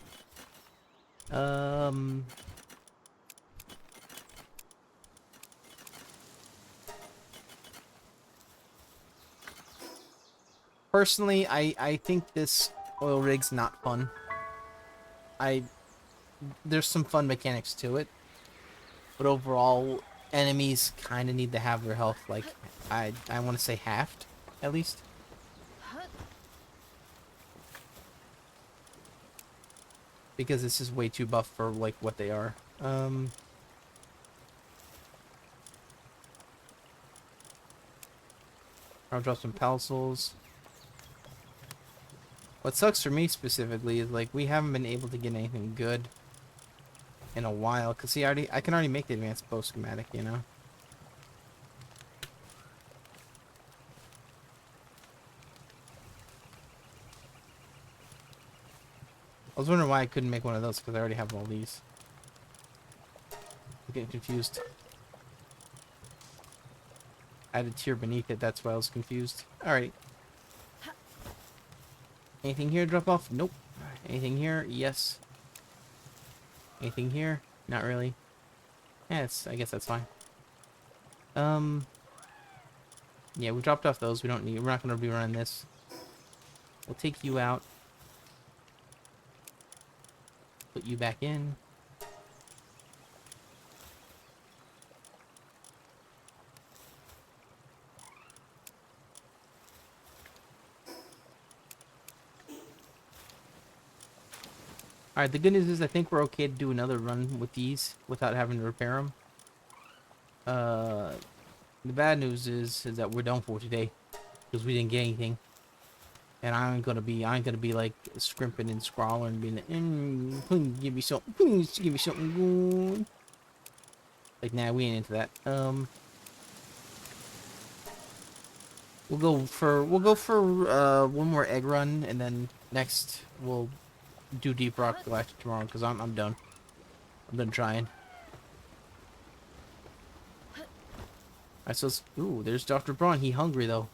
Personally, I think this oil rig's not fun. There's some fun mechanics to it, but overall, enemies kind of need to have their health, like, I want to say halved, at least. Because this is way too buff for, like, what they are. I'll drop some Palworld. What sucks for me specifically is, like, we haven't been able to get anything good in a while. Cause see, I can already make the advanced post schematic, you know. I was wondering why I couldn't make one of those because I already have all these. I'm getting confused. I had a tier beneath it, that's why I was confused. Alright. Anything here drop off? Nope. Anything here? Yes. Anything here? Not really. Yeah, I guess that's fine. Yeah, we dropped off those. We're not gonna be running this. We'll take you out. Put you back in. Alright, the good news is I think we're okay to do another run with these without having to repair them. The bad news is that we're done for today because we didn't get anything. And I ain't gonna be like scrimping and scrawling and being like, please give me something good. Like, nah, we ain't into that. We'll go for one more egg run, and then next we'll do Deep Rock Galactic tomorrow because I'm done. I'm done trying. Alright, so ooh, there's Dr. Braun. He hungry though.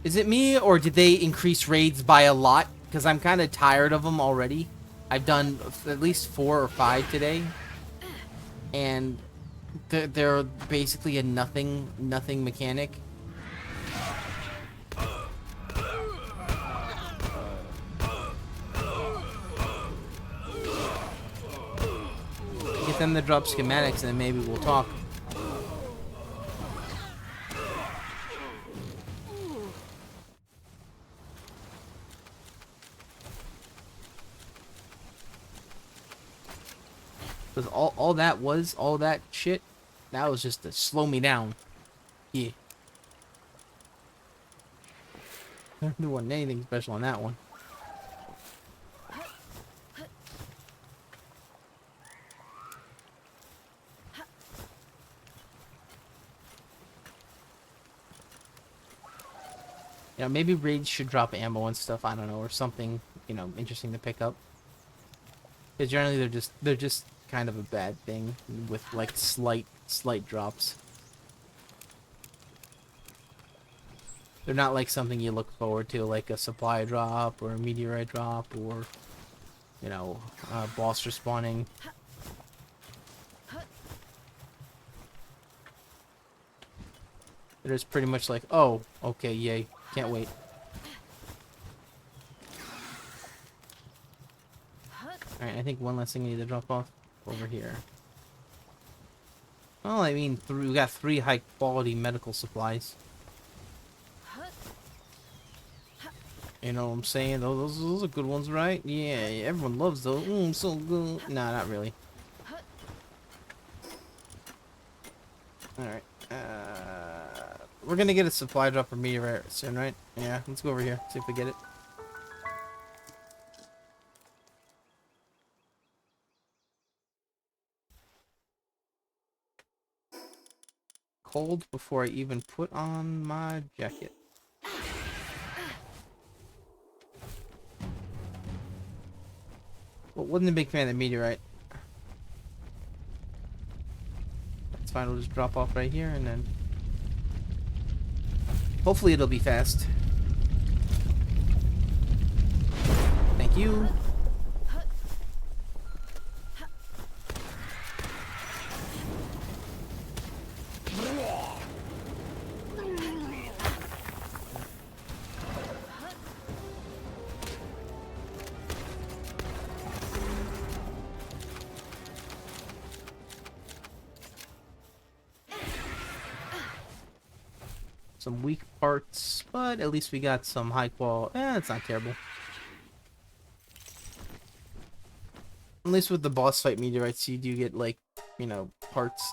Is it me, or did they increase raids by a lot? Because I'm kind of tired of them already. I've done at least 4 or 5 today, and they're basically a nothing mechanic. Get them to drop schematics, and then maybe we'll talk. Because all that shit, that was just to slow me down. Yeah. There wasn't anything special on that one. You know, maybe raids should drop ammo and stuff, I don't know, or something, you know, interesting to pick up. Because generally they're just kind of a bad thing with like slight drops. They're not like something you look forward to, like a supply drop or a meteorite drop or, you know, boss respawning. They're just pretty much like, oh, okay, yay, can't wait. Alright, I think one last thing I need to drop off over here. Well, I mean, we got 3 high-quality medical supplies. You know what I'm saying? Those are good ones, right? Yeah, everyone loves those. So good. Nah, not really. Alright. We're gonna get a supply drop for meteorite soon, right? Yeah, let's go over here, see if we get it. Cold before I even put on my jacket. Well, wasn't a big fan of the meteorite. That's fine, we'll just drop off right here and then hopefully it'll be fast. Thank you. Some weak parts, but at least we got some high quality. It's not terrible. At least with the boss fight meteorites, you do get, like, you know, parts.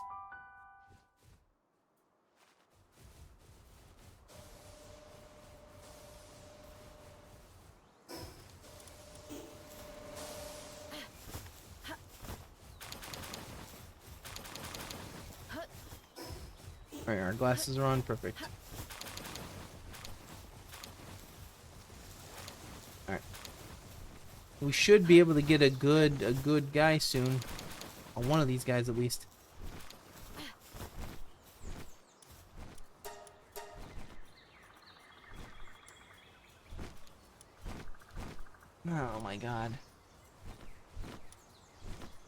Alright, our glasses are on, perfect. Alright. We should be able to get a good guy soon. On one of these guys at least. Oh my god.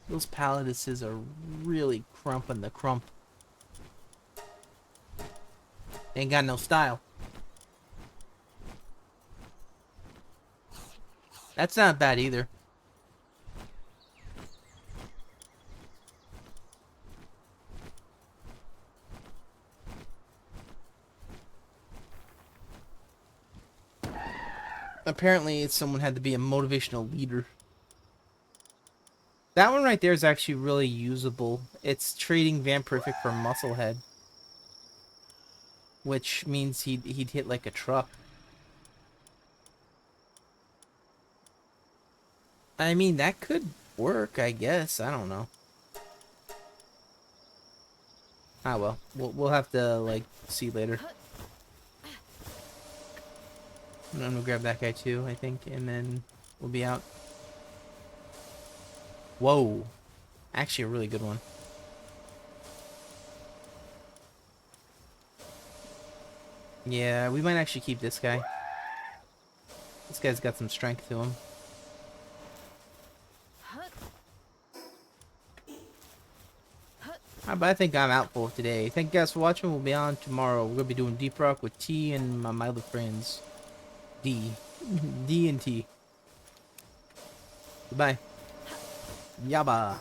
Those palladices are really crumping the crump. They ain't got no style. That's not bad either. Apparently, someone had to be a motivational leader. That one right there is actually really usable. It's trading Vampirific for Musclehead. Which means he'd hit like a truck. I mean, that could work, I guess. I don't know. Ah, well. We'll have to, like, see later. I'm gonna grab that guy too, I think, and then we'll be out. Whoa. Actually, a really good one. Yeah, we might actually keep this guy. This guy's got some strength to him. But I think I'm out for today. Thank you guys for watching. We'll be on tomorrow. We're gonna be doing Deep Rock with T and my other friends. D. D and T. Goodbye. Yaba.